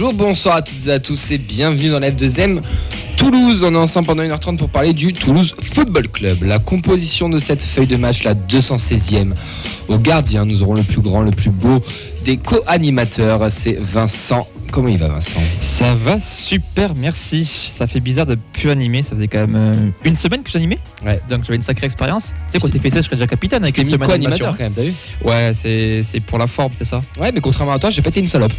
Bonsoir à toutes et à tous et bienvenue dans la F2M Toulouse. On est ensemble pendant 1h30 pour parler du Toulouse Football Club. La composition de cette feuille de match, la 216e. Au gardien, nous aurons le plus grand, le plus beau des co-animateurs, c'est Vincent. Comment il va, Vincent ? Ça va super, merci. Ça fait bizarre de plus animer. Ça faisait quand même une semaine que j'animais. Ouais. Donc j'avais une sacrée expérience. Tu sais, quand t'es fait ça, je serais déjà capitaine avec une semaine co-animateur quand même, t'as vu ? Ouais, c'est pour la forme, c'est ça. Ouais, mais contrairement à toi, j'ai pas été une salope.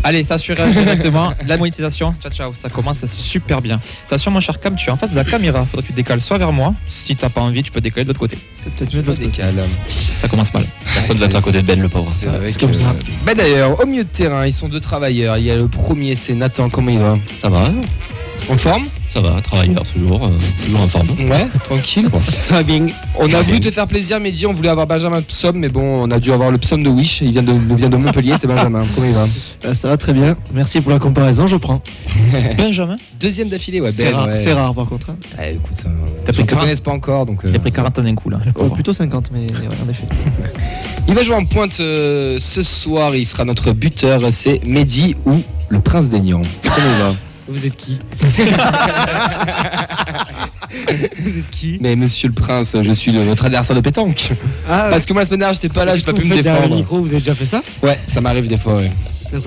Allez, ça assure directement. La monétisation, ciao, ça commence super bien. Attention, mon cher Cam, tu es en face de la caméra. Faudrait que tu décales soit vers moi. Si t'as pas envie, tu peux décaler de l'autre côté. C'est peut-être mieux de l'autre côté. Ça commence mal. Personne va être à côté de Ben, le pauvre. C'est comme ça. Ben d'ailleurs, au milieu de terrain, ils sont deux travailleurs. Il y a le premier, c'est Nathan. Comment il va ? Ça va ? En forme ? Ça va, travailleur, toujours en forme. Ouais, tranquille. Ça va bien. On a voulu te faire plaisir, Mehdi. On voulait avoir Benjamin Psom, mais bon, on a dû avoir le Psom de Wish. Il nous vient de Montpellier, c'est Benjamin. Comment il va ? Ça va très bien. Merci pour la comparaison, je prends. Benjamin ? Deuxième d'affilée, ouais. C'est rare, c'est rare par contre. Hein. Ouais, écoute, t'as pris ne te connaissent pas encore, donc. Il a pris 40 d'un coup là. Plutôt 50, mais ouais, en effet. Il va jouer en pointe ce soir. Il sera notre buteur. C'est Mehdi ou le Prince d'Aignan. Comment il va ? Vous êtes qui ? Vous êtes qui ? Mais monsieur le Prince, je suis votre adversaire de pétanque. Ah, Parce que moi la semaine dernière j'étais pas là, j'ai pas pu me défendre. Micro, vous avez déjà fait ça ? Ouais, ça m'arrive des fois, ouais.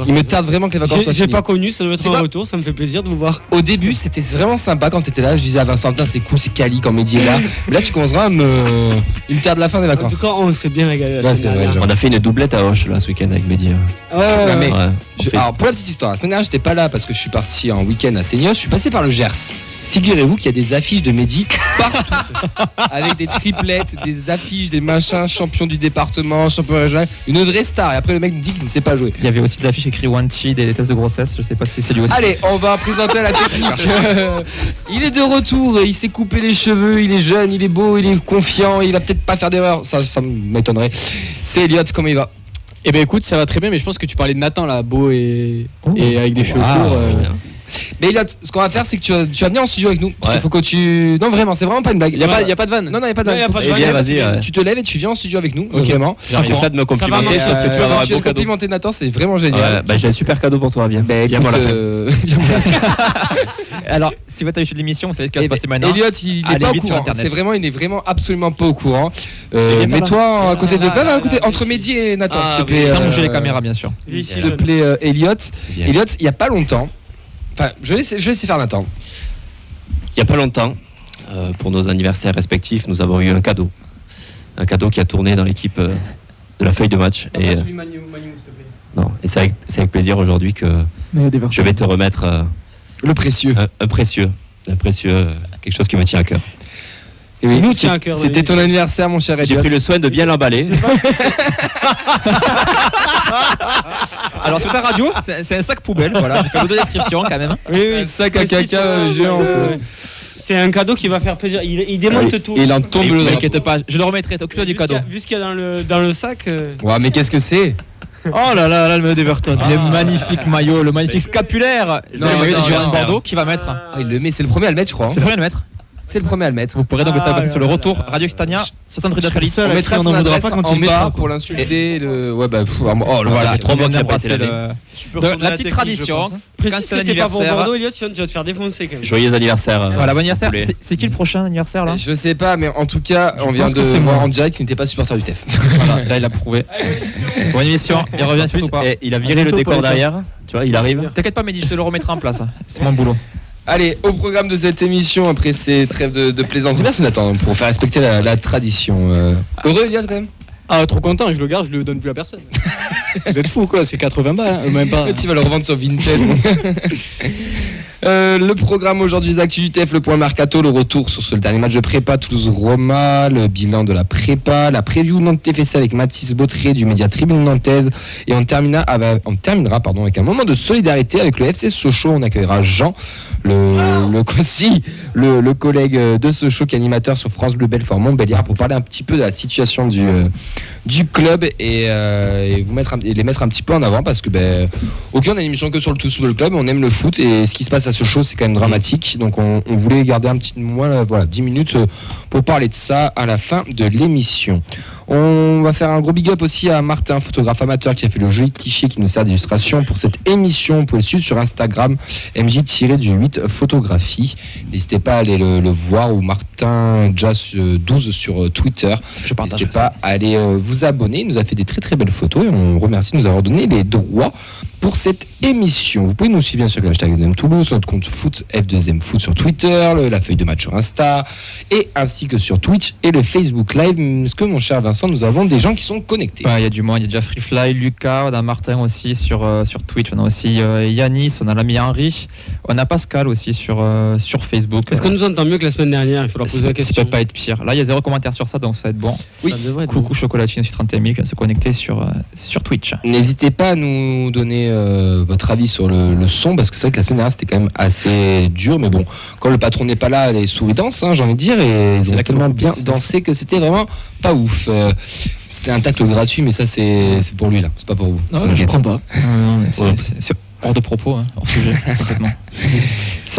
Il me tarde vraiment que les vacances soient J'ai finies. pas connu, ça doit être C'est un pas- retour, ça me fait plaisir de vous voir. Au début c'était vraiment sympa quand t'étais là, je disais à Vincent, c'est cool, c'est quali quand Mehdi est là. Mais là tu commences vraiment à me tarde la fin des En tout vacances. cas, on s'est bien régalé la Ouais, semaine c'est vrai, dernière. genre. On a fait une doublette à Hoche là ce week-end avec Mehdi. Ouais, mais Ouais. alors pour la petite histoire, la semaine dernière j'étais pas là parce que je suis parti en week-end à Seignos, je suis passé par le Gers. Figurez-vous qu'il y a des affiches de Mehdi partout, avec des triplettes, des affiches, des machins, champion du département, champion régional, une vraie star. Et après le mec me dit qu'il ne sait pas jouer. Il y avait aussi des affiches écrites Wanchi, des tests de grossesse. Je sais pas si c'est lui aussi. Allez, on va présenter la technique. Il est de retour, il s'est coupé les cheveux, il est jeune, il est beau, il est confiant, il va peut-être pas faire d'erreur, ça m'étonnerait. C'est Elliot, comment il va ? Eh ben écoute, ça va très bien, mais je pense que tu parlais de Nathan là, beau et avec des cheveux Ah, courts. Mais Elliot, ce qu'on va faire, c'est que tu vas venir en studio avec nous. Parce Ouais. qu'il faut que tu. Non, vraiment, c'est vraiment pas une blague. Y a pas de vanne. Non, il n'y a pas de Non, y a pas de Eh bien, vas-y. Tu te lèves et tu viens en studio avec nous, vraiment. J'essaie de me complimenter marcher, parce que tu vas avoir un Tu beau veux cadeau. complimenter Nathan, c'est vraiment génial. Ouais, bah, j'ai un super cadeau pour toi, bien. Bah, écoute, Viens-moi la Alors, si vous êtes habitué de l'émission, vous savez ce qui va se passer maintenant. Elliot, il n'est Allez pas au vite sur courant. Internet. Il n'est vraiment absolument pas au courant. viens par Mets-toi à côté de. là, là, Écoutez, là, entre Mehdi et Nathan, Ah, s'il te plaît. Sans bouger les caméras, bien sûr. S'il te plaît, Elliot. Viens. Elliot, il n'y a pas longtemps. Enfin, je vais laisser faire Nathan. Il n'y a pas longtemps, pour nos anniversaires respectifs, nous avons eu un cadeau. Un cadeau qui a tourné dans l'équipe de la feuille de match. Et, non, et c'est avec plaisir aujourd'hui que je vais te remettre Le précieux. un précieux, quelque chose qui me tient à cœur. Et oui, nous tient à cœur, c'était ton anniversaire, mon cher J'ai Elliot. pris le soin de bien l'emballer. Alors, sur ta radio, c'est un sac poubelle. Voilà, j'ai fait deux descriptions quand même. Un sac à caca géant. C'est un cadeau qui va faire plaisir. Il démonte tout. Et il en tombe Ne le drapeau. t'inquiète pas, je le remettrai. T'occupe-toi du cadeau. Vu ce qu'il y a dans le sac. Ouais, mais qu'est-ce que c'est ? Oh là là, le maillot d'Everton. Le magnifique maillot, le magnifique scapulaire. C'est Non, le maillot non, des Girondins non. de Bordeaux qui va mettre. Ah, il le met, c'est le premier à le mettre, je crois. hein. C'est le premier à le mettre. C'est le premier à le mettre. Vous pourrez donc le Ah tabasser là sur le là retour. là. Radio Extania, 63 d'insolite. On mettra on son n'en voudra adresse pas quand en il mettra, bas quoi. pour l'insulter. Oh bah, oh là, Voilà, ça fait 3 mois qu'il a pas embrasser été lavé. La petite tradition. Précise Quand c'est que t'es pas pour l'anniversaire. Bordeaux, Elliot, tu vas te faire défoncer quand même. Joyeux anniversaire. Voilà, bon anniversaire. Poulet. C'est qui le prochain anniversaire là? Je sais pas, mais en tout cas, on vient pense de que c'est voir moi. en direct qu'il n'était pas supporter du TEF. Voilà, là il a prouvé. Bonne émission, il revient En plus, surtout pas. il a viré le décor derrière. Tu vois, il arrive. T'inquiète pas, Mehdi, je te le remettrai en place. C'est mon boulot. Allez, au programme de cette émission, après ces trêves de plaisanterie. Merci Nathan pour faire respecter la tradition. Heureux, Elliot, quand même. Ah, trop content, je le garde, je le donne plus à personne. Vous êtes fous quoi, c'est 80 balles, hein, même pas. Tu vas le revendre sur Vinted. Le programme aujourd'hui, les actus du TEF, le point mercato, le retour sur le dernier match de prépa Toulouse-Roma, le bilan de la prépa, la preview Nantes TFC avec Mathis Bautré du média Tribune Nantaise, et on terminera avec un moment de solidarité avec le FC Sochaux. On accueillera Jean, le collègue de Sochaux qui est animateur sur France Bleu Belfort Montbéliard pour parler un petit peu de la situation du club et les mettre un petit peu en avant parce que aucun n'a une émission que sur le Toulouse Football Club, on aime le foot et ce qui se passe à Sochaux c'est quand même dramatique, donc on voulait garder un petit 10 minutes pour parler de ça à la fin de l'émission. On va faire un gros big up aussi à Martin, photographe amateur, qui a fait le joli cliché qui nous sert d'illustration pour cette émission. Vous pouvez le suivre sur Instagram, MJ-8 photographie. N'hésitez pas à aller le voir, ou Martin Jazz12 sur Twitter. N'hésitez pas à aller vous abonner. Il nous a fait des très très belles photos et on remercie de nous avoir donné les droits pour cette émission. Vous pouvez nous suivre bien sûr avec le hashtag FDM Toulouse, sur notre compte foot F2M Foot sur Twitter, la feuille de match sur Insta, et ainsi que sur Twitch et le Facebook Live. Est-ce que mon cher Vincent, nous avons des gens qui sont connectés? Il y a du monde, il y a déjà Freefly, Lucas, on a Martin aussi sur Twitch, on a aussi Yanis, on a l'ami Henri, on a Pascal aussi sur Facebook. Est-ce qu'on nous entend mieux que la semaine dernière? Il faut leur poser la question. Ça peut pas être pire. Là, il y a 0 commentaire sur ça, donc ça va être bon. Oui. Coucou Chocolatine aussi 31 000 qui vient se connecter sur Twitch. N'hésitez pas à nous donner votre avis sur le son, parce que c'est vrai que la semaine dernière c'était quand même assez dur, mais bon, quand le patron n'est pas là, les souris dansent, j'ai envie de dire, et ils ont tellement bien dansé que c'était vraiment pas ouf. C'était un tacle gratuit, mais ça c'est pour lui là, c'est pas pour vous. Non, je prends pas. Non, mais c'est hors de propos, hein, hors sujet, complètement.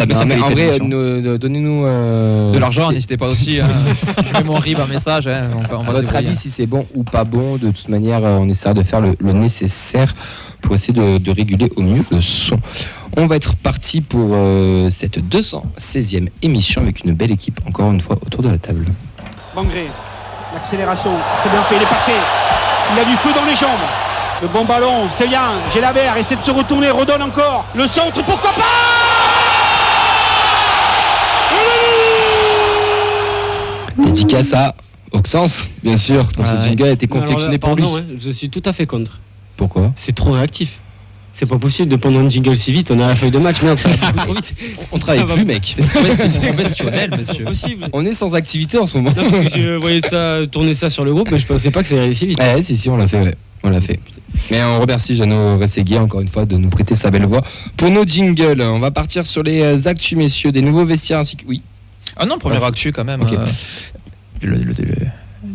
Mais en vrai, donnez-nous de l'argent, n'hésitez pas aussi. Hein. Je mets mon RIB en message. Hein, on va votre avis, si c'est bon ou pas bon. De toute manière, on essaiera de faire le nécessaire pour essayer de réguler au mieux le son. On va être parti pour cette 216e émission avec une belle équipe, encore une fois, autour de la table. Bangré, l'accélération, c'est bien fait, il est passé. Il a du feu dans les jambes. Le bon ballon, c'est bien. Gélabert essaie de se retourner, redonne encore. Le centre, pourquoi pas? Dédicace à Auxence, bien sûr. Donc ce jingle a été confectionné pour lui. Je suis tout à fait contre. Pourquoi? C'est trop réactif. C'est pas possible de prendre un jingle si vite, on a la feuille de match, merde, ça va beaucoup trop vite. On travaille plus, mec. C'est professionnel, monsieur. Possible. On est sans activité en ce moment. Non, parce que je voyais tourner ça sur le groupe, mais je pensais pas que ça allait si vite. Ouais, si, on l'a fait, ouais. On l'a fait. Mais on remercie Jeannot Rességuier encore une fois de nous prêter sa belle voix pour nos jingles. On va partir sur les actus, messieurs, des nouveaux vestiaires ainsi que... Oui. Ah non, première actu quand même. Okay.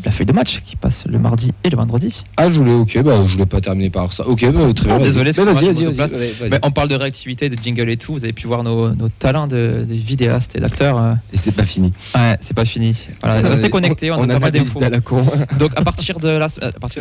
La feuille de match qui passe le mardi et le vendredi. Ah, je voulais pas terminer par ça. Ok, très bien. Désolé, vas-y. On parle de réactivité, de jingle et tout. Vous avez pu voir nos talents de vidéastes et d'acteurs. Et c'est pas fini. Ouais, c'est pas fini. Voilà, restez connectés, on a pas mal d'infos. Donc à partir de la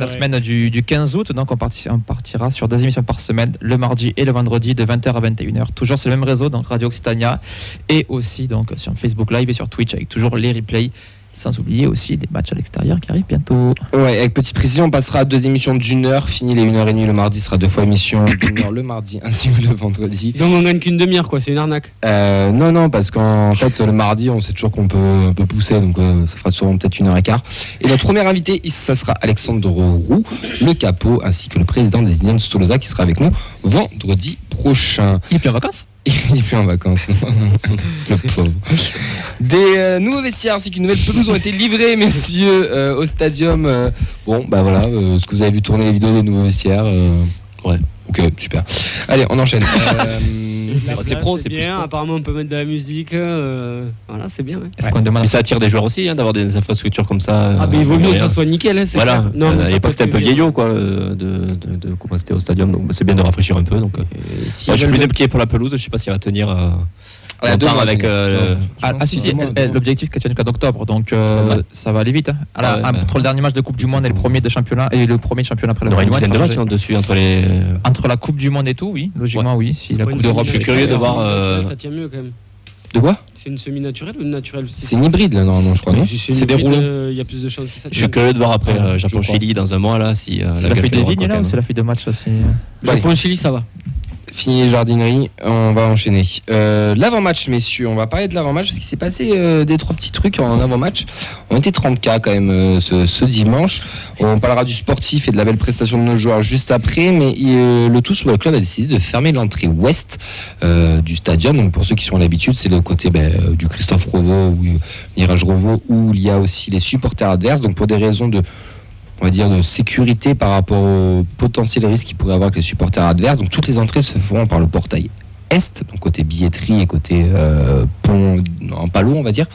semaine du 15 août, donc on partira sur 2 émissions par semaine, le mardi et le vendredi de 20h à 21h. Toujours sur le même réseau, donc Radio Occitania, et aussi donc sur Facebook Live et sur Twitch avec toujours les replays. Sans oublier aussi les matchs à l'extérieur qui arrivent bientôt. Ouais, avec petite précision, on passera à 2 émissions d'1 heure. Fini les 1h30 le mardi, sera 2 fois émission d'1 heure le mardi ainsi que le vendredi. Donc on gagne qu'une demi-heure, quoi, c'est une arnaque. Non, parce qu'en fait le mardi, on sait toujours qu'on peut un peu pousser, donc ça fera sûrement peut-être 1h15. Et notre premier invité, ça sera Alexandre Roux, le capot, ainsi que le président des Indians Tolosa qui sera avec nous vendredi prochain. Il est plus en vacances ? Il est plus en vacances. Le pauvre. Des nouveaux vestiaires ainsi qu'une nouvelle pelouse ont été livrés, messieurs, au stadium. Voilà, ce que vous avez vu tourner les vidéos des nouveaux vestiaires. Ouais, ok, super. Allez, on enchaîne. C'est pro, c'est bien. plus Apparemment, on peut mettre de la musique. Voilà, c'est bien. Ouais. Est-ce qu'on demande... Mais ça attire des joueurs aussi, d'avoir des infrastructures comme ça. Mais il vaut mieux que ça soit nickel. Hein, voilà. Clair. Non, à l'époque, c'était un peu vieillot, quoi, de comment c'était au stadium. Donc, c'est bien de rafraîchir un peu. Donc, je suis plus inquiet pour la pelouse. Je sais pas si elle va tenir. Avec l'objectif c'est qu'elle d'octobre, donc ça va aller vite. Entre le dernier match de Coupe du Monde et le premier de championnat et le premier de championnat après le Coupe du Monde, il y aura une dizaine de matchs dessus entre la Coupe du Monde et tout, oui, logiquement oui. Si la Coupe d'Europe, je suis curieux de voir. Ça tient mieux quand même. De quoi? C'est une semi-naturelle ou une naturelle? C'est une hybride là, non, je crois. C'est des rouleaux. Il y a plus de chances que ça. Je suis curieux de voir après Japon-Chili dans un mois là si. C'est la feuille de vigne là ou c'est la feuille de match aussi? Japon-Chili, ça va. Fini les jardineries, on va enchaîner. L'avant-match, messieurs, on va parler de l'avant-match parce qu'il s'est passé des 3 petits trucs en avant-match. On était 30K quand même ce dimanche. On parlera du sportif et de la belle prestation de nos joueurs juste après, mais le Toulouse Football Club a décidé de fermer l'entrée ouest du stadium. Donc pour ceux qui sont à l'habitude, c'est le côté du Christophe Rovo ou Mirage Rovo où il y a aussi les supporters adverses. Donc pour des raisons de sécurité par rapport au potentiel risque qu'il pourrait avoir avec les supporters adverses. Donc toutes les entrées se feront par le portail est, donc côté billetterie et côté pont en palo, on va dire.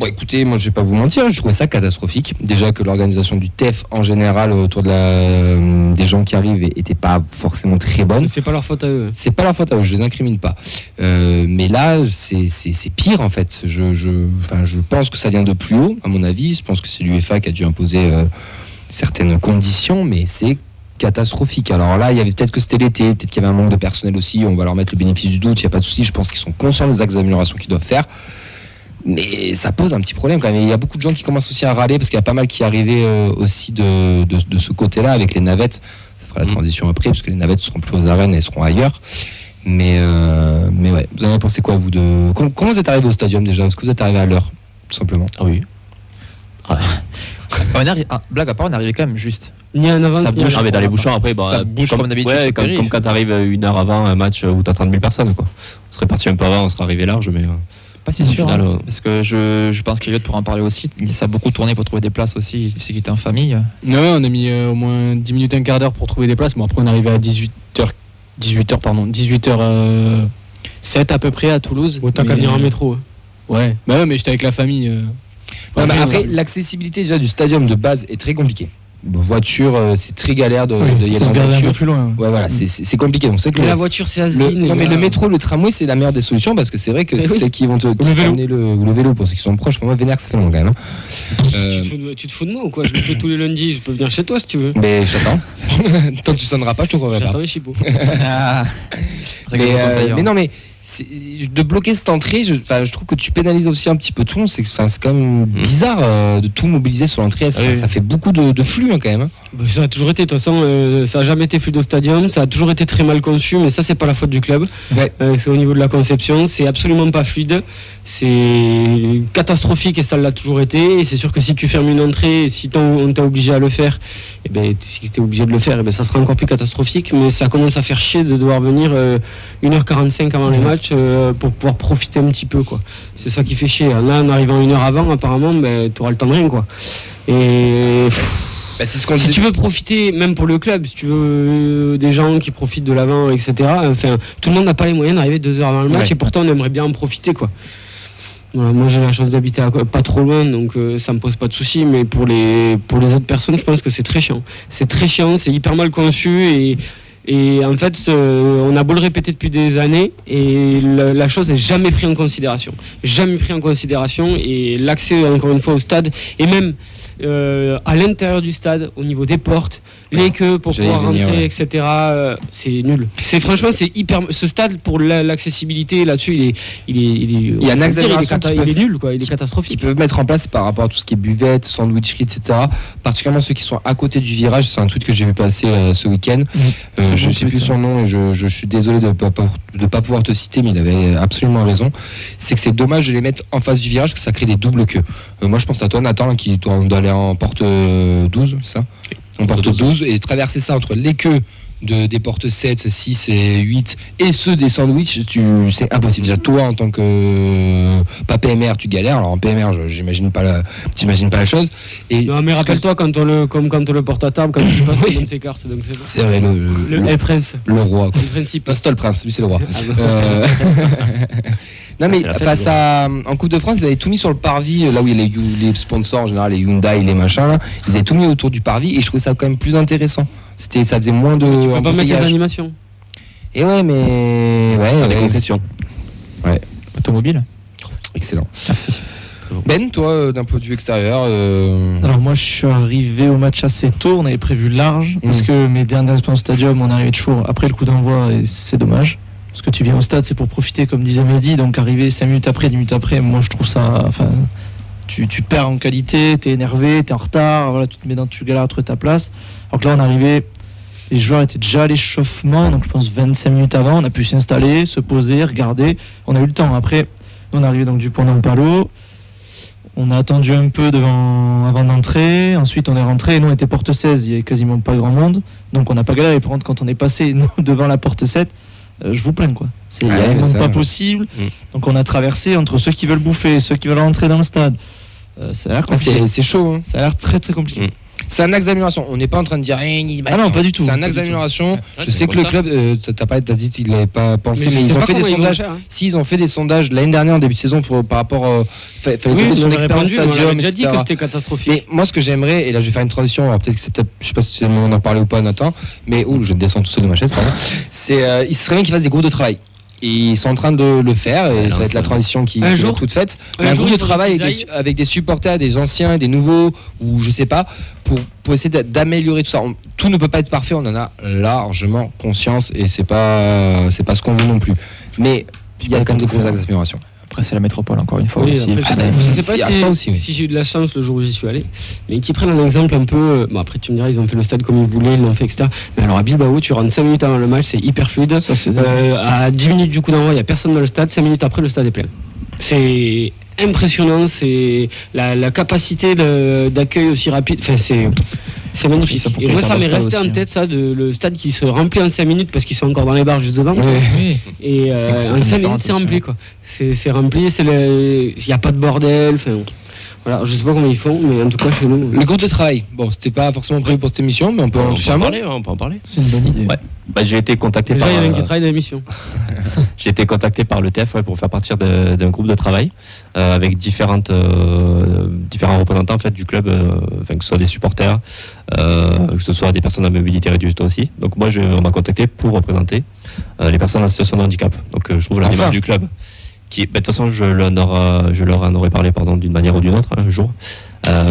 Écoutez, moi je vais pas vous mentir, je trouvais ça catastrophique. Déjà que l'organisation du TEF en général autour des gens qui arrivent était pas forcément très bonne. C'est pas leur faute à eux. C'est pas leur faute à eux, je les incrimine pas. Mais là, c'est pire en fait. Je pense que ça vient de plus haut, à mon avis. Je pense que c'est l'UEFA qui a dû imposer certaines conditions, mais c'est catastrophique. Alors là, il y avait peut-être que c'était l'été, peut-être qu'il y avait un manque de personnel aussi. On va leur mettre le bénéfice du doute, il n'y a pas de souci. Je pense qu'ils sont conscients des axes d'amélioration qu'ils doivent faire. Mais ça pose un petit problème quand même. Il y a beaucoup de gens qui commencent aussi à râler parce qu'il y a pas mal qui arrivaient aussi de ce côté-là avec les navettes. Ça fera la transition après parce que les navettes ne seront plus aux arènes, elles seront ailleurs. Mais ouais, vous en avez pensé quoi vous de comment vous êtes arrivé au stadium déjà? Est-ce que vous êtes arrivé à l'heure tout simplement? Ah oui. Blague à part, on est arrivé quand même juste. Ni en avance, ça bouge, mais dans les bouchons après, ça bouge comme d'habitude. Ouais, comme quand tu arrives une heure avant un match où tu as 30 000 personnes. Quoi. On serait parti un peu avant, on serait arrivé large, mais. Pas si sûr, final, parce que je pense qu'Eliott pourra en parler aussi. Ça a beaucoup tourné pour trouver des places aussi, c'est qu'il était en famille. Ouais, on a mis au moins 10 minutes, un quart d'heure pour trouver des places. Bon, après, on est arrivé à 18h07 à peu près à Toulouse. Autant qu'à venir en métro. Ouais, mais j'étais avec la famille. Après, l'accessibilité déjà du stadium de base est très compliquée. Voiture, c'est très galère de y aller en voiture. Un peu plus loin. Ouais, voilà, c'est compliqué. Donc c'est que la voiture, c'est has-been. Non, mais le métro, le tramway, c'est la meilleure des solutions parce que c'est vrai que c'est celles qui vont te ramener le vélo pour ceux qui sont proches. Moi, Vénère, ça fait long quand même. Tu te fous de moi ou quoi? Je le fais tous les lundis. Je peux venir chez toi si tu veux. Mais j'attends. Tant que tu sonneras pas, je te croirai pas. J'attends les chipots. Mais non, mais de bloquer cette entrée, je trouve que tu pénalises aussi un petit peu tout le monde. C'est quand même bizarre de tout mobiliser sur l'entrée. Ça fait beaucoup de flux quand même. Ça a toujours été, de toute façon, ça n'a jamais été fluide au stadium. Ça a toujours été très mal conçu, mais ça, c'est pas la faute du club. Ouais. C'est au niveau de la conception. C'est absolument pas fluide. C'est catastrophique et ça l'a toujours été. Et c'est sûr que si tu fermes une entrée, si on t'a obligé à le faire, si tu es obligé de le faire, ça sera encore plus catastrophique. Mais ça commence à faire chier de devoir venir 1h45 avant les matchs pour pouvoir profiter un petit peu, quoi. C'est ça qui fait chier. Là, en arrivant 1 heure avant, apparemment, tu auras le temps de rien, quoi. Et c'est ce qu'on si tu veux profiter, même pour le club, si tu veux des gens qui profitent de l'avant, etc. Enfin, tout le monde n'a pas les moyens d'arriver 2 heures avant le match, et pourtant on aimerait bien en profiter, quoi. Voilà, moi j'ai la chance d'habiter pas trop loin, donc ça me pose pas de soucis, mais pour les autres personnes, je pense que c'est très chiant. C'est très chiant, c'est hyper mal conçu et en fait, on a beau le répéter depuis des années et la chose n'est jamais prise en considération. Jamais prise en considération, et l'accès encore une fois au stade et même à l'intérieur du stade, au niveau des portes, les queues pour pouvoir rentrer, etc. C'est nul. Franchement, c'est hyper. Ce stade pour l'accessibilité là-dessus, il y a un axe d'amélioration. Il est nul, quoi. Il est catastrophique. Ils peuvent mettre en place par rapport à tout ce qui est buvette, sandwicherie, etc. Particulièrement ceux qui sont à côté du virage. C'est un tweet que j'ai vu passer ce week-end. Je ne sais plus son nom et je suis désolé de ne pas pouvoir te citer, mais il avait absolument raison. C'est que c'est dommage de les mettre en face du virage, que ça crée des doubles queues. Moi, je pense à toi, Nathan, qui doit aller en porte 12, ça. En porte 12 et traverser ça entre les queues des portes 7, 6 et 8 et ceux des sandwichs, c'est impossible. Déjà, toi, en tant que pas PMR, tu galères. Alors en PMR, j'imagine pas la chose. Et non, mais rappelle-toi quand on le porte à table, quand tu passes, tout le monde s'écarte. Donc c'est vrai, le prince. Le roi. Quoi. Le principal. C'est toi le prince, lui c'est le roi. Non mais en Coupe de France, ils avaient tout mis sur le parvis, là où il y a les sponsors en général, les Hyundai, les machins là, ils avaient tout mis autour du parvis et je trouvais ça quand même plus intéressant. Ça faisait moins de. Tu peux pas mettre les animations. Et ouais, mais des concessions. Ouais. Automobile. Excellent. Merci. Ben, toi, d'un point de vue extérieur. Alors moi, je suis arrivé au match assez tôt. On avait prévu large parce que mes dernières expériences au stadium, on arrivait toujours après le coup d'envoi et c'est dommage. Parce que tu viens au stade, c'est pour profiter, comme disait Mehdi, donc arriver 5 minutes après, 10 minutes après, moi je trouve ça. Enfin, tu perds en qualité, t'es énervé, t'es en retard, voilà, tu galères à trouver ta place. Alors que là, on arrivait, les joueurs étaient déjà à l'échauffement, donc je pense 25 minutes avant, on a pu s'installer, se poser, regarder. On a eu le temps. Après, on est arrivé donc du Pont-d'Ampalo, on a attendu un peu avant d'entrer, ensuite on est rentré, et nous on était porte 16, il n'y avait quasiment pas grand monde, donc on n'a pas galéré. Par contre, quand on est passé nous, devant la porte 7, je vous plains, quoi. C'est vraiment pas possible. Donc on a traversé entre ceux qui veulent bouffer, ceux qui veulent rentrer dans le stade. Ça a l'air compliqué. C'est chaud. Hein. Ça a l'air très très compliqué. C'est un axe d'amélioration. On n'est pas en train de dire ah non, pas du tout. C'est un axe d'amélioration. Je sais que le club, t'as dit qu'il l'avait pas pensé, mais ils ont fait des sondages. Si, ils ont fait des sondages l'année dernière en début de saison par rapport fallait donner son expérience stadium. On a déjà dit que c'était catastrophique. Mais moi, ce que j'aimerais, et là je vais faire une transition, alors peut-être que c'est je sais pas si c'est le moment d'en parler ou pas, Nathan, mais je descends tout seul de ma chaise, pardon. Il serait bien qu'ils fassent des groupes de travail. Et ils sont en train de le faire, et ça va être la transition qui est toute faite. Un groupe de travail avec des supporters, des anciens, des nouveaux, ou je sais pas, pour essayer d'améliorer tout ça. Tout ne peut pas être parfait, on en a largement conscience, et c'est pas ce qu'on veut non plus. Mais il y a quand même de grosses axes d'amélioration. Après, c'est la métropole, encore une fois aussi. Je sais pas si j'ai eu de la chance le jour où j'y suis allé, mais qui prennent un exemple un peu. Bon, après, tu me diras, ils ont fait le stade comme ils voulaient, ils l'ont fait, etc. Mais alors, à Bilbao, tu rentres 5 minutes avant le match, c'est hyper fluide. Ça, à 10 minutes du coup d'envoi, il n'y a personne dans le stade. 5 minutes après, le stade est plein. C'est impressionnant, c'est la capacité d'accueil aussi rapide. Enfin, c'est magnifique. Et moi, ça m'est resté en tête, ça, le stade qui se remplit en 5 minutes parce qu'ils sont encore dans les bars juste devant. Oui. Et en 5 minutes, c'est rempli, quoi. C'est rempli, il n'y a pas de bordel. Voilà, je sais pas comment ils font, mais en tout cas, chez nous. Le groupe de travail, bon, c'était pas forcément prévu pour cette émission, mais on peut en toucher un mot. On peut en parler. C'est une bonne idée. Ouais. J'ai été contacté par. Il y en a qui travaille dans l'émission. J'ai été contacté par le TEF pour faire partie d'un groupe de travail avec différents représentants en fait du club, que ce soit des supporters, que ce soit des personnes à mobilité réduite aussi. Donc moi, on m'a contacté pour représenter les personnes en situation de handicap. Donc je trouve la démarche du club. De toute façon, je leur en aurais parlé d'une manière ou d'une autre un jour.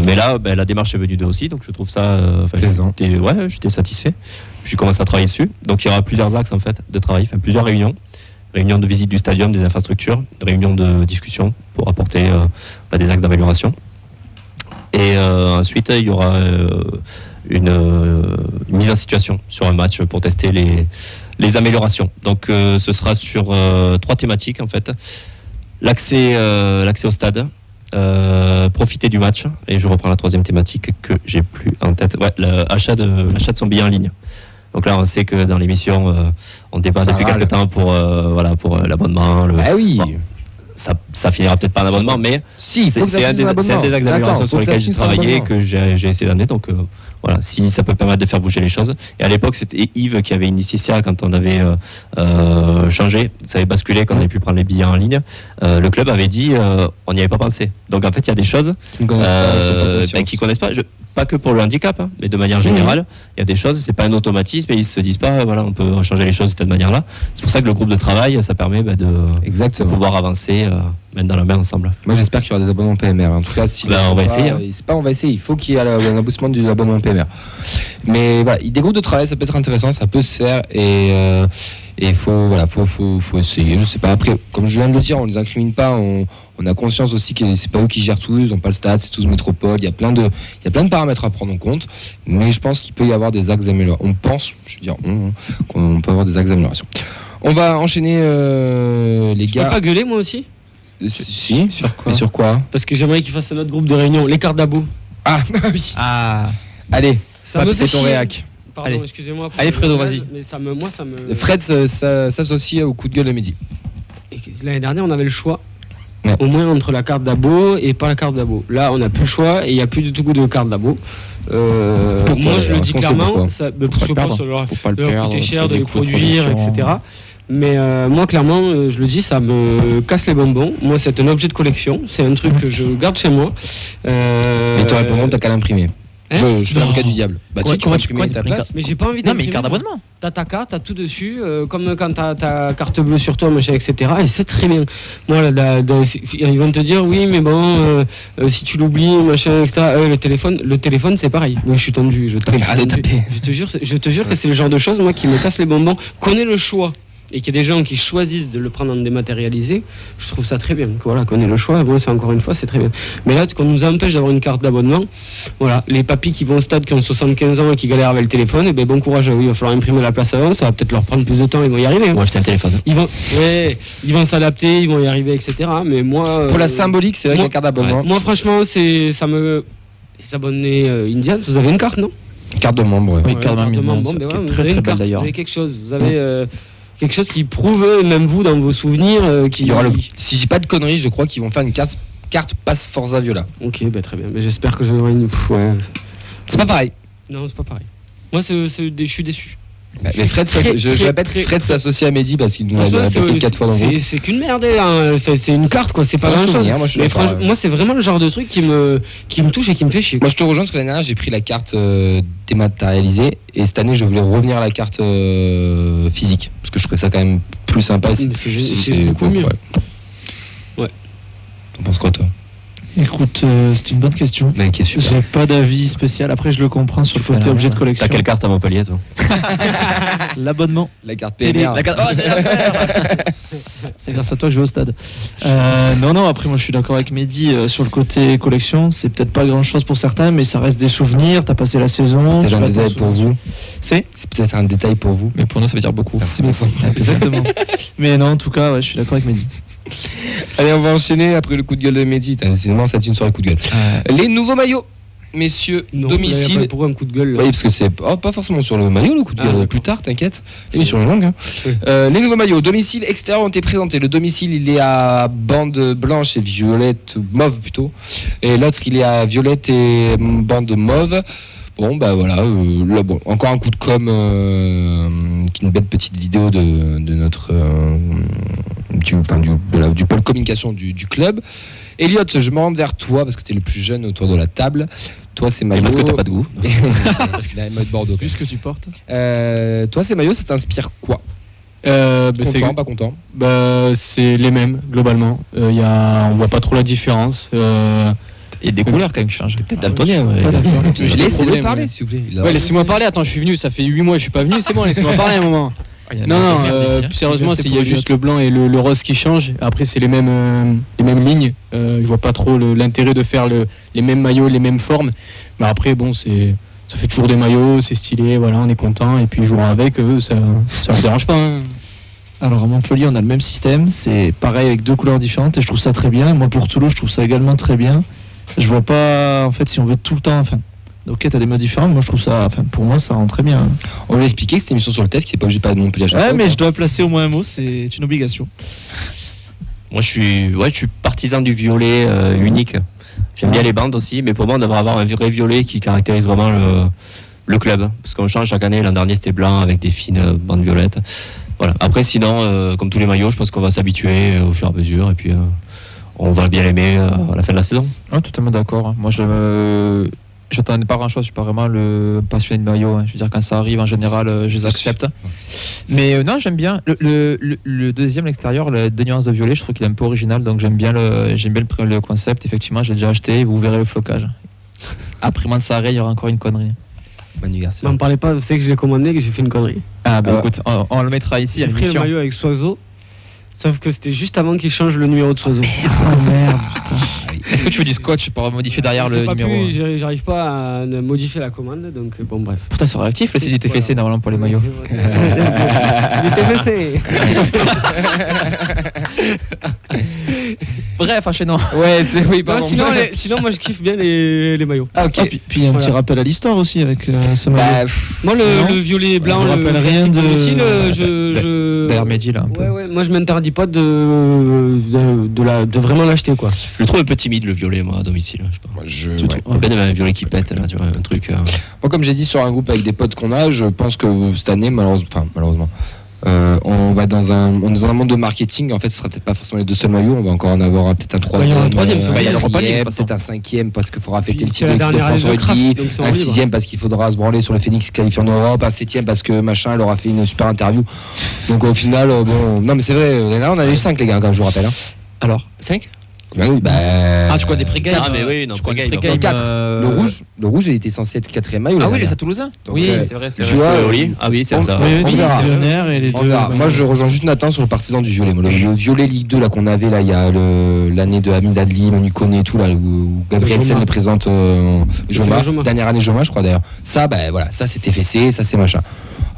Mais là, la démarche est venue d'eux aussi, donc je trouve ça. J'étais satisfait. J'ai commencé à travailler dessus. Donc il y aura plusieurs axes en fait de travail, plusieurs réunions de visite du stadium, des infrastructures, réunions de discussion pour apporter des axes d'amélioration. Et ensuite, il y aura une mise en situation sur un match pour tester les améliorations. Donc ce sera sur 3 thématiques en fait. L'accès au stade, profiter du match, et je reprends la 3e thématique que j'ai plus en tête. L'achat de son billet en ligne. Donc là, on sait que dans l'émission, on débat depuis quelques temps pour l'abonnement. Ça finira peut-être par un abonnement, mais c'est un des axes d'amélioration sur lesquels j'ai travaillé et que j'ai essayé d'amener. Donc si ça peut permettre de faire bouger les choses. Et à l'époque, c'était Yves qui avait initié ça quand on avait changé, ça avait basculé quand on avait pu prendre les billets en ligne. Le club avait dit, on n'y avait pas pensé. Donc en fait, il y a des choses qu'ils ne connaissent pas. Pas que pour le handicap, mais de manière générale, il y a des choses, c'est pas un automatisme et ils se disent pas, on peut changer les choses de cette manière-là. C'est pour ça que le groupe de travail, ça permet de pouvoir avancer, mettre dans la main ensemble. Moi, j'espère qu'il y aura des abonnements PMR. En tout cas, si on va essayer. On va essayer. Il faut qu'il y ait un abonnement de l'abonnement PMR. Mais des groupes de travail, ça peut être intéressant, ça peut se faire et il faut essayer. Je sais pas. Après, comme je viens de le dire, on les incrimine pas. On a conscience aussi que c'est pas eux qui gèrent tout, ils n'ont pas le stade, c'est tous métropole. Il y a plein de paramètres à prendre en compte, mais je pense qu'il peut y avoir des axes d'amélioration. On pense, qu'on peut avoir des axes d'amélioration. On va enchaîner les gars. Je peux pas gueuler moi aussi? Si. Sur quoi? Mais sur quoi? Parce que j'aimerais qu'ils fassent un autre groupe de réunion, les cartes d'abo. Ah oui. Allez, ça me fait ton réac. Pardon, allez. Excusez-moi. Allez Fredo, vas-y. Mais moi ça me. Fred s'associe au coup de gueule de midi. L'année dernière, on avait le choix. Ouais. Au moins entre la carte d'abo et pas la carte d'abo. Là, on n'a plus le choix et il n'y a plus du tout de carte d'abo. Moi, je le dis clairement, ça je pense leur coûter cher de les produire, etc. Mais moi, clairement, je le dis, ça me casse les bonbons. Moi, c'est un objet de collection. C'est un truc que je garde chez moi. Mais tu réponds, t'as qu'à l'imprimer. Je fais l'avocat du diable. Tu vas imprimer ta place. Mais j'ai pas envie d'imprimer. Non, mais une carte d'abonnement. T'as ta carte, t'as tout dessus, comme quand t'as ta carte bleue sur toi, machin, etc. Et c'est très bien. Moi, ils vont te dire, oui, mais bon, si tu l'oublies, machin, etc. Le téléphone, c'est pareil. Moi, je suis tendu. Je te jure que c'est le genre de choses, moi, qui me casse les bonbons. Qu'on ait le choix. Et qu'il y a des gens qui choisissent de le prendre en dématérialisé, je trouve ça très bien. Voilà, qu'on ait le choix, moi, c'est encore une fois, c'est très bien. Mais là, qu'on nous empêche d'avoir une carte d'abonnement, voilà, les papis qui vont au stade, qui ont 75 ans et qui galèrent avec le téléphone, et bon courage, oui, il va falloir imprimer la place avant, ça va peut-être leur prendre plus de temps, ils vont y arriver. Moi, acheter un téléphone. Ils vont s'adapter, ils vont y arriver, etc. Mais moi... Pour la symbolique, c'est vrai que la carte d'abonnement... Moi, franchement, ça me... Les abonnés Indians, vous avez une carte, non? Carte de membre, oui. Carte de membre, vous avez une carte, vous avez quelque chose, vous avez... quelque chose qui prouve, même vous, dans vos souvenirs... Il y aura si j'ai pas de conneries, je crois qu'ils vont faire une carte passe Forza Viola. Ok, très bien. Mais j'espère que j'aurai une... C'est pas pareil. Non, c'est pas pareil. Moi, je suis déçu. Mais Fred, je répète, Fred s'associe à Mehdi parce qu'il nous l'a répété 4 fois dans le groupe. C'est qu'une merde, hein. C'est une carte, quoi. C'est pas grand chose. Mais franchement, moi, c'est vraiment le genre de truc qui me touche et qui me fait chier. Moi, je te rejoins parce que l'année dernière, j'ai pris la carte dématérialisée et cette année, je voulais revenir à la carte physique parce que je trouvais ça quand même plus sympa. C'est beaucoup mieux. Ouais. T'en penses quoi, toi? Écoute, c'est une bonne question. Mec, j'ai pas d'avis spécial. Après, je le comprends sur le côté objet de collection. T'as quelle carte à Montpellier, toi? L'abonnement. La carte PNR. C'est grâce à toi que je vais au stade. Non, après, moi, je suis d'accord avec Mehdi sur le côté collection. C'est peut-être pas grand-chose pour certains, mais ça reste des souvenirs. T'as passé la saison. C'est peut-être un détail pour vous. C'est peut-être un détail pour vous. Mais pour nous, ça veut dire beaucoup. Merci beaucoup. Exactement. Mais non, en tout cas, ouais, je suis d'accord avec Mehdi. Allez, on va enchaîner après le coup de gueule de Mehdi. Décidément, ça une soirée coup de gueule. Les nouveaux maillots, messieurs, domicile. Pourquoi un coup de gueule là. Oui, parce que c'est pas forcément sur le maillot le coup de gueule. Plus tard, t'inquiète. L'émission est longue. Hein. Les nouveaux maillots, domicile, extérieur ont été présentés. Le domicile, il est à bande blanche et violette, mauve plutôt. Et l'autre, il est à violette et bande mauve. Bon, bah voilà, là, bon, encore un coup de com, une belle petite vidéo de notre du pôle communication du club. Elliot, je me rends vers toi parce que tu es le plus jeune autour de la table. Toi, c'est maillot. Parce que t'as pas de goût. Parce qu'il a un mode Bordeaux. Vu ce que tu portes. Toi, ces maillots, ça t'inspire quoi? Content, pas content? C'est les mêmes, globalement. On voit pas trop la différence. Il y a des couleurs quand même qui changent. Peut-être daltonien. Laissez-le parler, s'il vous plaît. Ouais, laissez-moi parler. Attends, je suis venu, ça fait 8 mois, je suis pas venu. C'est bon, laissez-moi parler un moment. Non, sérieusement, il y a juste le blanc et le rose qui changent. Après, c'est les mêmes lignes. Je vois pas trop l'intérêt de faire les mêmes maillots, les mêmes formes. Mais après, bon, ça fait toujours des maillots, c'est stylé, voilà, on est content. Et puis, jouer avec eux, ça me dérange pas. Hein. Alors à Montpellier, on a le même système. C'est pareil avec 2 couleurs différentes et je trouve ça très bien. Moi, pour Toulouse, je trouve ça également très bien. Je vois pas, en fait, si on veut tout le temps. Ok, t'as des modes différents, moi je trouve ça, pour moi ça rend très bien. On lui a expliqué que c'était une émission sur le TEF qui n'est pas obligé de parler de Montpellier à chaque fois. Mais je dois placer au moins un mot, c'est une obligation. Moi je suis partisan du violet unique. J'aime bien les bandes aussi, mais pour moi on devrait avoir un vrai violet qui caractérise vraiment le club. Parce qu'on change chaque année, l'an dernier c'était blanc avec des fines bandes violettes. Voilà. Après sinon, comme tous les maillots, je pense qu'on va s'habituer au fur et à mesure et puis on va bien l'aimer à la fin de la saison. Totalement d'accord. Moi j'attendais pas grand chose, je suis pas vraiment le passionné de maillot. Je veux dire, quand ça arrive en général, je les accepte. Mais non, j'aime bien le deuxième, l'extérieur, le 2 nuances de violet, je trouve qu'il est un peu original, donc j'aime bien le concept. Effectivement, j'ai déjà acheté, vous verrez le flocage. Après Mansaré, il y aura encore une connerie. Manu Garcia. M'en parlez pas, vous savez que je l'ai commandé, que j'ai fait une connerie. Écoute, on le mettra ici à l'émission. J'ai pris le maillot avec Soiseau. Sauf que c'était juste avant qu'il change le numéro de Soiseau. Merde, putain. Est-ce que tu veux du scotch pour modifier derrière le numéro? J'arrive pas à modifier la commande, donc bon bref. Pourtant c'est réactif le site du TFC normalement pour les maillots. Du TFC. Bref, enchaînons. Ouais, oui, pardon. Sinon moi je kiffe bien les maillots. Ah, ok. Puis il y a un petit rappel à l'histoire aussi avec ce maillot. Moi le violet et blanc, rappelle rien de domicile, d'ailleurs Mehdi là un peu. Ouais, moi je m'interdis pas de vraiment l'acheter quoi. Je le trouve un peu timide le violet moi à domicile. Je sais pas. Il y a un violet qui pète là, tu vois, un truc. Moi comme j'ai dit sur un groupe avec des potes qu'on a, je pense que cette année malheureusement. On va dans un monde de marketing. En fait, ce sera peut-être pas forcément les 2 seuls maillots. On va encore en avoir peut-être un 3e, peut-être un 5e parce qu'il faudra fêter le titre de France rugby, un 6e parce qu'il faudra se branler sur le Phoenix qualifié en Europe, un 7e parce que machin, elle aura fait une super interview. Donc au final, non mais c'est vrai. Là, on a eu 5 les gars, quand je vous rappelle. Hein. Alors 5? Tu crois des pré-games? Ah mais oui, non, pré-game. 4. Le rouge, il était censé être 4e maillot. Ah oui, c'est Toulousain. Oui, c'est vrai. Tu vois, ah oui, c'est ça. Et les deux. Moi, je rejoins juste Nathan sur le partisan du violet. Le violet Ligue 2 là qu'on avait là, il y a l'année de Hamid Adli, Manu Koné et tout là où Gabriel Sen les présente Joma. Dernière année Joma, je crois d'ailleurs. Ça, voilà, ça c'était fessé, ça c'est machin.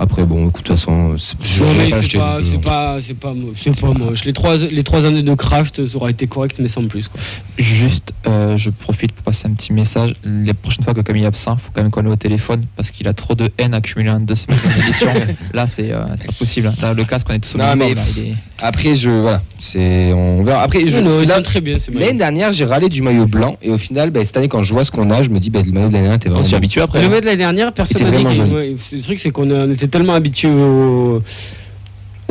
Après bon, écoute, de toute façon, c'est pas moche. Les 3 années de craft, ça aurait été correct, mais sans en plus, quoi. Juste, je profite pour passer un petit message. Les prochaines fois que Camille est absent, il faut quand même qu'on ait au téléphone parce qu'il a trop de haine accumulée en 2 semaines d'émission. Là, c'est pas possible. Là, le casque, on est tous au minimum. Après, on verra. Après, très bien. L'année dernière, j'ai râlé du maillot blanc et au final, cette année, quand je vois ce qu'on a, je me dis, le maillot de l'année dernière, t'es vraiment habitué après. Le maillot de l'année dernière, personne n'a dit que. Le truc, c'est qu'on était tellement habitué au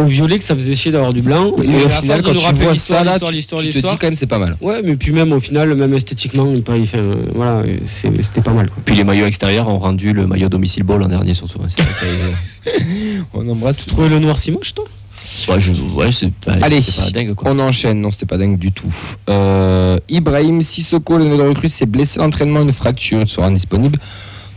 violet que ça faisait chier d'avoir du blanc. Et au final, quand tu vois ça là, tu te dis quand même c'est pas mal. Ouais, mais puis même au final, même esthétiquement, voilà, c'était pas mal, quoi. Puis les maillots extérieurs ont rendu le maillot domicile beau l'an dernier surtout. C'est ça on embrasse. Tu trouvais le noir si moche, toi? Allez, c'est pas dingue, quoi. On enchaîne. Non, c'était pas dingue du tout. Ibrahim Sissoko, le nouvel recrue, s'est blessé à l'entraînement, une fracture, il sera indisponible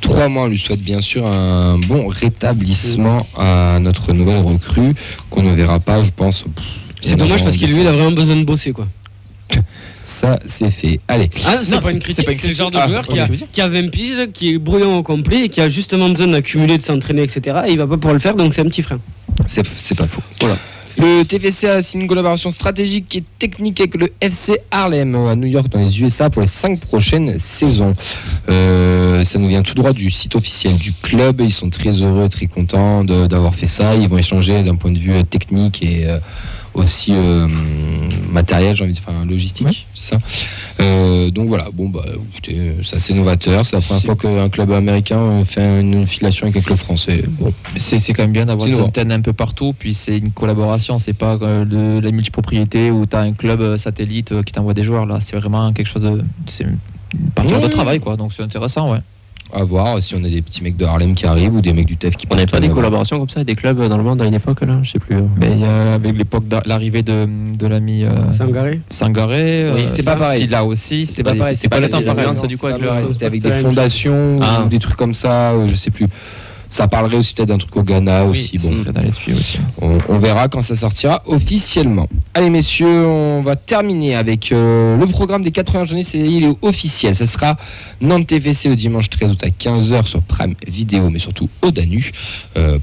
3 mois. On lui souhaite bien sûr un bon rétablissement à notre nouvelle recrue qu'on ne verra pas, je pense. C'est dommage parce qu'il lui, il a vraiment besoin de bosser, quoi. Ça, c'est fait. Allez. C'est pas une critique, c'est le genre de joueur qui a 20 piges, qui est brouillon au complet et qui a justement besoin d'accumuler, de s'entraîner, etc. Et il va pas pouvoir le faire, donc c'est un petit frein. C'est pas faux. Voilà. Le TFC a signé une collaboration stratégique et technique avec le FC Harlem à New York dans les USA pour les 5 prochaines saisons. Ça nous vient tout droit du site officiel du club. Ils sont très heureux, très contents d'avoir fait ça. Ils vont échanger d'un point de vue technique et aussi matériel, j'ai envie de faire logistique, c'est ça. Donc voilà, écoutez, c'est assez novateur. C'est la première fois qu'un club américain fait une filiation avec un club français. Bon. C'est quand même bien d'avoir des antennes un peu partout, puis c'est une collaboration, c'est pas la multipropriété où tu as un club satellite qui t'envoie des joueurs. Là, c'est vraiment quelque chose c'est une partie de travail, quoi. Donc c'est intéressant, ouais. À voir si on a des petits mecs de Harlem qui arrivent ou des mecs du TEF qui. On n'avait pas des collaborations comme ça avec des clubs dans le monde à une époque là, je sais plus. Avec l'époque l'arrivée de l'ami Sangaré. Oui, c'était pas pareil. Là aussi, c'était pas pareil. C'était pas le temps pareil. C'était avec des fondations ou des trucs comme ça, je sais plus. Ça parlerait aussi peut-être d'un truc au Ghana aussi. Bon, serait dans les tuyaux aussi. On verra quand ça sortira officiellement. Allez messieurs, on va terminer avec le programme des 4 premières journées. Il est officiel. Ça sera Nantes TFC au dimanche 13 août à 15h sur Prime Vidéo, mais surtout au Danu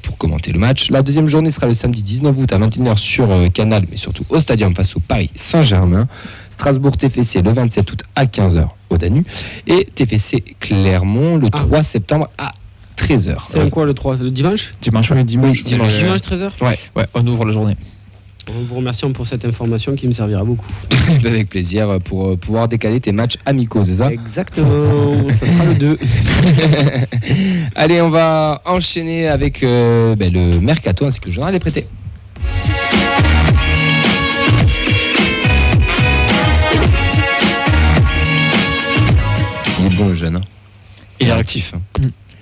pour commenter le match. La deuxième journée sera le samedi 19 août à 21h sur Canal, mais surtout au Stadium face au Paris Saint-Germain. Strasbourg TFC le 27 août à 15h au Danu. Et TFC Clermont le 3 septembre à 13h. C'est quoi le 3? C'est le dimanche? Dimanche 13h? Ouais, on ouvre la journée. On vous remercie pour cette information qui me servira beaucoup. Avec plaisir pour pouvoir décaler tes matchs amicaux, c'est ça? Exactement, ça sera le 2. Allez, on va enchaîner avec le Mercato ainsi que le journal des prêtés. Il est bon le jeune, hein. Il est actif.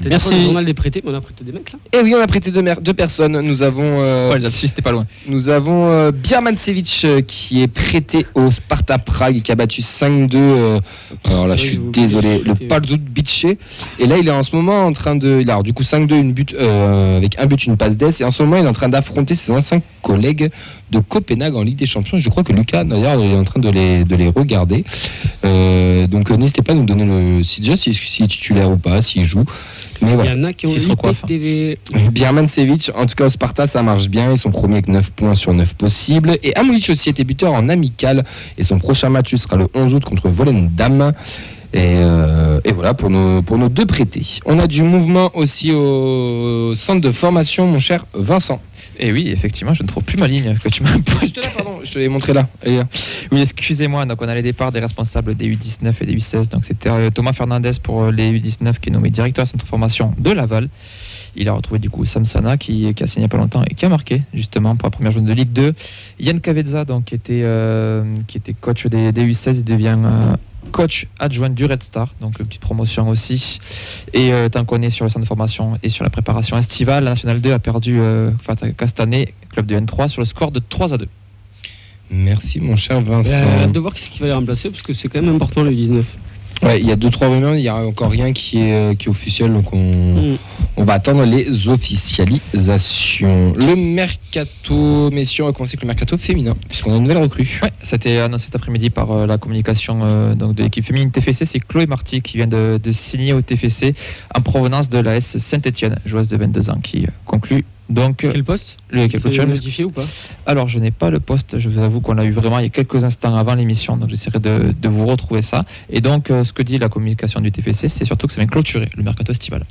Merci. Le journal des prêtés, mais on a prêté des mecs là. Eh oui, on a prêté deux personnes. Nous avons. C'était pas loin. Nous avons Birmancevic qui est prêté au Sparta Prague et qui a battu 5-2. Alors là, je suis désolé. Le Palzut Bice. Et là, il est en ce moment en train de. Alors du coup, 5-2, avec un but, une passe d'ess. Et en ce moment, il est en train d'affronter ses anciens collègues de Copenhague en Ligue des Champions. Je crois que Lucas, d'ailleurs, il est en train de les regarder. Donc n'hésitez pas à nous donner s'il est titulaire ou pas, s'il joue. Mais il y en a qui ont eu Birmancevic, en tout cas au Sparta, ça marche bien. Ils sont premiers avec 9 points sur 9 possibles. Et Amulic aussi était buteur en amical. Et son prochain match sera le 11 août contre Volendam. Et voilà pour nos deux prêtés. On a du mouvement aussi au centre de formation, mon cher Vincent. Et oui, effectivement, je ne trouve plus ma ligne que tu m'as posée. Je te l'ai montré là. Oui, excusez-moi. Donc, on a les départs des responsables des U19 et des U16. Donc, c'était Thomas Fernandez pour les U19 qui est nommé directeur de centre de formation de Laval. Il a retrouvé du coup Samsana qui a signé il n'y a pas longtemps et qui a marqué justement pour la première journée de Ligue 2. Yann Cavezza, donc, qui était coach des U16, il devient coach adjoint du Red Star, donc une petite promotion aussi. Et tant qu'on est sur le centre de formation et sur la préparation estivale, la Nationale 2 a perdu face à Castanet, club de N3, sur le score de 3-2. Merci mon cher Vincent. Hâte de voir qui c'est qui va les remplacer parce que c'est quand même important le 19. Ouais, il y a 2-3 rumeurs, il n'y a encore rien qui est officiel, donc on va attendre les officialisations. Le mercato, messieurs, on va commencer avec le mercato féminin, puisqu'on a une nouvelle recrue. Ouais, ça a été annoncé cet après-midi par la communication donc de l'équipe féminine TFC. C'est Chloé Marty qui vient de signer au TFC en provenance de l'AS Saint-Etienne, joueuse de 22 ans, qui conclut Donc, quel poste? C'est notifié ou pas? Alors, je n'ai pas le poste. Je vous avoue qu'on l'a eu vraiment il y a quelques instants avant l'émission. Donc, j'essaierai de vous retrouver ça. Et donc, ce que dit la communication du TFC, c'est surtout que ça vient clôturer le mercato estival.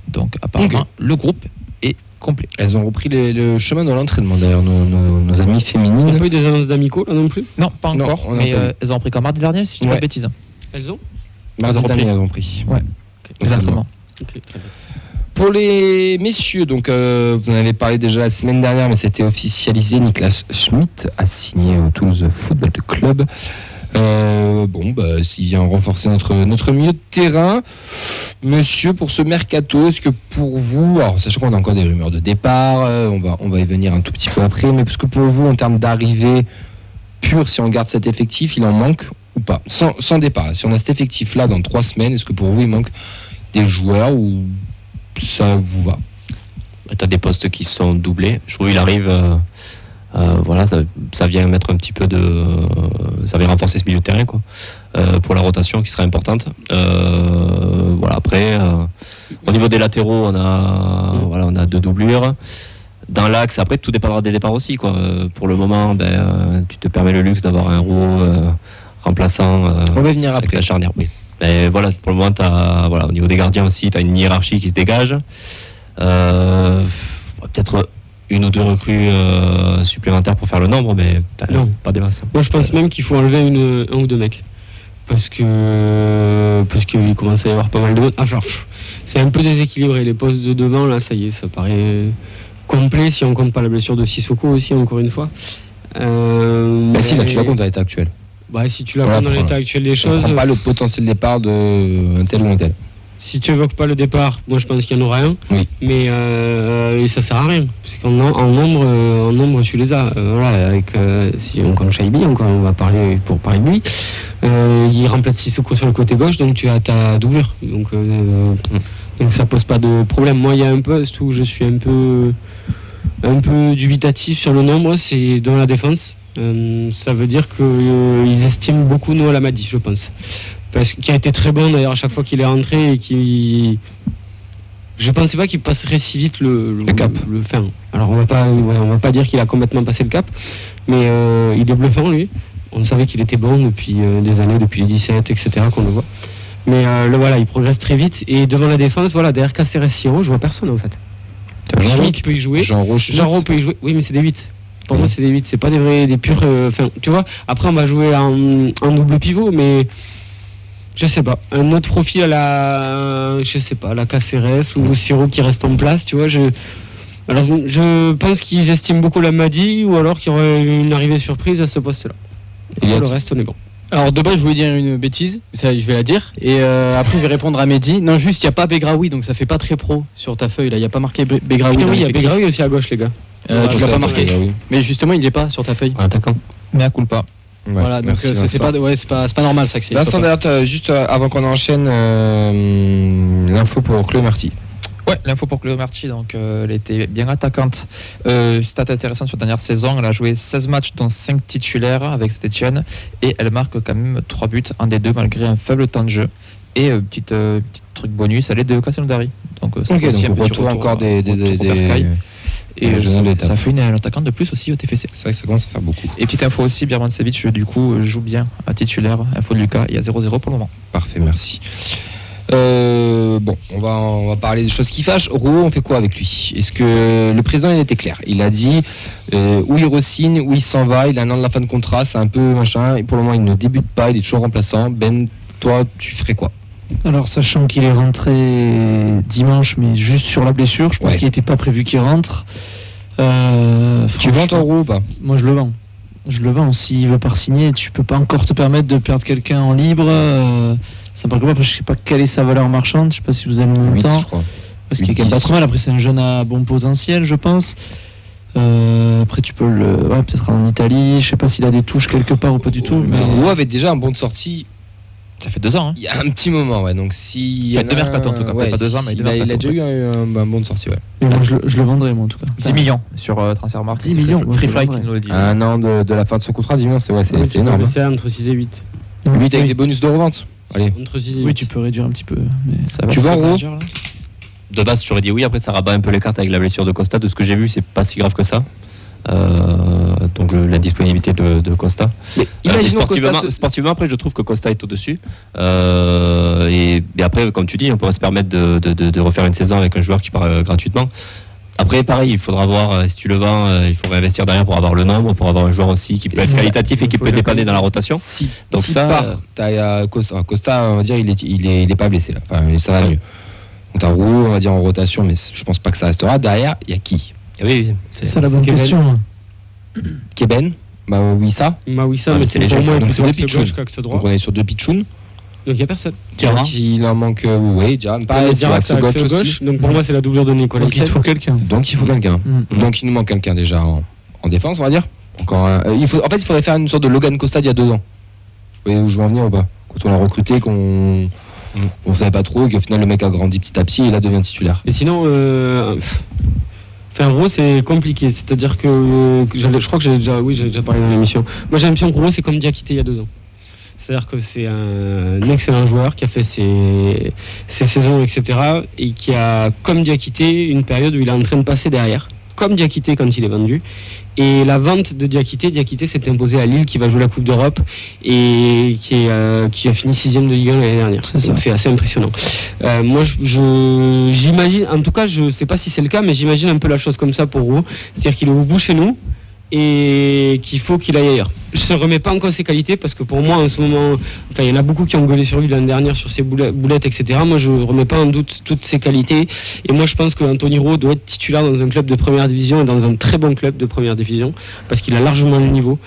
Donc, apparemment, le groupe est complet. Elles ont repris le chemin de l'entraînement, d'ailleurs, nos amies féminines. Il n'y a pas eu des annonces d'amicaux, là, non plus? Non, pas encore. Mais elles ont repris quand mardi dernier, si je ne dis pas de bêtises. Elles ont? Mardi dernier, elles ont pris. Ouais. Exactement. Okay, très bien. Pour les messieurs, donc vous en avez parlé déjà la semaine dernière, mais c'était officialisé. Niklas Schmidt a signé au Toulouse Football Club. S'il vient renforcer notre milieu de terrain, monsieur, pour ce mercato, est-ce que pour vous, alors sachant qu'on a encore des rumeurs de départ, on va y venir un tout petit peu après, mais est-ce que pour vous, en termes d'arrivée pure, si on garde cet effectif, il en manque ou pas, sans départ? Si on a cet effectif-là dans 3 semaines, est-ce que pour vous, il manque des joueurs ou ça vous va? Tu as des postes qui sont doublés. Je trouve qu'il arrive, ça vient mettre un petit peu ça vient renforcer ce milieu de terrain, quoi, pour la rotation qui serait importante. Après, au niveau des latéraux, on a 2 doublures. Dans l'axe, après, tout dépendra des départs aussi, quoi. Pour le moment, tu te permets le luxe d'avoir un Roux remplaçant on va venir avec après la charnière. Oui. Mais voilà, pour le moment, au niveau des gardiens aussi, tu as une hiérarchie qui se dégage. Peut-être 1 ou 2 recrues supplémentaires pour faire le nombre, mais pas des masses. Moi, je pense même qu'il faut enlever 1 ou 2 mecs. Parce qu'il commence à y avoir pas mal de monde. C'est un peu déséquilibré. Les postes de devant, là, ça y est, ça paraît complet si on compte pas la blessure de Sissoko aussi, encore une fois. Si, là, tu la comptes à l'état actuel. Si tu la comptes dans l'état actuel des choses. On ne prend pas le potentiel départ d'un tel ou un tel. Si tu évoques pas le départ, moi je pense qu'il y en aura un. Oui. Mais ça sert à rien. Parce qu'en nombre, tu les as. Si on compte Shaibi, encore, on va parler pour parler de lui. Il remplace Sissoko sur le côté gauche, donc tu as ta doublure. Donc ça pose pas de problème. Moi, il y a un poste où je suis un peu dubitatif sur le nombre, c'est dans la défense. Ça veut dire qu'ils estiment beaucoup Noah Lamadi, je pense. Qui a été très bon d'ailleurs à chaque fois qu'il est rentré et qui. Je pensais pas qu'il passerait si vite le cap. Alors on va pas dire qu'il a complètement passé le cap, mais il est bluffant lui. On savait qu'il était bon depuis des années, depuis les 17, etc. qu'on le voit. Mais il progresse très vite. Et devant la défense, derrière Caceres Siro, je vois personne en fait. Schmitt peut y jouer. Jean Roux peut y jouer. Oui, mais c'est des 8. Pour moi, c'est des 8. C'est pas des purs. Tu vois, après, on va jouer en double pivot, mais. Je sais pas, un autre profil à la Caceres ou Siro qui reste en place, tu vois. Je pense qu'ils estiment beaucoup Lamadi ou alors qu'il y aurait une arrivée surprise à ce poste-là. Et le reste, on est bon. Alors de base, je voulais dire une bêtise, ça je vais la dire. Et après, je vais répondre à Mehdi. Non, juste, il n'y a pas Begraoui, donc ça fait pas très pro sur ta feuille là. Il n'y a pas marqué Begraoui. Oui, il y a Begraoui aussi à gauche, les gars. Tu l'as pas marqué. Mais justement, il n'est pas sur ta feuille. Attaquant. Mais à culpa. Ouais, voilà, donc c'est pas normal ça que c'est. Vincent, d'ailleurs, juste avant qu'on enchaîne, l'info pour Chloé Marty. Ouais, l'info pour Chloé Marty, donc elle était bien attaquante. Stat intéressant sur la dernière saison, elle a joué 16 matchs dont 5 titulaires avec Saint-Etienne et elle marque quand même 3 buts en D2 malgré un faible temps de jeu. Et petit truc bonus, elle est de Castelnaudary. Donc ça donc un retour encore des et ça fait une attaquante de plus aussi au TFC. C'est vrai que ça commence à faire beaucoup. Et petite info aussi, Birman Savic du coup joue bien à titulaire. Info de Lucas, il y a 0-0 pour le moment. Parfait, merci. On va parler des choses qui fâchent. Rouault, on fait quoi avec lui? Est-ce que le président il était clair? Il a dit où il re-signe, où il s'en va, il a un an de la fin de contrat, c'est un peu machin, et pour le moment il ne débute pas, il est toujours remplaçant. Ben, toi tu ferais quoi? Alors, sachant qu'il est rentré dimanche, mais juste sur la blessure, je pense qu'il n'était pas prévu qu'il rentre. Tu vends ton Rouault ou pas? Moi, je le vends. S'il veut pas signer, tu peux pas encore te permettre de perdre quelqu'un en libre. Ça me paraît après, je sais pas quelle est sa valeur marchande. Je sais pas si vous avez le même temps. Je crois. Parce qu'il est quand même pas trop mal. Après, c'est un jeune à bon potentiel, je pense. Après, tu peux peut-être en Italie. Je sais pas s'il a des touches quelque part ou pas du tout. Mais Rouault avait déjà un bon de sortie. Ça fait 2 ans. Il y a un petit moment, ouais. Donc si. Il y a 2 mercato en tout cas, pas 2 ans, mais il a déjà eu un bon de sortie, ouais. Et moi, je le vendrais, moi en tout cas. 10 millions sur Transfermarkt. 10 millions, Free Fly qui nous le dit. Un an de la fin de son contrat, 10 millions, c'est énorme. C'est entre 6 et 8. 8 avec des bonus de revente. Allez. Entre 6 et 8. Oui, tu peux réduire un petit peu. Mais tu vends Rouault de base, j'aurais dit oui. Après, ça rabat un peu les cartes avec la blessure de Costa. De ce que j'ai vu, c'est pas si grave que ça. Donc la disponibilité de Costa. Sportivement, après, je trouve que Costa est au-dessus. Et après, comme tu dis, on pourrait se permettre de refaire une saison avec un joueur qui part gratuitement. Après, pareil, il faudra voir si tu le vends, il faudrait investir derrière pour avoir le nombre, pour avoir un joueur aussi qui peut être qualitatif et qui peut dépanner dans la rotation. Donc ça, t'as Costa, on va dire, il est pas blessé là. Enfin, ça va mieux. T'as Roux, on va dire en rotation, mais je pense pas que ça restera. Derrière, il y a qui? Oui, c'est ça la bonne question. Keben, Mawissa, mais c'est pour moi donc c'est deux pitchouns. Donc on est sur deux pitchouns. Donc il n'y a personne. Donc il en manque, oui, Diarra. Diarra, c'est axe gauche. Donc pour moi, c'est la doublure de Nicolas. Donc il faut quelqu'un. Donc il nous manque quelqu'un déjà en défense, on va dire. Encore il faudrait faire une sorte de Logan Costa d'il y a 2 ans. Vous voyez où je veux en venir ou pas? Quand on l'a recruté, qu'on savait pas trop, et qu'au final le mec a grandi petit à petit et là devient titulaire. Et sinon, Roux, c'est compliqué. C'est-à-dire que je crois que j'ai déjà parlé dans l'émission. Moi j'ai l'impression que Roux, c'est comme Diakité il y a 2 ans. C'est-à-dire que c'est un excellent joueur qui a fait ses saisons, etc. et qui a, comme Diakité, une période où il est en train de passer derrière, comme Diakité quand il est vendu. Et la vente de Diakité s'est imposée à Lille qui va jouer la Coupe d'Europe et qui a fini 6ème de Ligue 1 l'année dernière. Donc c'est assez impressionnant. Moi, j'imagine, en tout cas, je ne sais pas si c'est le cas, mais j'imagine un peu la chose comme ça pour Roux. C'est-à-dire qu'il est au bout chez nous et qu'il faut qu'il aille ailleurs. Je ne remets pas en cause ses qualités parce que pour moi en ce moment, il y en a beaucoup qui ont gueulé sur lui l'année dernière sur ses boulettes, etc. Moi je ne remets pas en doute toutes ses qualités et moi je pense qu'Anthony Roux doit être titulaire dans un club de première division et dans un très bon club de première division parce qu'il a largement le niveau.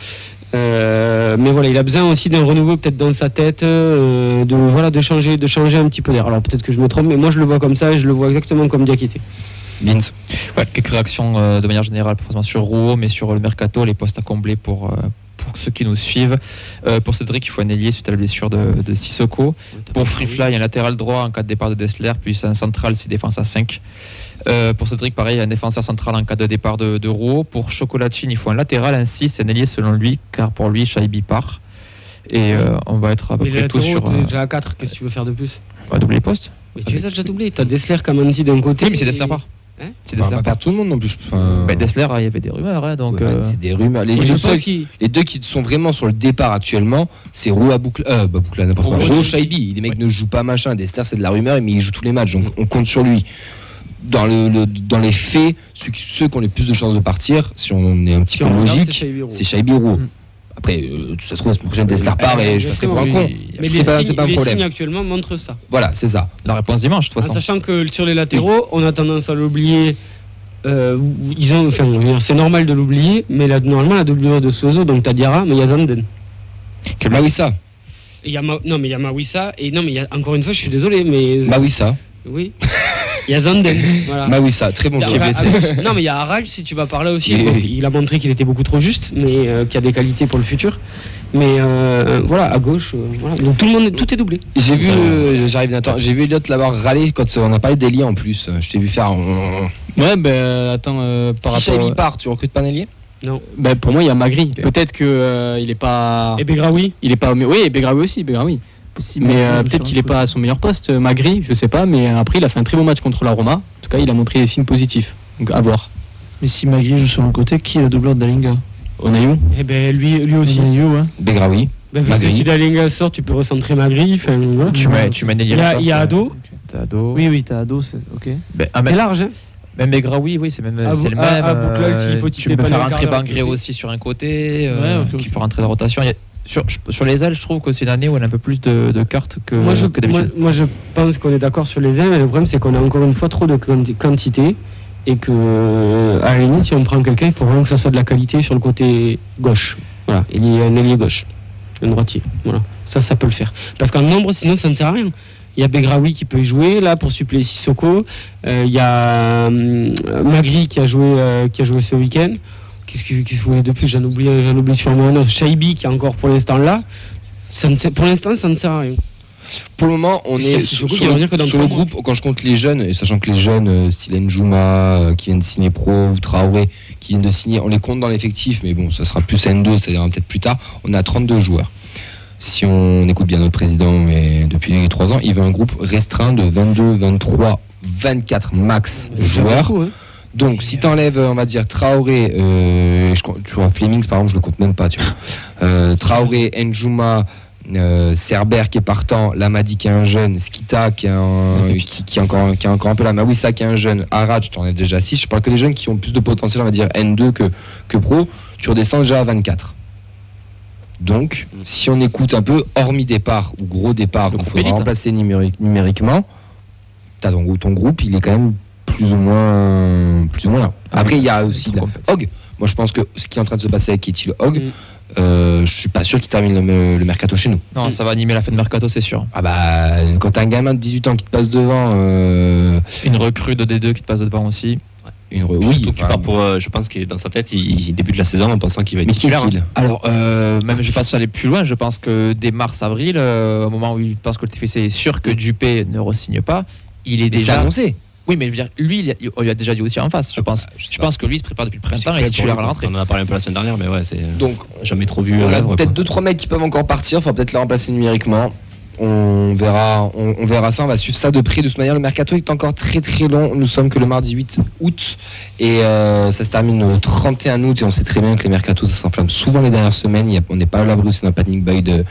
Mais voilà, il a besoin aussi d'un renouveau peut-être dans sa tête, de changer un petit peu d'air. Alors peut-être que je me trompe, mais moi je le vois comme ça et je le vois exactement comme Diakité. Vince. Quelques réactions de manière générale sur Roux, mais sur le mercato, les postes à combler pour ceux qui nous suivent. Pour Cédric, il faut un ailier suite à la blessure de Sissoko. Pour Free-Fly, un latéral droit en cas de départ de Dessler, puis un central si défense à 5. Pour Cédric, pareil, un défenseur central en cas de départ de Roux. Pour Chocolatine, il faut un latéral, un 6, un ailier selon lui, car pour lui, Shaibi part. Et on va être à peu près tous sur. Déjà à 4, qu'est-ce que tu veux faire de plus? On va doubler les postes. Mais tu fais ça déjà doublé. T'as Dessler, Kamanzi d'un côté. Oui, mais c'est Dessler part. C'est Dessler pas tout le monde non plus. Dessler, il y avait des rumeurs. Donc, c'est des rumeurs. Les deux qui sont vraiment sur le départ actuellement, c'est Roux à Boucla, n'importe quoi. Roux, Shaibi. Les mecs ne jouent pas machin. Dessler, c'est de la rumeur, mais il joue tous les matchs. Donc on compte sur lui. Dans les faits, ceux qui ont les plus de chances de partir, si on est un petit peu logique, c'est Shaibi Roux. Après, ça se trouve, la semaine prochaine, Dessler part et je passerai pour un con. Mais c'est pas un problème. Les signes actuellement montrent ça. Voilà, c'est ça. La réponse dimanche, de toute façon. Sachant que sur les latéraux, on a tendance à l'oublier. C'est normal de l'oublier, mais normalement, la doublure de Sozo, donc t'as Diarra, mais il y a Zanden. Mawissa. Il y a Mawissa, et non, mais il y a, encore une fois, je suis désolé, mais. Mawissa. Oui. Il y a Zanden. Voilà. Mawissa, très bon joueur. Non, mais il y a Harald, si tu vas par là aussi. Il a montré qu'il était beaucoup trop juste, mais qu'il a des qualités pour le futur. Mais voilà, à gauche, voilà. Donc tout est doublé. J'ai vu, j'arrive bientôt. J'ai vu Elliot l'avoir râlé quand on a parlé d'Elie en plus. Je t'ai vu faire. Ouais, attends, par rapport. Si Shaibi part, tu recrutes pas un ailier? Non. Pour moi, il y a Magri. Okay. Peut-être que il est pas. Et Begraoui. Il est pas. Oui, et Begraoui aussi, Begraoui. Mais peut-être qu'il n'est pas à son meilleur poste, Magri, je sais pas, mais après il a fait un très bon match contre la Roma. En tout cas, il a montré des signes positifs. Donc à voir. Mais si Magri joue sur le côté, qui est le doubleur de Dalinga? Onayou. Lui aussi. Onayou, ouais. Begraoui. Parce que si Dalinga sort, tu peux recentrer Magri. Voilà. Tu mets il y a Ado. T'as Ado. Oui, t'as Ado, c'est ok. C'est large, hein. Même Begraoui, oui, c'est le même. Tu peux faire rentrer Bangré aussi sur un côté, qui peut rentrer dans la rotation. Sur les ailes, je trouve que c'est une année où on a un peu plus de cartes que d'habitude. Moi, je pense qu'on est d'accord sur les ailes, mais le problème, c'est qu'on a encore une fois trop de quantité et que, à la limite, si on prend quelqu'un, il faut vraiment que ça soit de la qualité sur le côté gauche. Voilà, il y a un ailier gauche, un droitier. Voilà, ça peut le faire. Parce qu'en nombre, sinon, ça ne sert à rien. Il y a Begraoui qui peut y jouer là pour suppléer Sissoko. Il y a Magri qui a joué ce week-end. Qu'est-ce que vous voulez de plus? J'en oublie sûrement un autre. Shaibi qui est encore pour l'instant là. Pour l'instant, ça ne sert à rien. Pour le moment, on est sur le groupe, quand je compte les jeunes, et sachant que les jeunes, style Njouma, qui viennent de signer pro, ou Traoré, qui viennent de signer, on les compte dans l'effectif, mais bon, ça sera plus N2, ça ira peut-être plus tard. On a 32 joueurs. Si on écoute bien notre président, mais depuis 3 ans, il veut un groupe restreint de 22, 23, 24 max joueurs. Donc, si tu enlèves, on va dire, Traoré, tu vois, Flemings, par exemple, je le compte même pas, tu vois. Traoré, N'Jouma, Cerber qui est partant, Lamadi qui est un jeune, Skita qui est encore un peu là, Mawissa qui est un jeune, Arad, tu en as déjà 6. Je parle que des jeunes qui ont plus de potentiel, on va dire, N2 que pro. Tu redescends déjà à 24. Donc, si on écoute un peu, hormis départ ou gros départ, il faudra remplacer numériquement, ton groupe, il est quand même plus ou moins là. Après, il y a aussi Hogg. Moi, je pense que ce qui est en train de se passer avec Ketil Hogg, je suis pas sûr qu'il termine le mercato chez nous. Non, ça va animer la fin de mercato, c'est sûr. Ah bah, quand t'as un gamin de 18 ans qui te passe devant, une recrue de D2 qui te passe devant aussi. Oui, tu pars pour. Je pense que dans sa tête, il débute la saison en pensant qu'il va être titulaire. Alors, même je pense aller plus loin. Je pense que dès mars-avril, au moment où il pense que le TFC est sûr que Dupé ne re-signe pas, il est déjà annoncé. Oui, mais je veux dire, lui, il a déjà dit aussi en face, je pense. Je pense que lui, il se prépare depuis le printemps et il est titulaire à la rentrée. On en a parlé un peu la semaine dernière, mais ouais, c'est. Donc, jamais trop vu. On a peut-être 2-3 mecs qui peuvent encore partir. Il faudra peut-être les remplacer numériquement. On verra ça, on va suivre ça de près. De toute manière, le mercato est encore très très long. Nous sommes que le mardi 8 août et ça se termine le 31 août. Et on sait très bien que les mercatos, ça s'enflamme souvent les dernières semaines. On n'est pas à l'abri, c'est un panic buy des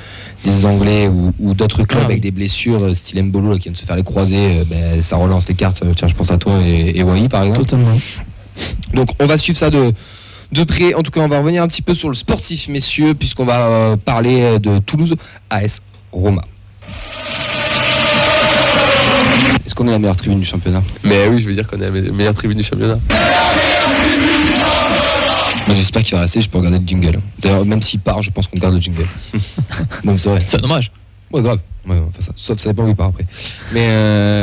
Anglais ou d'autres clubs avec des blessures, style Mbolo là, qui viennent de se faire les croisés. Ça relance les cartes. Tiens, je pense à toi et Wai par exemple. Totalement. Donc on va suivre ça de près. En tout cas, on va revenir un petit peu sur le sportif, messieurs, puisqu'on va parler de Toulouse AS Roma. Est-ce qu'on est la meilleure tribune du championnat ? Mais oui, je veux dire qu'on est la meilleure tribune du championnat. Moi, j'espère qu'il va rester, je peux regarder le jingle. D'ailleurs, même s'il part, je pense qu'on garde le jingle. Donc c'est vrai. C'est dommage. Ouais, grave. Ouais, enfin, sauf ça dépend où il part après. Mais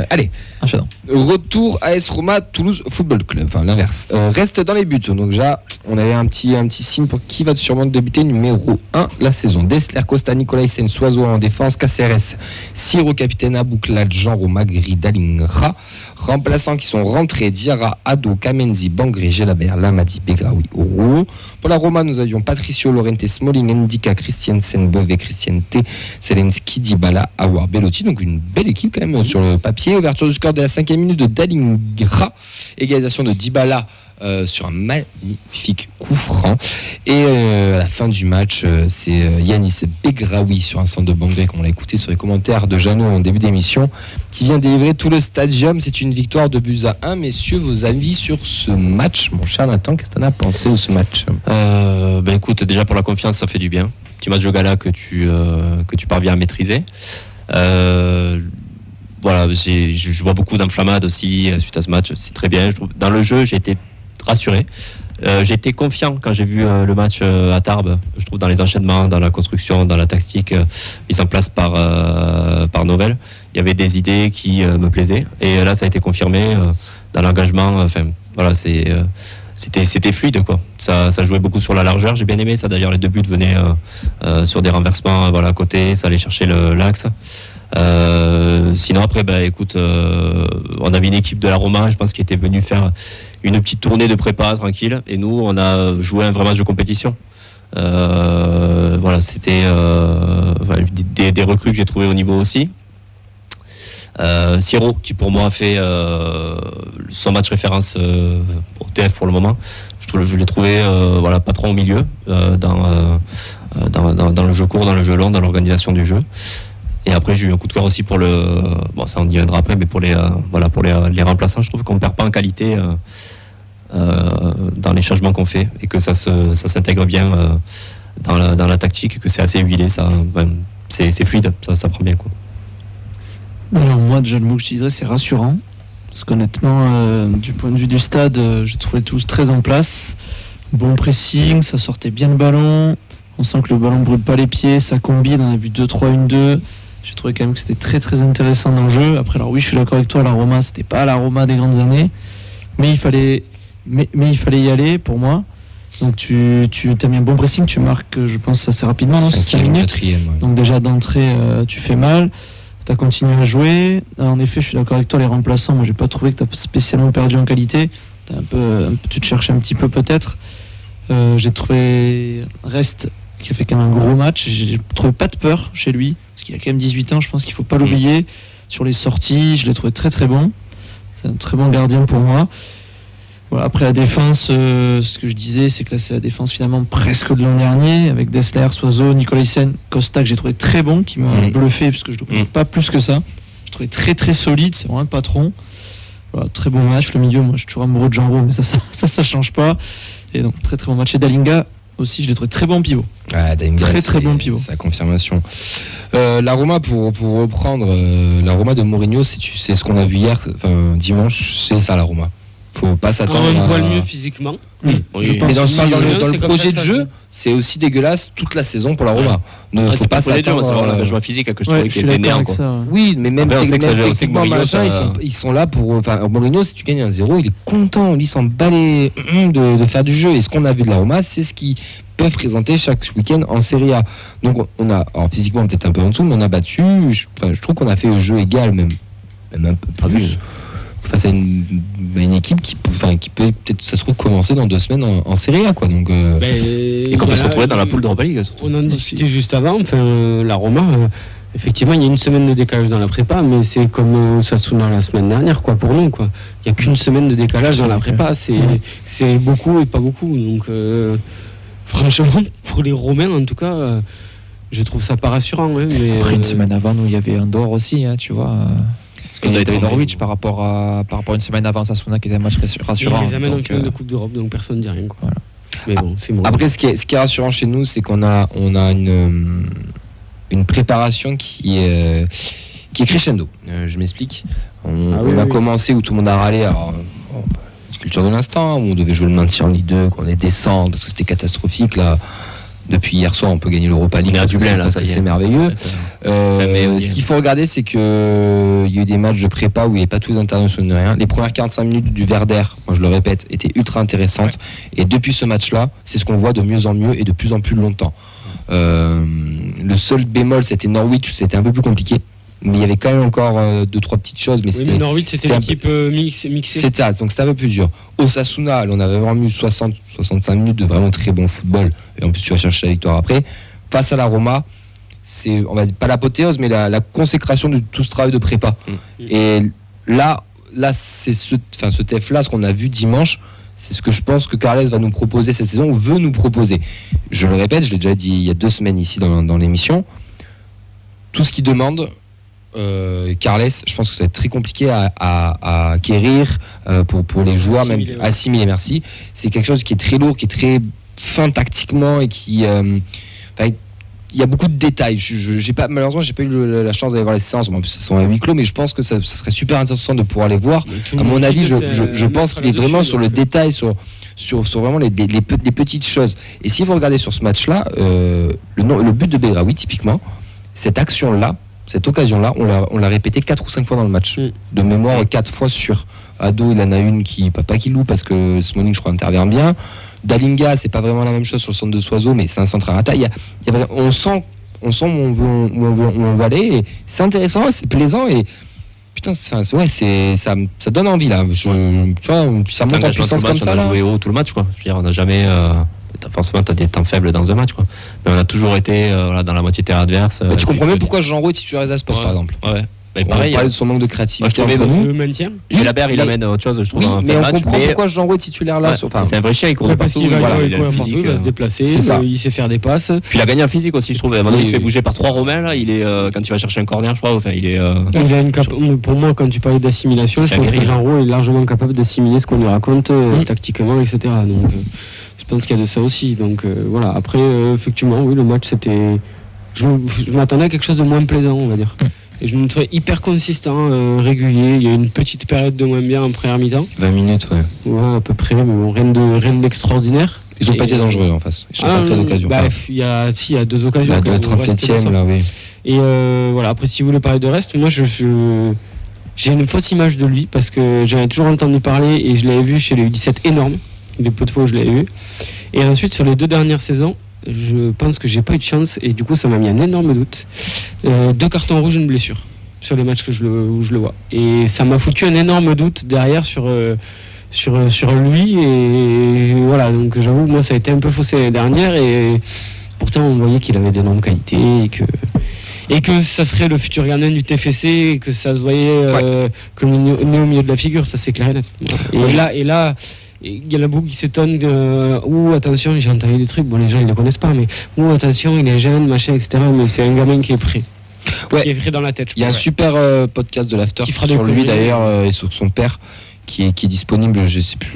allez. Enchaînant. Retour AS Roma Toulouse Football Club. Enfin, l'inverse. Reste dans les buts. Donc déjà, on avait un petit signe pour qui va sûrement débuter numéro 1 la saison. Dessler, Costa, Nicolaisen, Soiseau en défense, Caceres, Siro, Capitaine, Bouclal, Jean Roma, Dalingra. Remplaçants qui sont rentrés, Diarra, Ado, Kamenzi, Bangré, Gelabert, Lamadi, Begraoui, Roux. Pour la Roma, nous avions Patricio, Lorente, Smalling, Ndika, Christiansen, Bové, Christiante, Zelensky, Dybala, Awar, Bellotti. Donc une belle équipe quand même sur le papier. Ouverture du score de la 5e minute de Dalingra. Égalisation de Dybala sur un magnifique coup franc. Et à la fin du match, c'est Yanis Begraoui sur un centre de Bangré, comme on l'a écouté sur les commentaires de Jeannot en début d'émission, qui vient délivrer tout le stadium. C'est une victoire de buts à 1. Messieurs, vos avis sur ce match ? Mon cher Nathan, qu'est-ce que tu en as pensé de ce match ? Écoute, déjà pour la confiance, ça fait du bien. Petit match de gala que tu parviens à maîtriser. Voilà, je vois beaucoup d'inflammades aussi suite à ce match. C'est très bien. Je trouve, dans le jeu, j'ai été rassuré. J'ai été confiant quand j'ai vu le match à Tarbes. Je trouve dans les enchaînements, dans la construction, dans la tactique mise en place par Novell. Il y avait des idées qui me plaisaient. Et là, ça a été confirmé dans l'engagement. Enfin, voilà, c'était fluide, quoi. Ça jouait beaucoup sur la largeur. J'ai bien aimé ça. D'ailleurs, les 2 buts venaient sur des renversements, voilà, à côté. Ça allait chercher l'axe. Sinon après, écoute, on avait une équipe de la Roma, je pense, qui était venue faire une petite tournée de prépa tranquille, et nous on a joué un vrai match de compétition. Voilà, c'était des recrues que j'ai trouvées au niveau aussi. Siro, qui pour moi a fait son match référence au TF pour le moment. Je l'ai trouvé patron au milieu, dans le jeu court, dans le jeu long, dans l'organisation du jeu. Et après, j'ai eu un coup de cœur aussi pour ça on y viendra après, mais pour les remplaçants, je trouve qu'on ne perd pas en qualité dans les changements qu'on fait, et que ça s'intègre bien dans la tactique, que c'est assez huilé, c'est fluide, ça prend bien, quoi. Alors moi, déjà, le mot que je dirais, c'est rassurant, parce qu'honnêtement, du point de vue du stade, j'ai trouvé tous très en place. Bon pressing, ça sortait bien le ballon, on sent que le ballon ne brûle pas les pieds, ça combine, on a vu 2-3-1-2. J'ai trouvé quand même que c'était très très intéressant dans le jeu. Après, alors oui, je suis d'accord avec toi, la Roma, c'était pas la Roma des grandes années, mais il fallait y aller pour moi. Donc tu as mis un bon pressing, tu marques, je pense, assez rapidement, 5 minutes. Ouais. Donc déjà d'entrée, tu fais mal. Tu as continué à jouer. En effet, je suis d'accord avec toi, les remplaçants, moi j'ai pas trouvé que tu as spécialement perdu en qualité. Tu te cherchais un petit peu peut-être. J'ai trouvé Rest qui a fait quand même un gros match. J'ai trouvé pas de peur chez lui, parce qu'il a quand même 18 ans, je pense qu'il faut pas l'oublier. Sur les sorties, je l'ai trouvé très très bon. C'est un très bon gardien pour moi. Voilà, après la défense, ce que je disais, c'est que là c'est la défense finalement presque de l'an dernier, avec Dessler, Soiseau, Nicolaisen, Costa, que j'ai trouvé très bon, qui m'a bluffé, parce que je ne le connais pas plus que ça. Je trouvais très très solide, c'est vraiment un patron. Voilà, très bon match. Le milieu, moi je suis toujours amoureux de Jean Roux, mais ça change pas. Et donc très très bon match. Et Dalinga aussi, je l'ai trouvé très bon pivot. Dalinga, très bon pivot. C'est la confirmation. La Roma, pour reprendre, la Roma de Mourinho, c'est ce qu'on a vu hier, dimanche, c'est ça la Roma. Faut pas s'attendre à un poil mieux physiquement. Oui. Mais dans le projet de jeu, c'est aussi dégueulasse toute la saison pour la Roma. Ne faut pas s'attendre à l'engagement physique que je trouvais qui était énorme. Oui, mais même techniquement, ils sont là pour. Mourinho, si tu gagnes 1-0, il est content, il s'en bat de faire du jeu. Et ce qu'on a vu de la Roma, c'est ce qu'ils peuvent présenter chaque week-end en Serie A. Donc on a, alors physiquement peut-être un peu en dessous, mais on a battu. Je trouve qu'on a fait le jeu égal, même un peu plus. Face à une équipe qui peut peut-être, ça se trouve, commencer dans 2 semaines en Serie A, quoi. Donc, et qu'on peut se retrouver dans la poule d'Europa League. On en discutait juste avant. La Roma, effectivement, il y a une semaine de décalage dans la prépa, mais c'est comme Osasuna la semaine dernière, quoi, pour nous, quoi. Il n'y a qu'une semaine de décalage dans la prépa. C'est beaucoup et pas beaucoup. Donc, franchement, pour les Romains, en tout cas, je trouve ça pas rassurant. Mais, après une semaine avant, nous, il y avait Andorre aussi, tu vois. Parce qu'il y avait Norwich par rapport à une semaine avant Sasuna qui était un match rassurant. Ils les amènent en finale de Coupe d'Europe, donc personne ne dit rien. Voilà. Mais bon, c'est bon. Après, ce qui est rassurant chez nous, c'est qu'on a une préparation qui est crescendo. Je m'explique. On a commencé où tout le monde a râlé. Alors, culture de l'instant, où on devait jouer le maintien en Ligue 2, qu'on est descendre parce que c'était catastrophique là. Depuis hier soir, on peut gagner l'Europa League. C'est merveilleux. Ce qu'il faut regarder, c'est qu'il y a eu des matchs de prépa où il n'y avait pas tous les internationaux de rien. Les premières 45 minutes du Werder, moi je le répète, étaient ultra intéressantes. Ouais. Et depuis ce match-là, c'est ce qu'on voit de mieux en mieux et de plus en plus longtemps. Le seul bémol, c'était Norwich, c'était un peu plus compliqué. Mais il y avait quand même encore 2-3 petites choses. Mais mais Norwich, c'était l'équipe mixée. C'est ça, donc c'était un peu plus dur. Osasuna, on avait vraiment eu 60-65 minutes de vraiment très bon football. Et en plus, tu vas chercher la victoire après. Face à la Roma, c'est, on va dire, pas l'apothéose, mais la consécration de tout ce travail de prépa. Et là c'est ce TEF-là, ce qu'on a vu dimanche, c'est ce que je pense que Carles va nous proposer cette saison, ou veut nous proposer. Je le répète, je l'ai déjà dit il y a 2 semaines ici dans l'émission. Tout ce qu'il demande... Carles, je pense que ça va être très compliqué à acquérir pour les joueurs, assimiler, merci. C'est quelque chose qui est très lourd, qui est très fin tactiquement et qui il y a beaucoup de détails. Malheureusement, j'ai pas eu la chance d'aller voir les séances. En plus, ça sont à huis clos, mais je pense que ça serait super intéressant de pouvoir les voir. À mon avis, je pense qu'il est vraiment sur le détail, sur vraiment les petites choses. Et si vous regardez sur ce match-là, le but de Bedraoui, typiquement, cette action-là, cette occasion-là, on l'a répété 4 ou 5 fois dans le match. De mémoire, 4 fois sur Ado, il en a une qui loue parce que Smalling, je crois, intervient bien. Dalinga, c'est pas vraiment la même chose sur le centre de Soiseau, mais c'est un centre à rata. On sent où on veut aller. Et c'est intéressant, c'est plaisant et putain, ça donne envie là. Tu vois, ça monte en puissance comme ça. On a joué haut tout le match, quoi. Je veux dire, on n'a jamais. Forcément, tu as des temps faibles dans un match, quoi. Mais on a toujours été dans la moitié terrain adverse. Tu comprends bien pourquoi Jean Roux est titulaire des Sports, par exemple. Ouais. Mais pareil, on parlait de son manque de créativité. Le maintien. Gilabert, il amène autre chose, je trouve. Mais on comprend pourquoi Jean Roux est titulaire là. C'est un vrai chien, il court partout. Il a le physique, il va se déplacer, il sait faire des passes. Puis il a gagné en physique aussi, je trouve. Maintenant, il se fait bouger par 3 Romains. Là, il est quand il va chercher un corner, je crois. Enfin, il est. Il a une pour moi, quand tu parlais d'assimilation, je pense que Jean Roux est largement capable d'assimiler ce qu'on lui raconte tactiquement, etc. Donc, je pense qu'il y a de ça aussi. Donc voilà. Après, effectivement, oui, le match c'était. Je m'attendais à quelque chose de moins plaisant, on va dire. Et je me trouvais hyper consistant, régulier. Il y a eu une petite période de moins bien en première mi-temps. 20 minutes, ouais. Ouais, à peu près, mais bon, rien d'extraordinaire. Ils n'ont pas été dangereux en face. Ils n'ont pas pris d'occasion. Il y a 2 occasions. La 37e, là, oui. Et voilà, après, si vous voulez parler de reste, moi, j'ai une fausse image de lui parce que j'avais toujours entendu parler et je l'avais vu chez les U17 énorme. Les peu de fois où je l'avais vu. Et ensuite, sur les 2 dernières saisons, je pense que j'ai pas eu de chance et du coup ça m'a mis un énorme doute. 2 cartons rouges, une blessure sur les matchs où je le vois. Et ça m'a foutu un énorme doute derrière sur lui et voilà, donc j'avoue moi ça a été un peu faussé l'année dernière et pourtant on voyait qu'il avait d'énormes qualités et Et que ça serait le futur gardien du TFC et que ça se voyait comme le nez au milieu de la figure, ça c'est clair et net. Et là, il y en a beaucoup qui s'étonnent attention, j'ai entendu des trucs, bon les gens ils ne le connaissent pas, mais attention, il est jeune, machin, etc. Mais c'est un gamin qui est prêt. Qui est prêt dans la tête. Il y a un super podcast de l'After sur lui d'ailleurs et sur son père. Qui est disponible, je sais plus,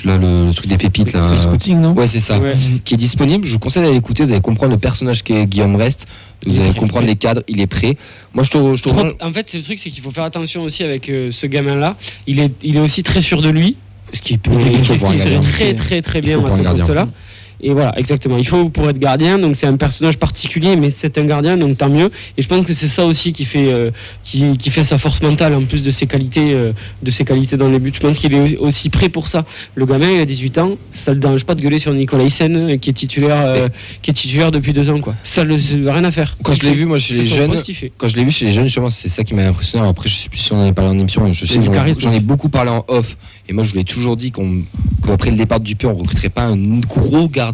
le truc des pépites là. C'est Scouting, non ? Ouais, c'est ça. Ouais. Qui est disponible. Je vous conseille d'aller l'écouter. Vous allez comprendre le personnage qu'est Guillaume Rest. Vous allez comprendre les cadres. Il est prêt. Moi, En fait, le truc, c'est qu'il faut faire attention aussi avec ce gamin-là. Il est aussi très sûr de lui, parce qu'il peut. Très très très bien à ce poste-là. Et voilà, exactement. Il faut pour être gardien, donc c'est un personnage particulier, mais c'est un gardien, donc tant mieux. Et je pense que c'est ça aussi qui fait sa force mentale, en plus de ses qualités dans les buts. Je pense qu'il est aussi prêt pour ça. Le gamin, il a 18 ans, ça ne le dérange pas de gueuler sur Nicolas Hyssen, qui est titulaire depuis 2 ans, quoi. Ça n'a rien à faire. Quand je l'ai vu, moi, chez les jeunes, justement, c'est ça qui m'a impressionné. Après, je sais plus si on en avait parlé en émission. Je sais que j'en ai beaucoup parlé en off. Et moi, je vous l'ai toujours dit qu'après le départ de Dupé, on ne recruterait pas un gros gardien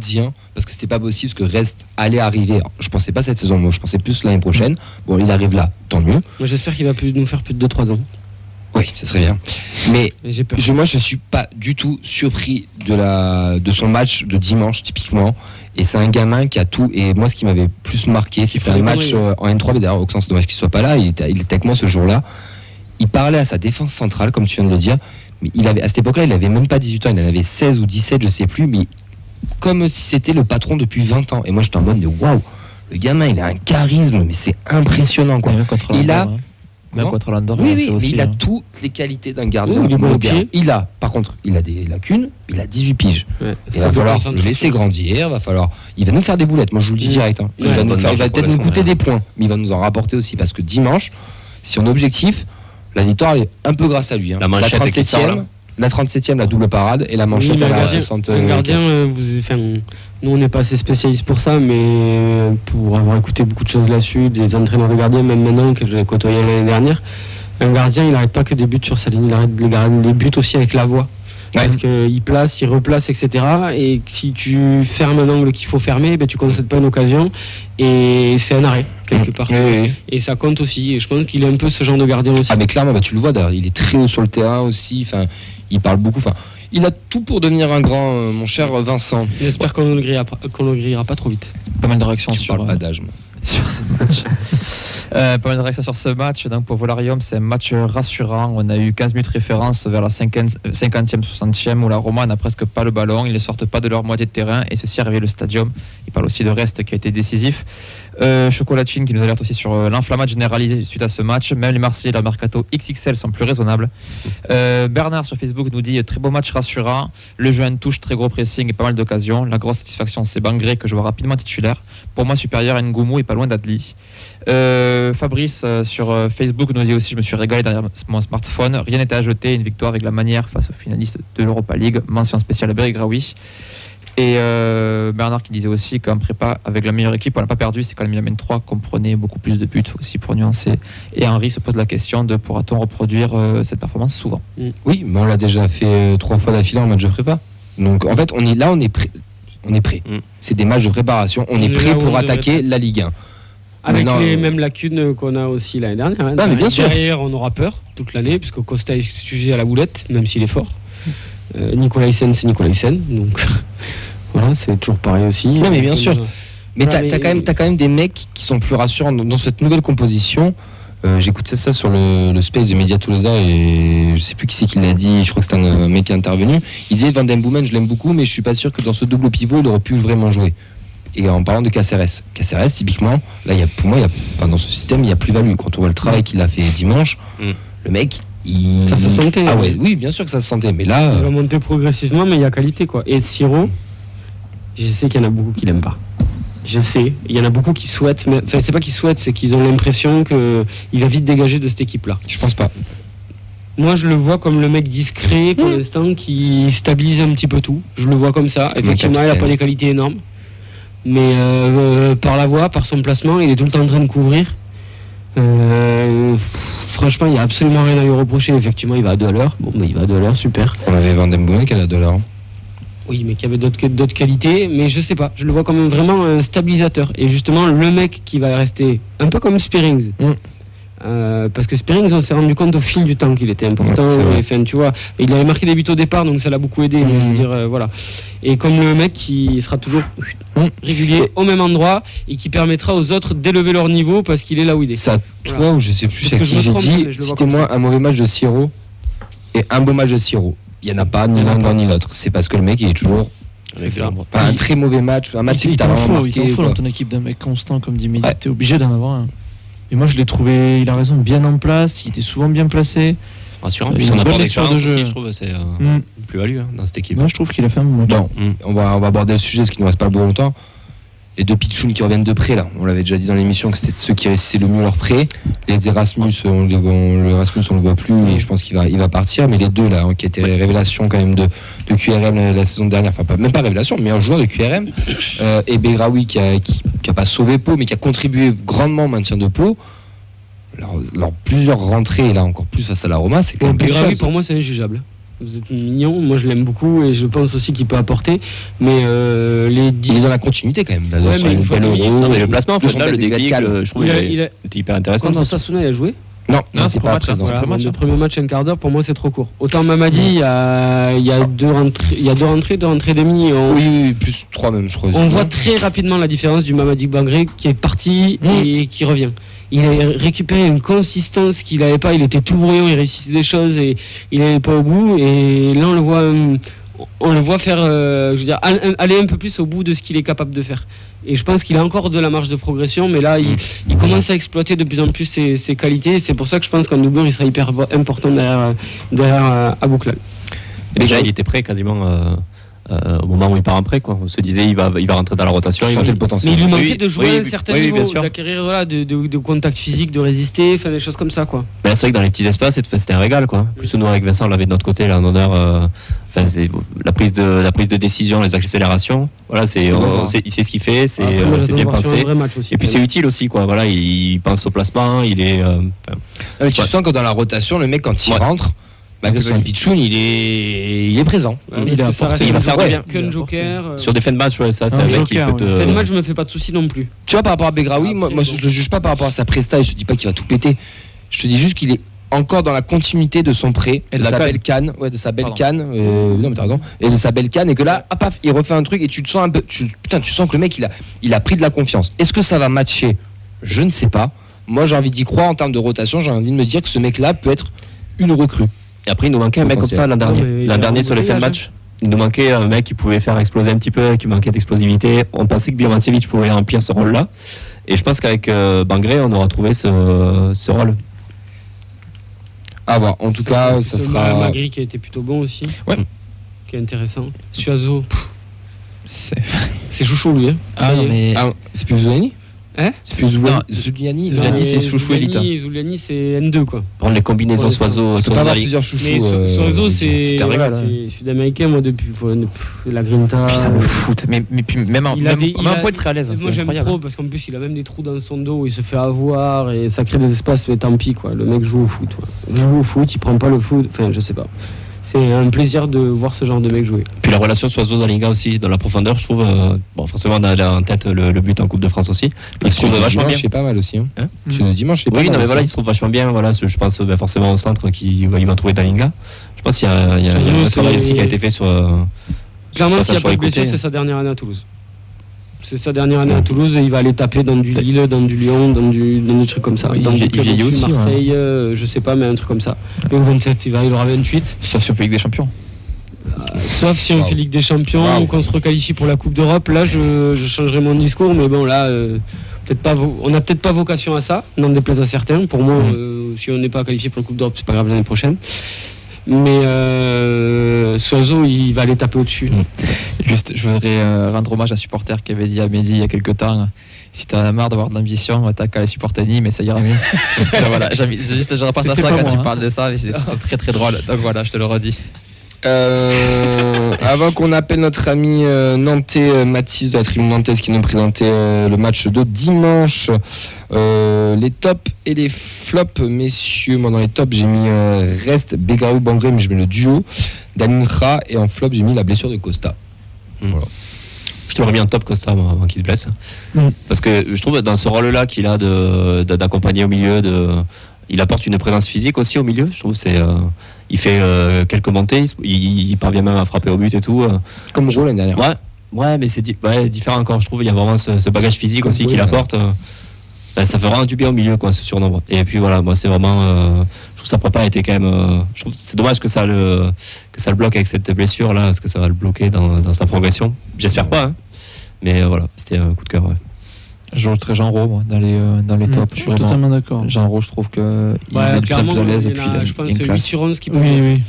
parce que c'était pas possible, parce que Rest allait arriver. Alors, je pensais pas cette saison, moi je pensais plus l'année prochaine. Bon, il arrive là, tant mieux. Moi, j'espère qu'il va nous faire plus de 2-3 ans. Oui, ce serait bien. Mais moi, je suis pas du tout surpris de son match de dimanche typiquement. Et c'est un gamin qui a tout. Et moi, ce qui m'avait plus marqué, c'était un match en N3. Mais d'ailleurs, Auxin, c'est dommage qu'il soit pas là. Il était avec moi ce jour-là. Il parlait à sa défense centrale, comme tu viens de le dire. Mais à cette époque-là, il avait même pas 18 ans, il en avait 16 ou 17, je sais plus, mais comme si c'était le patron depuis 20 ans. Et moi, j'étais en mode, waouh, le gamin, il a un charisme, mais c'est impressionnant, quoi. Même contre l'Andorre. Oui, mais il a toutes les qualités d'un gardien moderne. Il a des lacunes, il a 18 piges. Ouais, il va falloir le laisser grandir, il va nous faire des boulettes, moi je vous le dis direct. Hein. Il va peut-être nous coûter des points, mais il va nous en rapporter aussi, parce que dimanche, si on est objectif, la victoire est un peu grâce à lui. Hein. La 37e, la double parade et la manchette à la 60e. Un gardien, nous on n'est pas assez spécialistes pour ça, mais pour avoir écouté beaucoup de choses là-dessus, des entraîneurs de gardiens, même maintenant que j'ai côtoyé l'année dernière, un gardien il n'arrête pas que des buts sur sa ligne, il arrête les buts aussi avec la voix. Parce qu'il place, il replace, etc. Et si tu fermes un angle qu'il faut fermer, tu ne concèdes pas une occasion. Et c'est un arrêt, quelque part. Oui. Et ça compte aussi. Et je pense qu'il est un peu ce genre de gardien aussi. Ah, mais clairement, tu le vois, d'ailleurs, il est très haut sur le terrain aussi. Il parle beaucoup. Il a tout pour devenir un grand, mon cher Vincent. J'espère qu'on ne le grillera pas trop vite. Pas mal de réactions sur pas d'âge, moi. Sur ce match. Pas mal de réactions sur ce match. Donc pour Volarium, c'est un match rassurant. On a eu 15 minutes de référence vers la 50e, 60e où la Roma n'a presque pas le ballon. Ils ne sortent pas de leur moitié de terrain et ceci a réveillé le stadium. Il parle aussi de Rest qui a été décisif. Chocolatine qui nous alerte aussi sur l'inflammate généralisée suite à ce match. Même les Marseillais de la Mercato XXL sont plus raisonnables. Bernard sur Facebook nous dit très beau match rassurant. Le jeu en touche, très gros pressing et pas mal d'occasions. La grosse satisfaction, c'est Bangré que je vois rapidement titulaire. Pour moi, supérieur à Ngoumou et pas loin d'Adli. Fabrice sur Facebook nous dit aussi je me suis régalé derrière mon smartphone. Rien n'était à jeter. Une victoire avec la manière face aux finalistes de l'Europa League. Mention spéciale à Berigraoui. Et Bernard qui disait aussi qu'en prépa, avec la meilleure équipe, on n'a pas perdu, c'est quand même il amène 3 qu'on prenait beaucoup plus de buts aussi pour nuancer. Et Henri se pose la question de pourra-t-on reproduire cette performance souvent ? Oui, mais on l'a déjà fait 3 fois d'affilée en match de prépa. Donc en fait, on est prêt. C'est des matchs de préparation. On est prêt pour attaquer la Ligue 1. Avec les mêmes lacunes qu'on a aussi l'année dernière. Hein. Mais bien sûr. Derrière, on aura peur toute l'année, puisque Costa est sujet à la boulette, même s'il est fort. Nicolas Hyssen, c'est Nicolas Hyssen. Donc voilà, c'est toujours pareil aussi. Non, mais bien sûr. Mais t'as quand même des mecs qui sont plus rassurants dans cette nouvelle composition. J'écoutais ça sur le space de Média Toulousain et je sais plus qui c'est qui l'a dit, je crois que c'est un mec qui est intervenu. Il disait Van den Boomen, je l'aime beaucoup, mais je suis pas sûr que dans ce double pivot il aurait pu vraiment jouer. Et en parlant de Caceres, typiquement, là pour moi dans ce système il y a plus-value. Quand on voit le travail qu'il a fait dimanche, le mec ça se sentait. Ah ouais, oui, bien sûr que ça se sentait, mais là il va monter progressivement, mais il y a qualité quoi. Et Siro, je sais qu'il y en a beaucoup qui l'aiment pas. Je sais, il y en a beaucoup qui souhaitent, mais enfin c'est pas qu'ils souhaitent, c'est qu'ils ont l'impression qu'il va vite dégager de cette équipe-là. Je pense pas. Moi je le vois comme le mec discret pour l'instant qui stabilise un petit peu tout. Je le vois comme ça. Effectivement, il n'a pas des qualités énormes, mais par la voix, par son placement, il est tout le temps en train de couvrir. Franchement, il n'y a absolument rien à lui reprocher. Effectivement, il va à 2 à l'heure. Bon, mais il va à 2 à l'heure, super. On avait Van den Boomen qui allait à 2 à l'heure. Oui, mais qui avait d'autres qualités, mais je sais pas, je le vois comme vraiment un stabilisateur. Et justement, le mec qui va rester un peu comme Spearings. Parce que Spearings, on s'est rendu compte au fil du temps qu'il était important. Tu vois, il avait marqué des buts au départ, donc ça l'a beaucoup aidé. Mais je veux dire, voilà. Et comme le mec qui sera toujours régulier au même endroit et qui permettra aux autres d'élever leur niveau parce qu'il est là où il est. Ça, toi ou je sais plus à qui j'ai dit, citez-moi un mauvais match de Siro et un beau match de Siro. Il n'y en a pas ni l'un ni l'autre. C'est parce que le mec il est toujours. Un très mauvais match, un match qui t'a vraiment marqué. Il faut dans ton équipe d'un mec constant comme dit Mehdi, t'es obligé d'en avoir un. Et moi je l'ai trouvé, il a raison, bien en place, il était souvent bien placé. Rassurant, puis son apport d'expérience aussi, je trouve, c'est plus-value dans cette équipe. Moi je trouve qu'il a fait un bon match. Bon, on va aborder le sujet parce qu'il ne nous reste pas beaucoup longtemps. Les 2 pitchouns qui reviennent de prêt là, on l'avait déjà dit dans l'émission que c'était ceux qui réussissaient le mieux leur prêt. Les Erasmus, on le voit plus et je pense qu'il va partir. Mais les 2 là, qui étaient révélation quand même de QRM la saison dernière, enfin même pas révélation, mais un joueur de QRM, et Begraoui qui a pas sauvé Pau mais qui a contribué grandement au maintien de Pau. Alors plusieurs rentrées là encore plus face à la Roma, c'est quand même Begraoui pour moi c'est injugeable. Vous êtes mignon, moi je l'aime beaucoup et je pense aussi qu'il peut apporter. Mais les 10... Il est dans la continuité quand même. Là, mais le placement, le déclic, je trouve il était hyper intéressant. Quand Osasuna il a joué Non, c'est pas présent. Le premier match un quart d'heure, pour moi c'est trop court. Autant Mamadi, il y a 2 rentrées, 2 rentrées et demie. Oui, plus 3 même, je crois. On voit très rapidement la différence du Mamadi Bangré qui est parti et qui revient. Il a récupéré une consistance qu'il n'avait pas, il était tout brouillon, il réussissait des choses et il n'allait pas au bout. Et là on le voit faire, aller un peu plus au bout de ce qu'il est capable de faire. Et je pense qu'il a encore de la marge de progression, mais là il commence à exploiter de plus en plus ses qualités. C'est pour ça que je pense qu'en doublure il sera hyper important derrière Abouklal. Et déjà il était prêt quasiment. Au moment où il part en prêt, quoi. On se disait il va rentrer dans la rotation. Il le potentiel. Mais il lui manquait de jouer à un certain niveau, d'acquérir de contact physique, de résister, faire des choses comme ça, quoi. Mais c'est vrai que dans les petits espaces, c'était un régal, quoi. Plus nous avec Vincent, on l'avait de notre côté, là, en honneur. C'est la prise de décision, les accélérations. Voilà, il sait ce qu'il fait, c'est bien pensé. Et puis c'est utile aussi, quoi. Voilà, il pense au placement, il est. Tu sens que dans la rotation, le mec quand il rentre. Malgré son pitchoun, il est présent. Il va faire bien. Qu'un joker. Sur des fins de match, ça c'est un mec qui peut te. Fin de match, je me fais pas de soucis non plus. Tu vois, par rapport à Begraoui, moi je le juge pas par rapport à sa presta et je te dis pas qu'il va tout péter. Je te dis juste qu'il est encore dans la continuité de son prêt, de sa belle canne, de sa belle canne. Non mais t'as raison. Et de sa belle canne et que là, paf, il refait un truc et tu te sens un peu. Tu sens que le mec il a pris de la confiance. Est-ce que ça va matcher ? Je ne sais pas. Moi j'ai envie d'y croire en termes de rotation. J'ai envie de me dire que ce mec-là peut être une recrue. Et après, il nous manquait un mec comme ça l'an dernier. L'an dernier, sur les fins de match, il nous manquait un mec qui pouvait faire exploser un petit peu, qui manquait d'explosivité. On pensait que Birmancevic pouvait remplir ce rôle-là. Et je pense qu'avec Bangré, on aura trouvé ce rôle. Ah bon, en tout cas, ça sera. Magri qui a été plutôt bon aussi. Ouais. Qui est intéressant. Suazo, c'est chouchou lui. C'est plus Zuliani ? C'est plus Zuliani, c'est chouchou Elita. Zuliani, c'est N2 quoi. Prendre les combinaisons Soiseau, tu peux avoir plusieurs chouchous. Mais Soiseau, c'est sud-américain, moi depuis la Grinta. Puis ça me fout. Mais puis même un point très à l'aise. Moi j'aime trop parce qu'en plus il a même des trous dans son dos, il se fait avoir et ça crée des espaces, mais tant pis quoi. Le mec joue au foot. Il joue au foot, il prend pas le foot. Enfin, je sais pas. C'est un plaisir de voir ce genre de mec jouer. Puis la relation Soiseau-Zalinga aussi, dans la profondeur, je trouve. Forcément, on a en tête le but en Coupe de France aussi. Il se trouve vachement bien. C'est pas mal aussi. Le dimanche, c'est pas mal. Oui, non, mais voilà, il se trouve vachement bien. Voilà, je pense forcément au centre il va trouver Dalinga. Je pense qu'il y a un travail aussi qui a été fait sur. Clairement, s'il n'y a pas de blessure, c'est sa dernière année à Toulouse. C'est sa dernière année à Toulouse et il va aller taper dans du Lille, dans du Lyon, dans du truc comme ça. Dans du club aussi, Marseille, je sais pas, mais un truc comme ça. Mais au 27, il aura 28. Sauf si on fait Ligue des Champions. Sauf si on fait Ligue des Champions ou qu'on se requalifie pour la Coupe d'Europe. Là, je changerai mon discours, mais bon, là, on n'a peut-être pas vocation à ça, n'en déplaise à certains. Pour moi, si on n'est pas qualifié pour la Coupe d'Europe, c'est pas grave l'année prochaine. Mais Soiseau, il va aller taper au-dessus. Juste, je voudrais rendre hommage à un supporter qui avait dit à Mehdi il y a quelques temps, si t'as marre d'avoir de l'ambition, t'as qu'à les supporter Nîmes, mais ça ira mieux. Voilà, je repense à ça quand tu parles de ça, mais c'est très très drôle. Donc voilà, je te le redis. Avant qu'on appelle notre ami nantais Mathis de la tribune nantaise qui nous présentait le match de dimanche, les tops et les flops, messieurs. Moi dans les tops j'ai mis Rest, Begraoui, Bangré, mais je mets le duo Daninra, et en flop j'ai mis la blessure de Costa. Voilà. Je te l'aurais mis en top Costa avant qu'il se blesse. Parce que je trouve dans ce rôle-là qu'il a d'accompagner au milieu, il apporte une présence physique aussi au milieu. Je trouve il fait quelques montées, il parvient même à frapper au but et tout. Comme Jo l'année dernière. Ouais, mais c'est différent encore. Je trouve il y a vraiment ce bagage physique aussi qu'il apporte. Ça fait vraiment du bien au milieu, quoi, ce surnombre. Et puis voilà, moi c'est vraiment. Je trouve sa prépa a été quand même. Je trouve c'est dommage que ça le bloque avec cette blessure là, parce que ça va le bloquer dans sa progression. J'espère pas, hein. Mais voilà, c'était un coup de cœur. Ouais. Je rajouterais Jean Rau moi, dans les tops. Je suis totalement d'accord. Jean Rau, je trouve que il est plus à l'aise et puis je pense que c'est 8 sur 11 qui peuvent. Oui.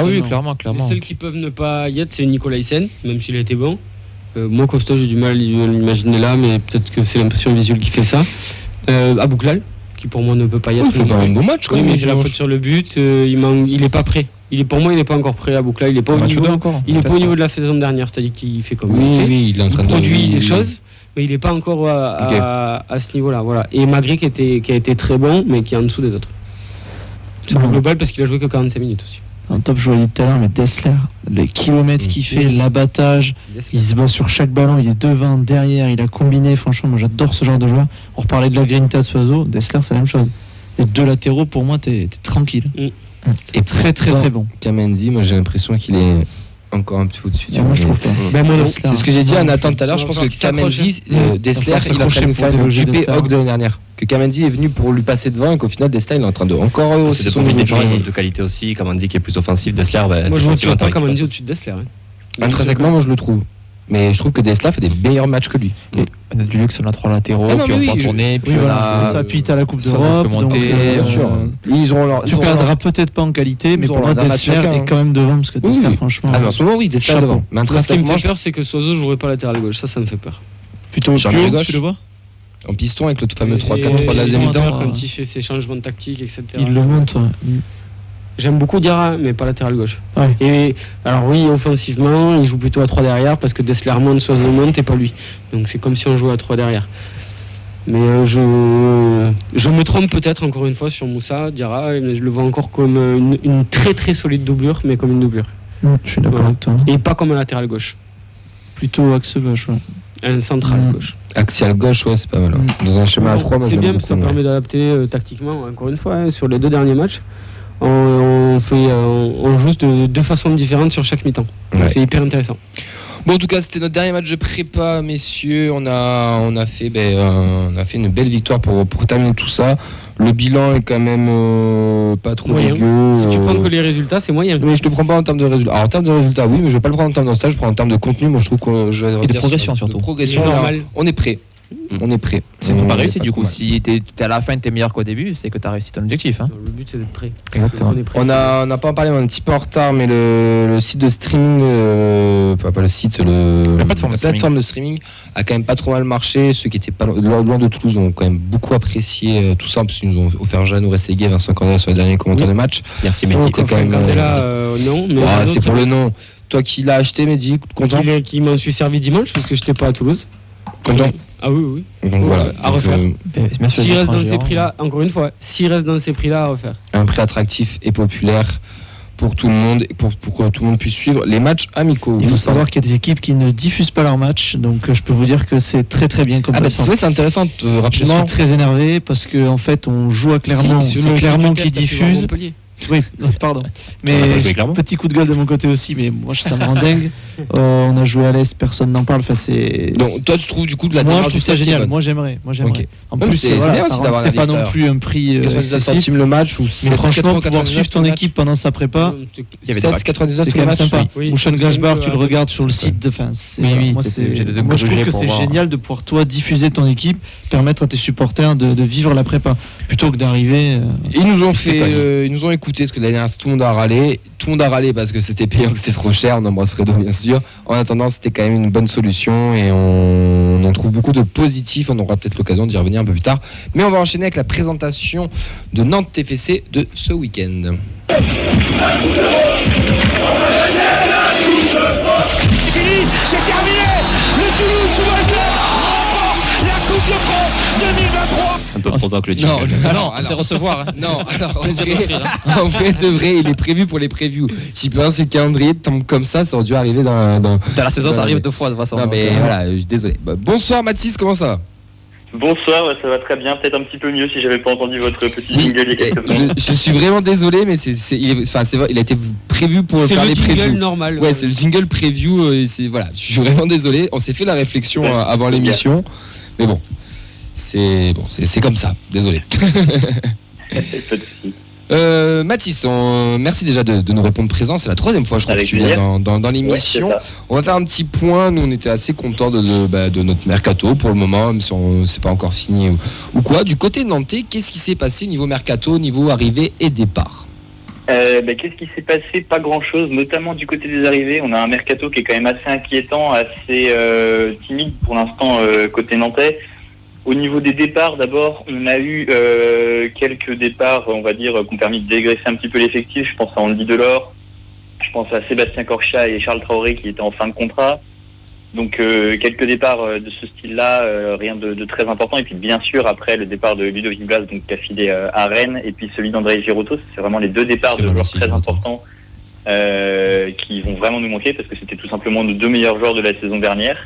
Oui, clairement. Les seuls qui peuvent ne pas y être, c'est Nicolas Hyssen, même s'il a été bon. Moi, Costa, j'ai du mal à l'imaginer là, mais peut-être que c'est l'impression visuelle qui fait ça. Abouklal, qui pour moi ne peut pas y être. Il fait pas un bon match quand même. Mais il a la faute sur le but, il est pas prêt. Pour moi, il n'est pas encore prêt à Abouklal. Il n'est pas au niveau. Il est pas au niveau de la saison dernière, c'est-à-dire qu'il fait comme il est en train de produire des choses, mais il n'est pas encore à ce niveau-là. Voilà. Et Magri qui a été très bon, mais qui est en dessous des autres. C'est le global parce qu'il a joué que 45 minutes aussi. Un top, je vous l'ai dit tout à l'heure, mais Dessler, les kilomètres qu'il fait, l'abattage, il se bat sur chaque ballon, il est devant, derrière, il a combiné. Franchement, moi j'adore ce genre de joueur. On reparlait de la Grinta de Soiseau, Dessler, c'est la même chose. Les deux latéraux, pour moi, t'es tranquille. Et très bon. Kamenzi, moi j'ai l'impression qu'il est encore un petit peu au-dessus. Moi je trouve pas. C'est ce que j'ai dit à Nathan tout à l'heure. Je pense que Kamenzi, Dessler, il est en train de faire le GP Hog de l'année dernière. Que Kamenzi est venu pour lui passer devant et qu'au final Dessler il est en train de encore c'est de profiter de joueurs de qualité aussi. Kamenzi qui est plus offensif, Dessler. Moi je vois pas Kamenzi au-dessus de Dessler. Intrinsèquement, moi je le trouve. Mais je trouve que Dessler fait des meilleurs matchs que lui. Et on a du luxe, on a 3 latéraux, puis on peut tourner, puis c'est ça, puis t'as la Coupe d'Europe, donc bien sûr. Tu perdras peut-être pas en qualité, mais pour moi Dessler est quand même devant, parce que Dessler, franchement. En ce moment, oui, Dessler est devant. Mais intrinsèquement, ce qui me fait peur, c'est que Soiseau jouerait pas latéral gauche. Ça me fait peur. Plutôt au gauche, tu le vois en piston avec le fameux 3-4-3 de la deuxième mi-temps. Quand il fait ses changements de tactique, etc. Il le monte. J'aime beaucoup Diarra, mais pas latéral gauche. Ouais. Et alors oui, offensivement, il joue plutôt à 3 derrière parce que Dessler monte, Soiseau monte et pas lui. Donc c'est comme si on jouait à 3 derrière. Mais je me trompe peut-être encore une fois sur Moussa Diarra, mais je le vois encore comme une très très solide doublure, mais comme une doublure. Je suis d'accord avec toi. Et pas comme un latéral gauche. Plutôt axe gauche, ouais. Un central gauche. Axial gauche, ouais, c'est pas mal. Dans un schéma à 3, moi, c'est bien, ça permet d'adapter tactiquement, encore une fois, sur les 2 derniers matchs. On joue de 2 façons différentes sur chaque mi-temps. Ouais. C'est hyper intéressant. Bon, en tout cas, c'était notre dernier match de prépa, messieurs. On a fait une belle victoire pour terminer tout ça. Le bilan est quand même pas trop dégueu. Si tu prends que les résultats, c'est moyen. Mais je te prends pas en termes de résultats. Alors, en termes de résultats, oui, mais je vais pas le prendre en termes de stage. Je prends en termes de contenu. Moi, je trouve que et de progression surtout. Progression, on est prêt. On est prêt. C'est pas réussi du coup. Si t'es à la fin, t'es meilleur qu'au début, c'est que t'as réussi ton objectif. Hein. Le but c'est d'être prêt. On n'a pas en parlé, on est un petit peu en retard, mais le site de streaming, pas le site, la plateforme de streaming a quand même pas trop mal marché. Ceux qui étaient pas loin de Toulouse ont quand même beaucoup apprécié tout ça, parce qu'ils nous ont offert Jeanne Rességuier, Vincent Candela sur les derniers commentaires de match. Merci Mehdi. Non, c'est pour le nom. Toi qui l'as acheté, Mehdi, content? Qui m'en suis servi dimanche parce que j'étais pas à Toulouse. Content? Ah oui. Donc voilà. À refaire. S'il reste dans ces prix-là, encore une fois, s'il reste dans ces prix-là, à refaire. Un prix attractif et populaire pour tout le monde et pour que tout le monde puisse suivre les matchs amicaux. Il faut savoir qu'il y a des équipes qui ne diffusent pas leurs matchs, donc je peux vous dire que c'est très très bien comme plateforme. C'est intéressant. Rapidement. Je suis très énervé parce que en fait on joue à Clermont, c'est Clermont qui diffuse. Oui, pardon. Mais petit coup de gueule de mon côté aussi, mais moi ça me rend dingue. On a joué à l'Est, personne n'en parle. Enfin, donc toi tu trouves du coup de la Moi je trouve ça génial. Moi j'aimerais. Okay. En plus c'est pas non plus un prix excessif le match ou mais franchement pouvoir suivre ton équipe pendant sa prépa, il y avait 7,99 c'est quand même sympa. Mouchon Gashbar, tu le regardes sur le site. Enfin, moi je trouve que c'est génial de pouvoir toi diffuser ton équipe, permettre à tes supporters de vivre la prépa plutôt que d'arriver. Ils nous ont écouté parce que l'année dernière tout le monde a râlé parce que c'était payant, que c'était trop cher. On embrasse Fredo bien sûr. En attendant, c'était quand même une bonne solution et on en trouve beaucoup de positifs. On aura peut-être l'occasion d'y revenir un peu plus tard. Mais on va enchaîner avec la présentation de Nantes TFC de ce week-end. C'est terminé. Le Toulouse remporte la Coupe de France 2023. peu trop tard que le jingle. Non, c'est recevoir. Hein. Non, alors en vrai de vrai, il est prévu pour les previews. Si peu ce calendrier tombe comme ça aurait dû arriver dans la saison, ça arrive 2 fois de toute façon. Non, mais voilà, je suis désolé. Bonsoir Mathis, comment ça va? Bonsoir, ça va très bien, peut-être un petit peu mieux si j'avais pas entendu votre petit jingle il y a quelques secondes. Je suis vraiment désolé, mais il a été prévu pour faire les previews. C'est le jingle normal. Ouais, c'est le jingle preview. Voilà, je suis vraiment désolé. On s'est fait la réflexion avant l'émission, mais bon, c'est comme ça. Désolé. Pas de soucis. Mathis, merci déjà de nous répondre présent. C'est la 3e fois, je crois, que tu viens dans l'émission. Ouais, on va faire un petit point. Nous, on était assez contents de notre mercato pour le moment, même si c'est pas encore fini ou quoi. Du côté nantais, qu'est-ce qui s'est passé niveau mercato, niveau arrivée et départ? Qu'est-ce qui s'est passé? Pas grand-chose, notamment du côté des arrivées. On a un mercato qui est quand même assez inquiétant, assez timide pour l'instant côté nantais. Au niveau des départs, d'abord, on a eu quelques départs, on va dire, qui ont permis de dégraisser un petit peu l'effectif. Je pense à Andy Delors, je pense à Sébastien Corchat et Charles Traoré qui étaient en fin de contrat. Donc quelques départs de ce style-là, rien de très important. Et puis bien sûr, après le départ de Ludovic Blas, donc qui a filé à Rennes, et puis celui d'André Girautos, c'est vraiment les 2 départs de joueurs très importants qui vont vraiment nous manquer parce que c'était tout simplement nos 2 meilleurs joueurs de la saison dernière.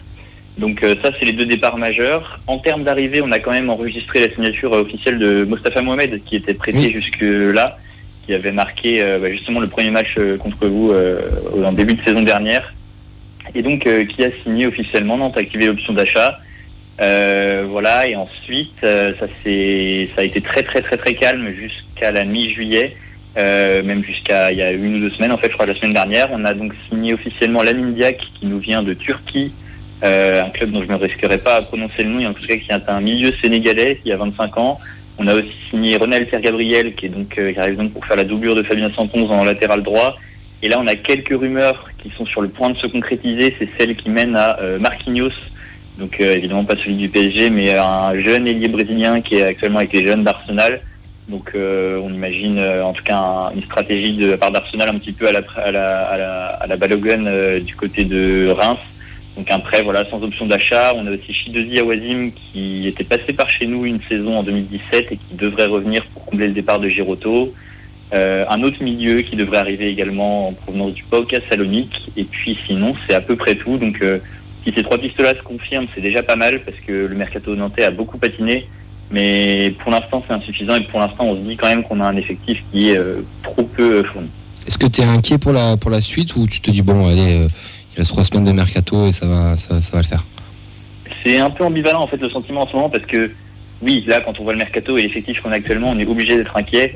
Donc ça, c'est les 2 départs majeurs. En termes d'arrivée, on a quand même enregistré la signature officielle de Mostafa Mohamed, qui était prêté jusque-là, qui avait marqué justement le premier match contre vous en début de saison dernière. Et donc qui a signé officiellement, Nantes a activé l'option d'achat. Voilà, et ensuite, ça a été très très très très calme jusqu'à la mi-juillet, même jusqu'à il y a 1 ou 2 semaines, en fait, je crois, la semaine dernière. On a donc signé officiellement Lamine Diack, qui nous vient de Turquie. Un club dont je ne risquerai pas à prononcer le nom, en tout cas qui est un milieu sénégalais qui a 25 ans. On a aussi signé Ronald Pierre-Gabriel qui arrive donc pour faire la doublure de Fabien Santonze en latéral droit. Et là on a quelques rumeurs qui sont sur le point de se concrétiser, c'est celle qui mène à Marquinhos, donc évidemment pas celui du PSG, mais un jeune ailier brésilien qui est actuellement avec les jeunes d'Arsenal. Donc on imagine en tout cas une stratégie de la part d'Arsenal un petit peu à la Balogun du côté de Reims. Donc un prêt sans option d'achat. On a aussi Chidozi Awazim qui était passé par chez nous une saison en 2017 et qui devrait revenir pour combler le départ de Girautot. Un autre milieu qui devrait arriver également en provenance du PAOK Salonique. Et puis sinon, c'est à peu près tout. Donc si ces 3 pistes-là se confirment, c'est déjà pas mal parce que le mercato nantais a beaucoup patiné. Mais pour l'instant, c'est insuffisant et pour l'instant, on se dit quand même qu'on a un effectif qui est trop peu fourni. Est-ce que tu es inquiet pour la suite ou tu te dis, bon, allez... Il reste 3 semaines de mercato et ça va le faire. C'est un peu ambivalent en fait le sentiment en ce moment parce que oui, là quand on voit le mercato et l'effectif qu'on a actuellement, on est obligé d'être inquiet.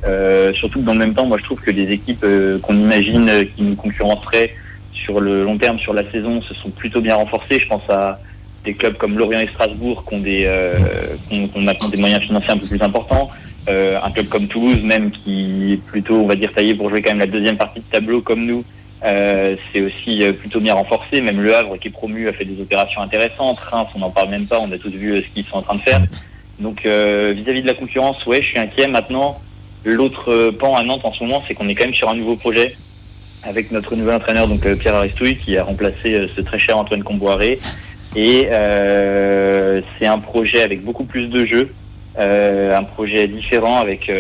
Surtout que dans le même temps, moi je trouve que les équipes qu'on imagine qui nous concurrenceraient sur le long terme, sur la saison, se sont plutôt bien renforcées. Je pense à des clubs comme Lorient et Strasbourg qui ont des moyens financiers un peu plus importants. Un club comme Toulouse même qui est plutôt, on va dire, taillé pour jouer quand même la 2e partie de tableau comme nous. C'est aussi plutôt bien renforcé. Même Le Havre qui est promu a fait des opérations intéressantes. Reims, on n'en parle même pas. On a tous vu ce qu'ils sont en train de faire. Donc vis-à-vis de la concurrence, je suis inquiet. Maintenant, l'autre pan à Nantes en ce moment, c'est qu'on est quand même sur un nouveau projet avec notre nouvel entraîneur, donc Pierre Aristouille, qui a remplacé ce très cher Antoine Comboiré. Et c'est un projet avec beaucoup plus de jeux. Un projet différent avec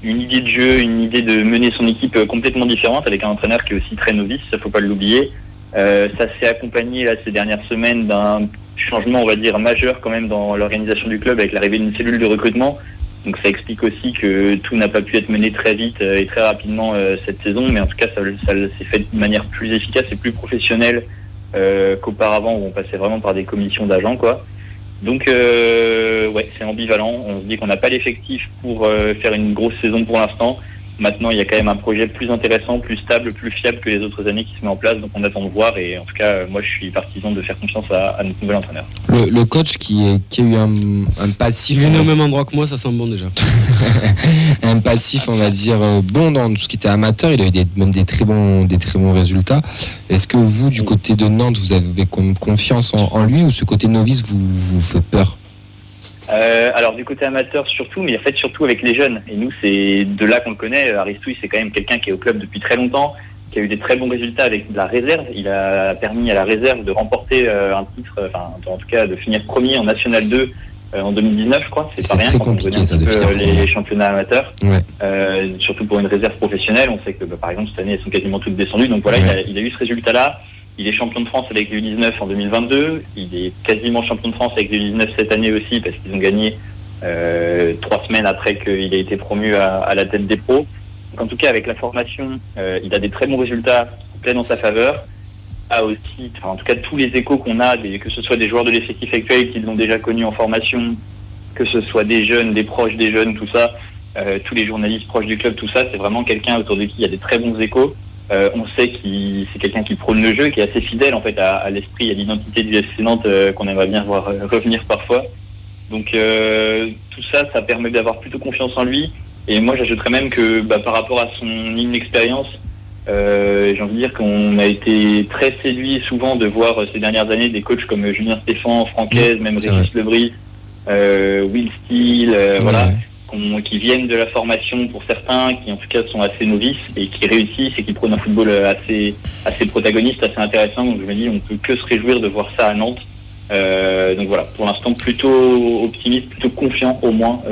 une idée de jeu, une idée de mener son équipe complètement différente avec un entraîneur qui est aussi très novice, ça faut pas l'oublier. Ça s'est accompagné là ces dernières semaines d'un changement, on va dire, majeur quand même dans l'organisation du club avec l'arrivée d'une cellule de recrutement. Donc ça explique aussi que tout n'a pas pu être mené très vite et très rapidement cette saison, mais en tout cas ça s'est fait de manière plus efficace et plus professionnelle qu'auparavant où on passait vraiment par des commissions d'agents quoi. Donc c'est ambivalent, on se dit qu'on n'a pas l'effectif pour faire une grosse saison pour l'instant. Maintenant il y a quand même un projet plus intéressant, plus stable, plus fiable que les autres années qui se met en place, donc on attend de voir et en tout cas moi je suis partisan de faire confiance à notre nouvel entraîneur. Le coach qui a eu un passif... Il est au même endroit que moi, ça sent bon déjà. Un passif on va dire bon dans tout ce qui était amateur, il a eu même des très bons résultats. Est-ce que vous du côté de Nantes vous avez confiance en lui ou ce côté novice vous fait peur? Alors du côté amateur surtout, mais en fait surtout avec les jeunes. Et nous c'est de là qu'on le connaît. Aristouille c'est quand même quelqu'un qui est au club depuis très longtemps, qui a eu des très bons résultats avec de la réserve. Il a permis à la réserve de remporter un titre, en tout cas de finir premier en National 2 en 2019, je crois. C'est pas rien. Très compliqué ça de faire les championnats amateurs, ouais. Surtout pour une réserve professionnelle. On sait que par exemple cette année elles sont quasiment toutes descendues. Donc voilà, ouais. il a eu ce résultat-là. Il est champion de France avec les U19 en 2022. Il est quasiment champion de France avec les U19 cette année aussi parce qu'ils ont gagné 3 semaines après qu'il a été promu à la tête des pros. Donc, en tout cas, avec la formation, il a des très bons résultats qui plaident en sa faveur. Aussi, en tout cas, tous les échos qu'on a, que ce soit des joueurs de l'effectif actuel qui l'ont déjà connu en formation, que ce soit des jeunes, des proches des jeunes, tout ça, tous les journalistes proches du club, tout ça, c'est vraiment quelqu'un autour de qui il y a des très bons échos. On sait que c'est quelqu'un qui prône le jeu, qui est assez fidèle en fait à l'esprit, à l'identité du FC Nantes qu'on aimerait bien voir revenir parfois. Donc tout ça, ça permet d'avoir plutôt confiance en lui. Et moi, j'ajouterais même que par rapport à son inexpérience, j'ai envie de dire qu'on a été très séduit souvent de voir ces dernières années des coachs comme Julien Stéphan, Francaise, même Régis Lebris, Will Steele, voilà, qui viennent de la formation pour certains, qui en tout cas sont assez novices et qui réussissent et qui prônent un football assez protagoniste, assez intéressant. Donc je me dis, on peut que se réjouir de voir ça à Nantes. Donc voilà, pour l'instant plutôt optimiste, plutôt confiant au moins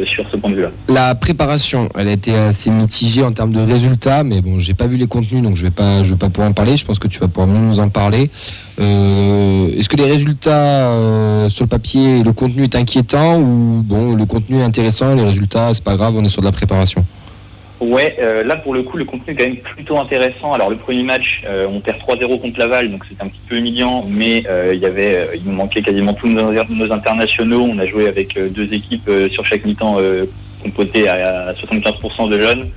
sur ce point de vue-là. La préparation, elle a été assez mitigée en termes de résultats, mais bon, j'ai pas vu les contenus, donc je vais pas pouvoir en parler. Je pense que tu vas pouvoir mieux nous en parler. Est-ce que les résultats sur le papier, le contenu est inquiétant ou bon, le contenu est intéressant et les résultats, c'est pas grave, on est sur de la préparation? Ouais, là pour le coup le contenu est quand même plutôt intéressant. Alors le premier match, on perd 3-0 contre Laval, donc c'était un petit peu humiliant, mais il nous manquait quasiment tous nos internationaux. On a joué avec 2 équipes sur chaque mi-temps compotées à 75% de jeunes.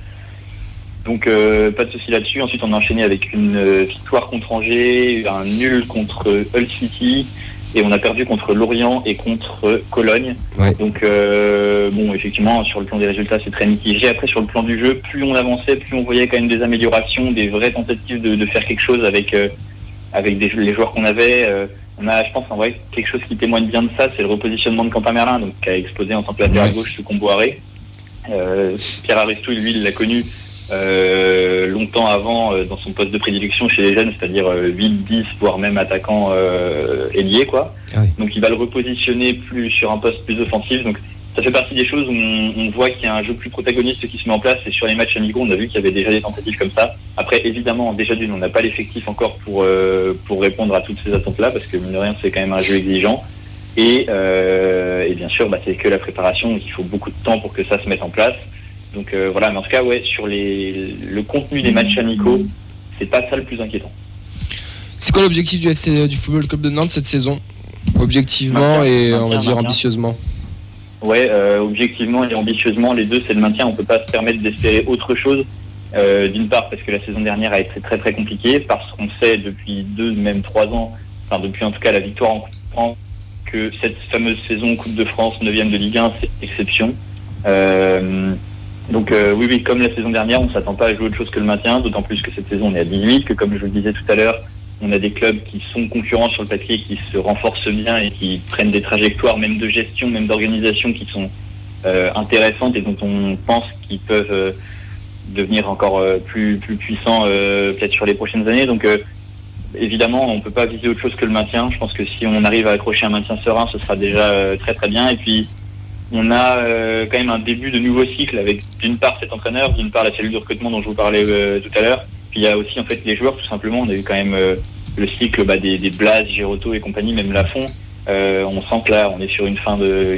Donc pas de souci là-dessus. Ensuite on a enchaîné avec une victoire contre Angers, un nul contre Hull City. Et on a perdu contre Lorient et contre Cologne. Ouais. Donc bon, effectivement, sur le plan des résultats, c'est très mitigé. Après, sur le plan du jeu, plus on avançait, plus on voyait quand même des améliorations, des vraies tentatives de faire quelque chose avec les joueurs qu'on avait. On a, je pense, en vrai, quelque chose qui témoigne bien de ça, c'est le repositionnement de Quentin Merlin, donc qui a explosé en tant que latéral gauche sous Comboiré. Pierre Aristou, lui, il l'a connu longtemps avant dans son poste de prédilection chez les jeunes, c'est-à-dire 8-10 voire même attaquant ailier quoi. Ah oui. Donc il va le repositionner plus sur un poste plus offensif. Donc ça fait partie des choses où on voit qu'il y a un jeu plus protagoniste qui se met en place, et sur les matchs amicaux on a vu qu'il y avait déjà des tentatives comme ça. Après évidemment déjà on n'a pas l'effectif encore pour répondre à toutes ces attentes là, parce que mine de rien c'est quand même un jeu exigeant. Et bien sûr c'est que la préparation, donc il faut beaucoup de temps pour que ça se mette en place. Donc voilà, mais en tout cas, ouais, sur le contenu des matchs amicaux, c'est pas ça le plus inquiétant. C'est quoi l'objectif du Football Club de Nantes cette saison? Objectivement et on va dire ambitieusement. Ouais, objectivement et ambitieusement, les deux, c'est le maintien. On peut pas se permettre d'espérer autre chose. D'une part, parce que la saison dernière a été très très compliquée, parce qu'on sait depuis 2, même 3 ans, enfin depuis en tout cas la victoire en Coupe de France, que cette fameuse saison Coupe de France 9e de Ligue 1, c'est exception. Donc oui, comme la saison dernière, on ne s'attend pas à jouer autre chose que le maintien, d'autant plus que cette saison on est à 18, que comme je vous le disais tout à l'heure, on a des clubs qui sont concurrents sur le papier, qui se renforcent bien et qui prennent des trajectoires même de gestion, même d'organisation qui sont intéressantes et dont on pense qu'ils peuvent devenir encore plus puissants peut-être sur les prochaines années. Donc évidemment, on ne peut pas viser autre chose que le maintien. Je pense que si on arrive à accrocher un maintien serein, ce sera déjà très très bien. Et puis on a quand même un début de nouveau cycle avec d'une part cet entraîneur, d'une part la cellule de recrutement dont je vous parlais tout à l'heure. Puis il y a aussi en fait les joueurs tout simplement. On a eu quand même le cycle des Blas, Giroto et compagnie, même Lafont. On sent que là on est sur une fin de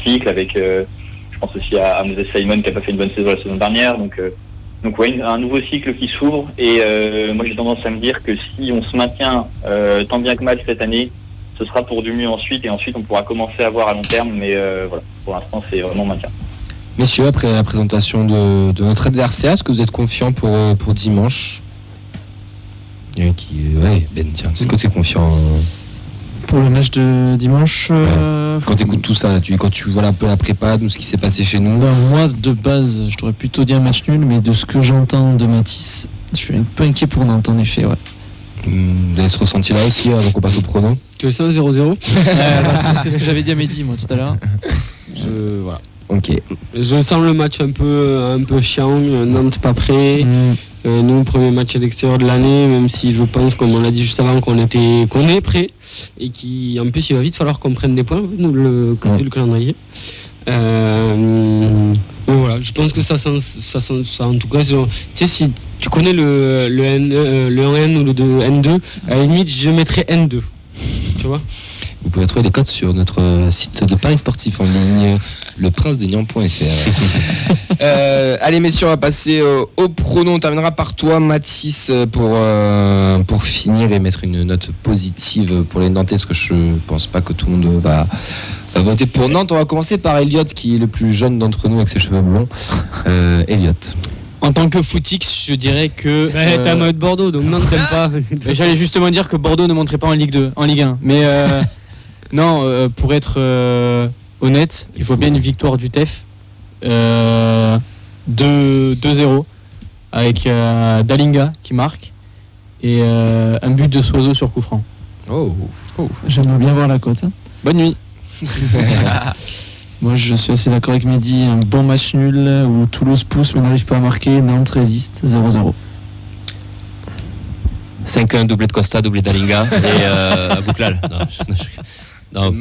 cycle avec je pense aussi à Moses Simon qui a pas fait une bonne saison la saison dernière. Donc ouais, un nouveau cycle qui s'ouvre et moi j'ai tendance à me dire que si on se maintient tant bien que mal cette année, ce sera pour du mieux ensuite, et ensuite on pourra commencer à voir à long terme, mais voilà, pour l'instant c'est vraiment maintien. Messieurs, après la présentation de notre adversaire, est-ce que vous êtes confiants pour dimanche? Ben tiens, est-ce que tu es confiant pour le match de dimanche? Quand tu écoutes tout ça, là, quand tu vois un peu la prépa, tout ce qui s'est passé chez nous. Moi, de base, je t'aurais plutôt dit un match nul, mais de ce que j'entends de Mathis, je suis un peu inquiet pour Nantes, en effet, ouais. Vous avez ce ressenti là aussi, avant qu'on passe au prono? Tu veux ça, 0-0? C'est ce que j'avais dit à Mehdi, moi, tout à l'heure. Voilà. Ok. Je sens le match un peu chiant, Nantes pas prêt. Nous, premier match à l'extérieur de l'année, même si je pense, comme on l'a dit juste avant, qu'on est prêt et en plus il va vite falloir qu'on prenne des points, nous le calendrier. Voilà, je pense que ça en tout cas, tu sais, si tu connais le 1N ou le N2, à la limite je mettrais N2, tu vois. Vous pouvez trouver les codes sur notre site de Paris Sportif en ligne, leprincedesnians.fr. Allez messieurs, on va passer au prono. On terminera par toi Mathis pour finir et mettre une note positive pour les Nantais, parce que je pense pas que tout le monde va voter pour Nantes. On va commencer par Elliot, qui est le plus jeune d'entre nous avec ses cheveux blonds. Elliot. En tant que footix, je dirais que... t'es à mode Bordeaux, donc Nantes t'aimes pas. J'allais justement dire que Bordeaux ne monterait pas en Ligue 2, en Ligue 1. Mais non, pour être honnête, je vois bien une victoire du TEF. 2-0 avec Dalinga qui marque et un but de Soiseau sur coup franc. Oh. J'aimerais bien voir la cote. Hein. Bonne nuit. Moi je suis assez d'accord avec Mehdi, un bon match nul où Toulouse pousse mais n'arrive pas à marquer, Nantes résiste, 0-0. 5-1, doublé de Costa, doublé d'Alinga et Bouklal. Non,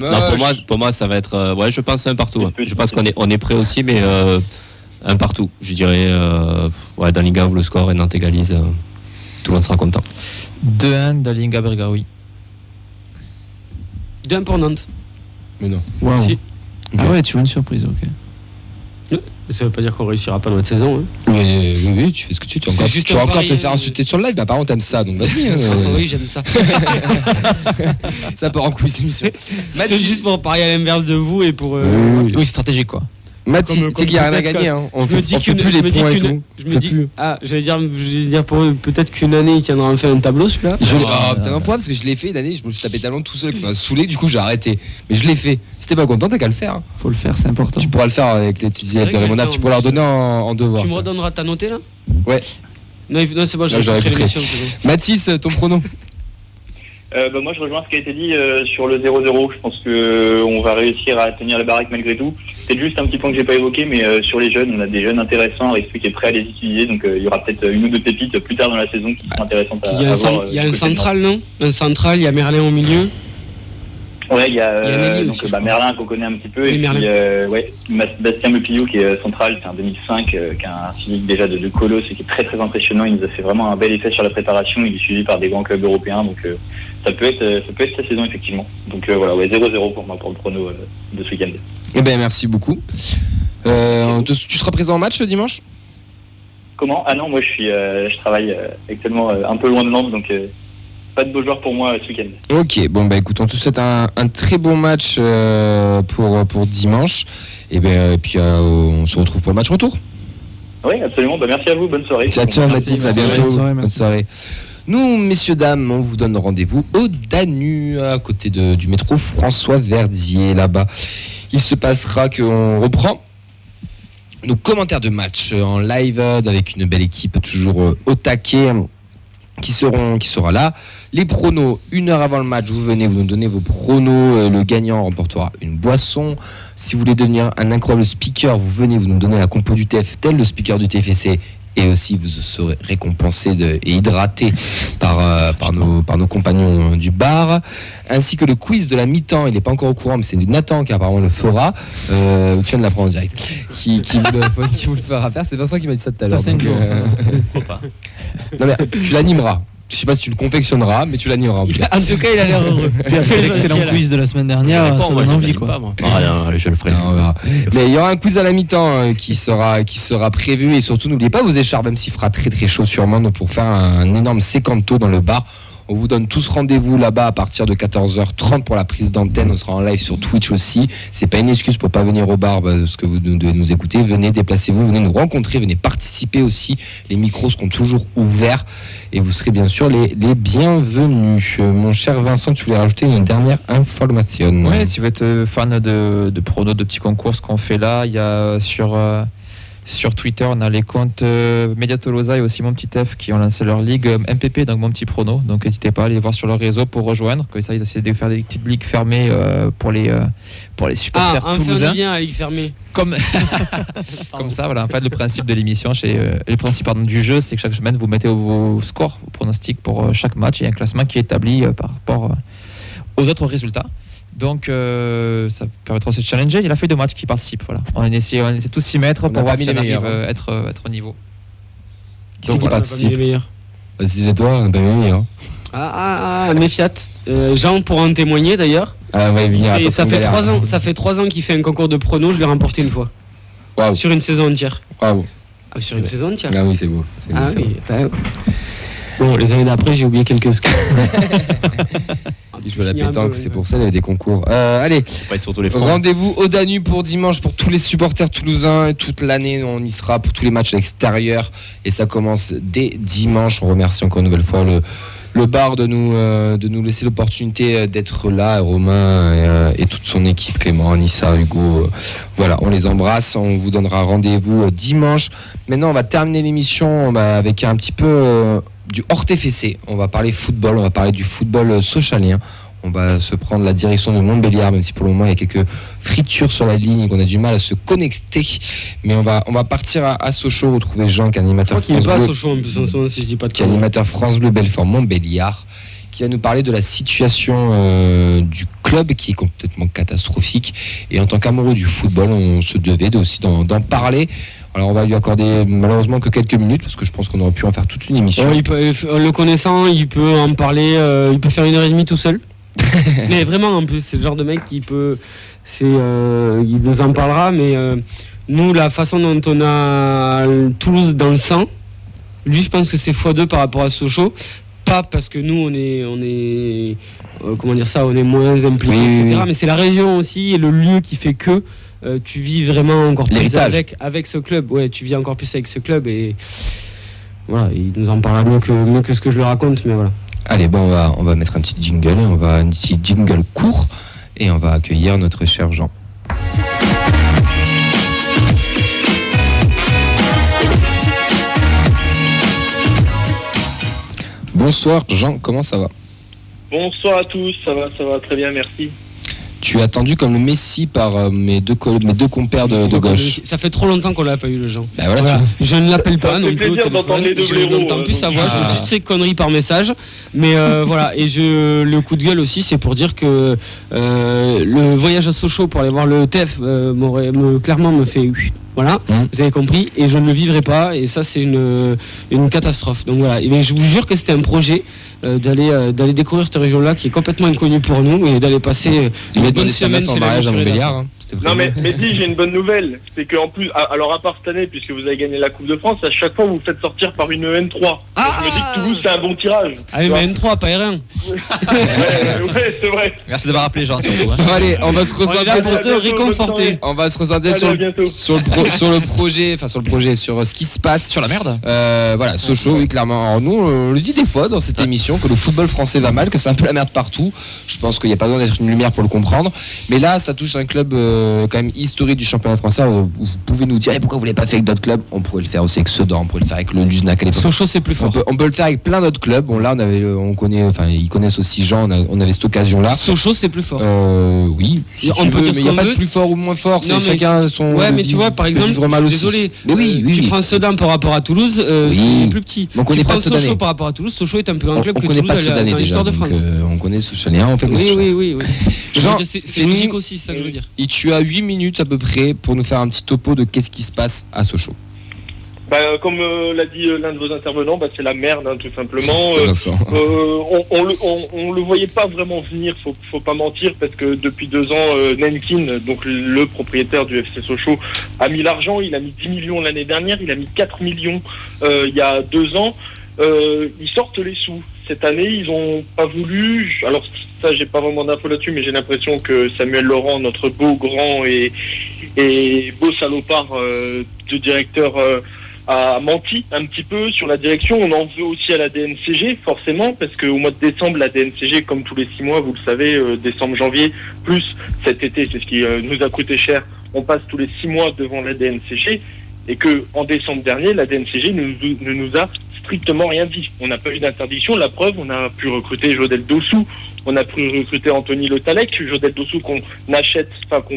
pour moi ça va être je pense un partout. Hein. Je pense qu'on est prêt aussi, mais un partout. Je dirais Dalinga ouvre le score et Nantes égalise. Tout le monde sera content. 2-1 Dalinga Bergaoui. 2-1 pour Nantes. Mais non. Wow. Si. Okay. Ah ouais, tu vois une surprise, ok. Ça veut pas dire qu'on réussira pas notre saison. Hein. Oui, tu fais ce que tu vas encore te faire insulter sur le live. Apparemment t'aimes ça, donc vas-y. Oui, j'aime ça. Ça part en coulisses d'émission. C'est juste pour parier à l'inverse de vous et pour. Oui, c'est stratégique quoi. Mathis, tu sais qu'il n'y a rien à gagner. Hein. On fait plus les points et tout. Je me dis, j'allais dire pour eux, peut-être qu'une année il tiendra enfin un tableau celui-là. Putain, non, parce que je l'ai fait une année, je me suis tapé talent tout seul, ça m'a saoulé, du coup j'ai arrêté. Mais je l'ai fait. Si t'es pas content, t'as qu'à le faire. Hein. Faut le faire, c'est important. Tu pourras le faire avec les petits élèves de Raymond, tu pourras leur donner en devoir. Tu me redonneras ta notée là ? Ouais. Non, c'est bon, j'ai fait l'émission. Mathis, ton prono ? Moi je rejoins ce qui a été dit sur le 0-0. Je pense qu'on va réussir à tenir la baraque malgré tout. C'est juste un petit point que j'ai pas évoqué, mais sur les jeunes, on a des jeunes intéressants, Respect qui est prêt à les utiliser, donc il y aura peut-être une ou deux pépites plus tard dans la saison qui seront intéressantes à voir. Il y a un central, non ? Un central, il y a Merlin au milieu. Ouais, il y a Merlin qu'on connaît un petit peu, et puis Bastien Lepillot qui est central, c'est un 2005, qui a un physique déjà de colosse et qui est très très impressionnant. Il nous a fait vraiment un bel effet sur la préparation. Il est suivi par des grands clubs européens, donc ça peut être sa saison effectivement. Donc 0-0 pour moi pour le prono de ce week-end. Eh ben merci beaucoup. Tu seras présent au match dimanche ? Comment ? Ah non, moi je travaille actuellement un peu loin de Nantes, donc pas de beaux joueurs pour moi ce week-end. Ok, bon écoute, on te souhaite un très bon match pour dimanche. Et puis on se retrouve pour le match retour. Oui, absolument. Merci à vous, bonne soirée. Ciao Mathis, à bientôt. Bonne soirée. Nous, messieurs, dames, on vous donne rendez-vous au Danu, à côté du métro François Verdier, là-bas. Il se passera qu'on reprend nos commentaires de match en live avec une belle équipe toujours au taquet qui sera là. Les pronos, 1 heure avant le match, vous nous donnez vos pronos. Le gagnant remportera une boisson. Si vous voulez devenir un incroyable speaker, vous nous donnez la compo du TF, tel le speaker du TFC. Et aussi, vous serez récompensé et hydraté par nos compagnons du bar. Ainsi que le quiz de la mi-temps. Il n'est pas encore au courant, mais c'est Nathan qui apparemment le fera. Tu viens de l'apprendre en direct. Qui vous le fera faire. C'est Vincent qui m'a dit ça tout à l'heure. T'as 5 jours, ça. Faut pas. Non, mais tu l'animeras. Je sais pas si tu le confectionneras, mais tu l'animeras. En tout cas, il a l'air heureux. Puis après l'excellent quiz de la semaine dernière, ça donne envie quoi. Je le ferai. Mais il y aura un quiz à la mi-temps qui sera prévu, et surtout n'oubliez pas vos écharpes, même s'il fera très très chaud sûrement, pour faire un énorme sécanto dans le bar. On vous donne tous rendez-vous là-bas à partir de 14h30 pour la prise d'antenne. On sera en live sur Twitch aussi. C'est pas une excuse pour pas venir au bar parce que vous devez nous écouter. Venez, déplacez-vous, venez nous rencontrer, venez participer aussi. Les micros seront toujours ouverts et vous serez bien sûr les bienvenus. Mon cher Vincent, tu voulais rajouter une dernière information? Oui, si vous êtes fan de pronos, de petits concours, ce qu'on fait là, il y a sur Sur Twitter, on a les comptes Média Tolosa et aussi Mon Petit F qui ont lancé leur ligue MPP, donc Mon Petit Prono. Donc n'hésitez pas à aller voir sur leur réseau pour rejoindre. Comme ça, ils essaient de faire des petites ligues fermées pour les supporters toulousains. Ah, bien la ligue fermée. Comme ça, voilà. En fait, le principe de l'émission, du jeu, c'est que chaque semaine, vous mettez vos scores, vos pronostics pour chaque match et un classement qui est établi par rapport aux autres résultats. Donc ça permettra aussi de challenger. Il y a la feuille de match qui participe. Voilà. On essaie de tous s'y mettre pour voir si on arrive à être au niveau. Donc qui participe les meilleurs. Si c'est toi, on n'a pas mis les meilleurs. Méfiat. Jean pourra en témoigner d'ailleurs. Ah ouais, venir. Ça fait 3 ans qu'il fait un concours de pronos. Je l'ai remporté une fois. Wow. Sur une saison entière. Wow. Sur une saison entière. Ah oui, c'est beau. Bon, les années d'après, j'ai oublié quelques scores. Si je veux la pétanque, c'est pour ça, il y avait des concours. Allez, rendez-vous au Danube pour dimanche pour tous les supporters toulousains. Toute l'année, on y sera pour tous les matchs à l'extérieur. Et ça commence dès dimanche. On remercie encore une nouvelle fois le bar de nous laisser l'opportunité d'être là. Romain et toute son équipe, Clément, Anissa, Hugo. Voilà, on les embrasse. On vous donnera rendez-vous dimanche. Maintenant, on va terminer l'émission avec un petit peu... du hors TFC, on va parler football, on va parler du football socialien. On va se prendre la direction de Montbéliard, même si pour le moment il y a quelques fritures sur la ligne et qu'on a du mal à se connecter. Mais on va partir à Sochaux, retrouver Jean, qui est animateur France Bleu. Je crois qu'il est pas à Sochaux en plus, en ce moment, si je dis pas de qui est animateur France Bleu Belfort Montbéliard, qui va nous parler de la situation du club qui est complètement catastrophique. Et en tant qu'amoureux du football, on se devait aussi d'en parler. Alors on va lui accorder malheureusement que quelques minutes parce que je pense qu'on aurait pu en faire toute une émission. Le connaissant, il peut en parler, il peut faire 1h30 tout seul. Mais vraiment en plus, c'est le genre de mec il nous en parlera. Mais nous, la façon dont on a Toulouse dans le sang, lui je pense que c'est x2 par rapport à Sochaux. Pas parce que nous on est on est moins impliqués, etc. Mais c'est la région aussi et le lieu qui fait que tu vis vraiment encore plus avec ce club. Ouais, tu vis encore plus avec ce club et voilà, il nous en parlera mieux que ce que je le raconte, mais voilà. Allez, bon, on va mettre un petit jingle, un petit jingle court et on va accueillir notre cher Jean. Bonsoir Jean, comment ça va ? Bonsoir à tous, ça va très bien, merci. Tu es attendu comme le Messi par mes deux compères de gauche. Ça fait trop longtemps qu'on l'a pas eu, le Jean. Bah voilà. Je ne l'appelle pas non plus au téléphone. Je n'entends plus sa voix. Je dis toutes ces conneries par message. Mais voilà. Et le coup de gueule aussi, c'est pour dire que le voyage à Sochaux pour aller voir le TEF clairement me fait. Voilà, vous avez compris. Et je ne le vivrai pas. Et ça, c'est une catastrophe. Donc voilà. Et je vous jure que c'était un projet d'aller découvrir cette région-là qui est complètement inconnue pour nous et d'aller passer une bonne semaine chez la Montbéliard. Non mais dis, j'ai une bonne nouvelle, c'est qu'en plus, alors à part cette année, puisque vous avez gagné la Coupe de France, à chaque fois vous faites sortir par une N3. Je me dis que Toulouse c'est un bon tirage. Ah oui, mais N3, pas R1. ouais, c'est vrai. Merci d'avoir rappelé Jean surtout. Allez, on va se recentrer sur te réconforter. On va se recentrer sur le projet, sur ce qui se passe. Sur la merde. Voilà, Sochaux, oui, clairement. Alors nous, on le dit des fois dans cette émission que le football français va mal, que c'est un peu la merde partout. Je pense qu'il n'y a pas besoin d'être une lumière pour le comprendre. Mais là, ça touche un club quand même historique du championnat français. Où vous pouvez nous dire pourquoi vous ne l'avez pas fait avec d'autres clubs. On pourrait le faire aussi avec Sedan, on pourrait le faire avec le Luznac à l'époque. Sochaux, c'est plus fort. On peut le faire avec plein d'autres clubs. Bon là, ils connaissent aussi Jean. On avait cette occasion-là. Sochaux, c'est plus fort. Oui. On peut dire mais il n'y a pas de plus fort ou moins fort. C'est chacun son. Ouais, mais tu vois, par exemple, désolé. Mais oui. Tu prends Sedan par rapport à Toulouse, c'est plus petit. Donc on tu prends Sochaux par rapport à Toulouse. Sochaux est un plus grand club que Toulouse dans l'histoire de France. On connaît Sochaléen, on fait Oui. Jean, c'est logique aussi, c'est ça que je veux dire. Et tu as 8 minutes à peu près pour nous faire un petit topo de qu'est-ce qui se passe à Sochaux. Comme l'a dit l'un de vos intervenants, c'est la merde, tout simplement. On le voyait pas vraiment venir, faut pas mentir, parce que depuis 2 ans, Nenkin, donc le propriétaire du FC Sochaux, a mis l'argent. Il a mis 10 millions l'année dernière, il a mis 4 millions il y a 2 ans. Ils sortent les sous. Cette année, ils ont pas voulu. Alors ça, j'ai pas vraiment d'infos là-dessus, mais j'ai l'impression que Samuel Laurent, notre beau, grand et beau salopard de directeur, a menti un petit peu sur la direction. On en veut aussi à la DNCG, forcément, parce qu'au mois de décembre, la DNCG, comme tous les 6 mois, vous le savez, décembre, janvier, plus cet été, c'est ce qui nous a coûté cher. On passe tous les 6 mois devant la DNCG. et que en décembre dernier, la DNCG ne nous a strictement rien dit. On n'a pas eu d'interdiction. La preuve, on a pu recruter Jodel Dossou, on a pu recruter Anthony Le Tallec, Jodel Dossou qu'on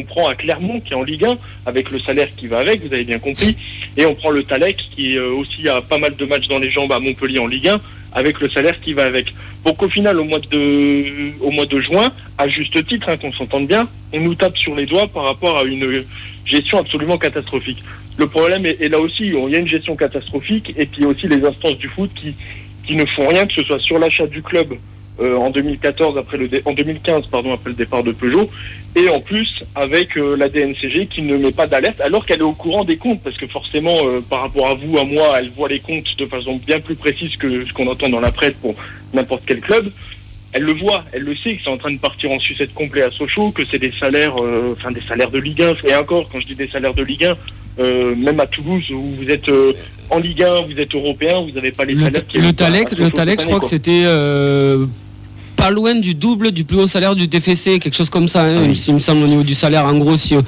prend à Clermont, qui est en Ligue 1, avec le salaire qui va avec, vous avez bien compris, et on prend Le Tallec, qui aussi a pas mal de matchs dans les jambes à Montpellier en Ligue 1, avec le salaire qui va avec. Donc au final, au mois de juin, à juste titre, qu'on s'entende bien, on nous tape sur les doigts par rapport à une gestion absolument catastrophique. Le problème est là aussi, il y a une gestion catastrophique, et puis aussi les instances du foot qui ne font rien, que ce soit sur l'achat du club en 2015 après le départ de Peugeot, et en plus avec la DNCG qui ne met pas d'alerte alors qu'elle est au courant des comptes, parce que forcément par rapport à vous, à moi, elle voit les comptes de façon bien plus précise que ce qu'on entend dans la presse pour n'importe quel club. Elle le voit, elle le sait que c'est en train de partir en sucette complet à Sochaux, que c'est des salaires de Ligue 1, et encore quand je dis des salaires de Ligue 1, même à Toulouse où vous êtes en Ligue 1, vous êtes européen, vous n'avez pas les salaires. Le Tallec, je crois que c'était pas loin du double du plus haut salaire du TFC, quelque chose comme ça, hein, il me semble, au niveau du salaire, en gros, si on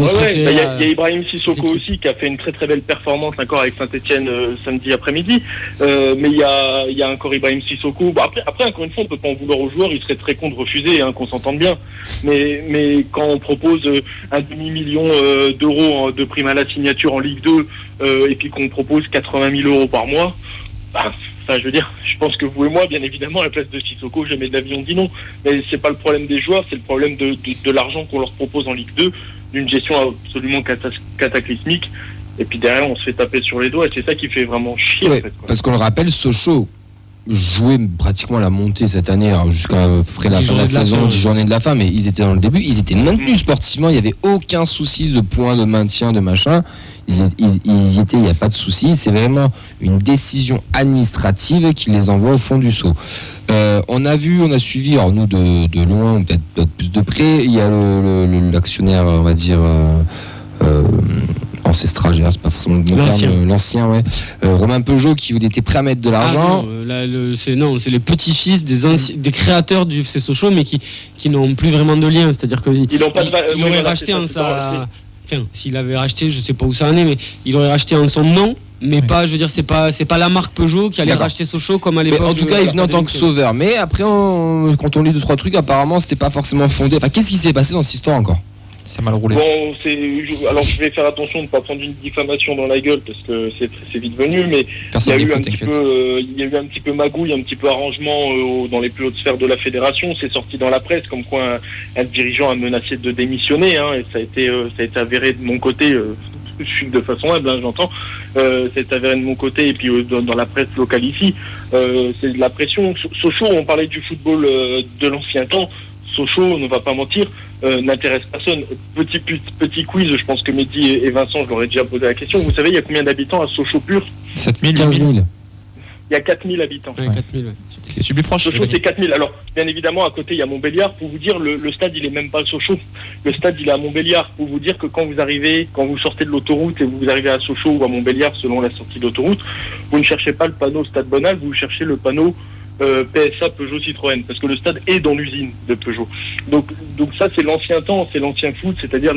se réfère. Il y a Ibrahim Sissoko aussi qui a fait une très très belle performance encore avec Saint-Etienne samedi après-midi, mais il y a encore Ibrahim Sissoko. Bon, après, encore une fois, on peut pas en vouloir aux joueurs, ils seraient très cons de refuser, qu'on s'entende bien, mais quand on propose un demi-million d'euros de prime à la signature en Ligue 2 et puis qu'on propose 80 000 euros par mois, je veux dire, je pense que vous et moi, bien évidemment, à la place de Sissoko, jamais de l'avion dit non. Mais c'est pas le problème des joueurs, c'est le problème de l'argent qu'on leur propose en Ligue 2, d'une gestion absolument cataclysmique. Et puis derrière, on se fait taper sur les doigts, et c'est ça qui fait vraiment chier. Ouais, en fait, quoi. Parce qu'on le rappelle, Sochaux jouait pratiquement la montée cette année, jusqu'à près de la fin de la saison, 10 journées de la fin, mais ils étaient dans le début, ils étaient maintenus sportivement, il n'y avait aucun souci de points, de maintien, de machin. Ils y étaient, il n'y a pas de souci. C'est vraiment une décision administrative qui les envoie au fond du seau. On a suivi, alors nous de loin, peut-être plus de près, il y a l'actionnaire, on va dire, ancestral, c'est pas forcément le bon terme, l'ancien, ouais. Romain Peugeot qui était prêt à mettre de l'argent. C'est les petits-fils des créateurs du FC Sochaux, mais qui n'ont plus vraiment de lien. C'est-à-dire qu'ils auraient racheté s'il avait racheté, je sais pas où ça en est, mais il aurait racheté en son nom, mais pas, je veux dire, c'est pas la marque Peugeot qui allait racheter Sochaux comme à l'époque. Mais en tout cas, il venait en tant que sauveur. Mais après, quand on lit 2-3 trucs, apparemment, c'était pas forcément fondé. Enfin, qu'est-ce qui s'est passé dans cette histoire encore ? Ça a mal roulé. Bon, alors je vais faire attention de ne pas prendre une diffamation dans la gueule parce que c'est vite venu, mais il y a eu un petit peu magouille, un petit peu arrangement dans les plus hautes sphères de la fédération. C'est sorti dans la presse comme quoi un dirigeant a menacé de démissionner, et ça a été avéré de mon côté. Je suis de façon humble, j'entends. C'est avéré de mon côté et puis dans la presse locale ici. C'est de la pression. Sochaux, on parlait du football de l'ancien temps. Sochaux, on ne va pas mentir, n'intéresse personne. Petit quiz, je pense que Mehdi et Vincent, je leur ai déjà posé la question. Vous savez, il y a combien d'habitants à Sochaux pur ? 7 000, 15 000. Il y a 4 000 habitants. Ouais, 4 000, ouais. Je suis plus proche. Sochaux, c'est 4 000. Alors, bien évidemment, à côté, il y a Montbéliard. Pour vous dire, le stade, il est même pas à Sochaux. Le stade, il est à Montbéliard. Pour vous dire que quand vous sortez de l'autoroute et vous arrivez à Sochaux ou à Montbéliard, selon la sortie d'autoroute, vous ne cherchez pas le panneau Stade Bonal, vous cherchez le panneau PSA Peugeot Citroën, parce que le stade est dans l'usine de Peugeot. Donc ça, c'est l'ancien temps, c'est l'ancien foot, c'est-à-dire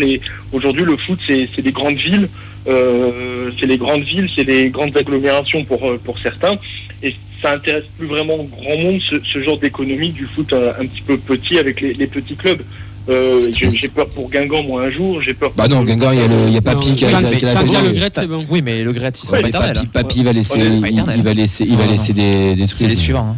aujourd'hui le foot, c'est les grandes villes, c'est les grandes agglomérations pour certains, et ça intéresse plus vraiment grand monde ce genre d'économie du foot un petit peu petit avec les petits clubs. J'ai peur pour Guingamp, moi, un jour. J'ai peur. Non, Guingamp, il y a Papy qui a la le Gret, c'est bon. Oui, mais le Gret, il sera pas éternel. Papy va laisser des trucs. C'est les suivants.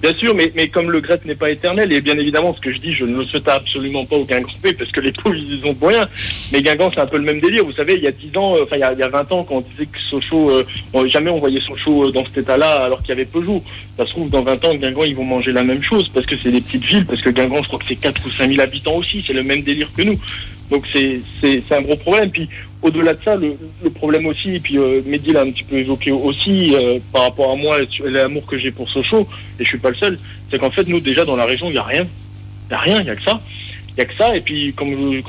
Bien sûr, mais comme le Gret n'est pas éternel, et bien évidemment, ce que je dis, je ne le souhaite absolument pas au Guingampais, parce que les pauvres, ils ont rien. Mais Guingamp, c'est un peu le même délire. Vous savez, il y a 10 ans, il y a 20 ans, quand on disait que Sochaux, jamais on voyait Sochaux dans cet état-là, alors qu'il y avait Peugeot. Ça se trouve, dans 20 ans, Guingamp, ils vont manger la même chose, parce que c'est des petites villes, parce que Guingamp, je crois que c'est 4 ou 5 000 habitants aussi, c'est le même délire que nous. Donc c'est un gros problème. Puis au-delà de ça, le problème aussi, et puis Mehdi l'a un petit peu évoqué aussi, par rapport à moi, l'amour que j'ai pour Sochaux, et je suis pas le seul, c'est qu'en fait, nous, déjà, dans la région, il n'y a rien. Il n'y a rien, il n'y a que ça. Il n'y a que ça, et puis, comme je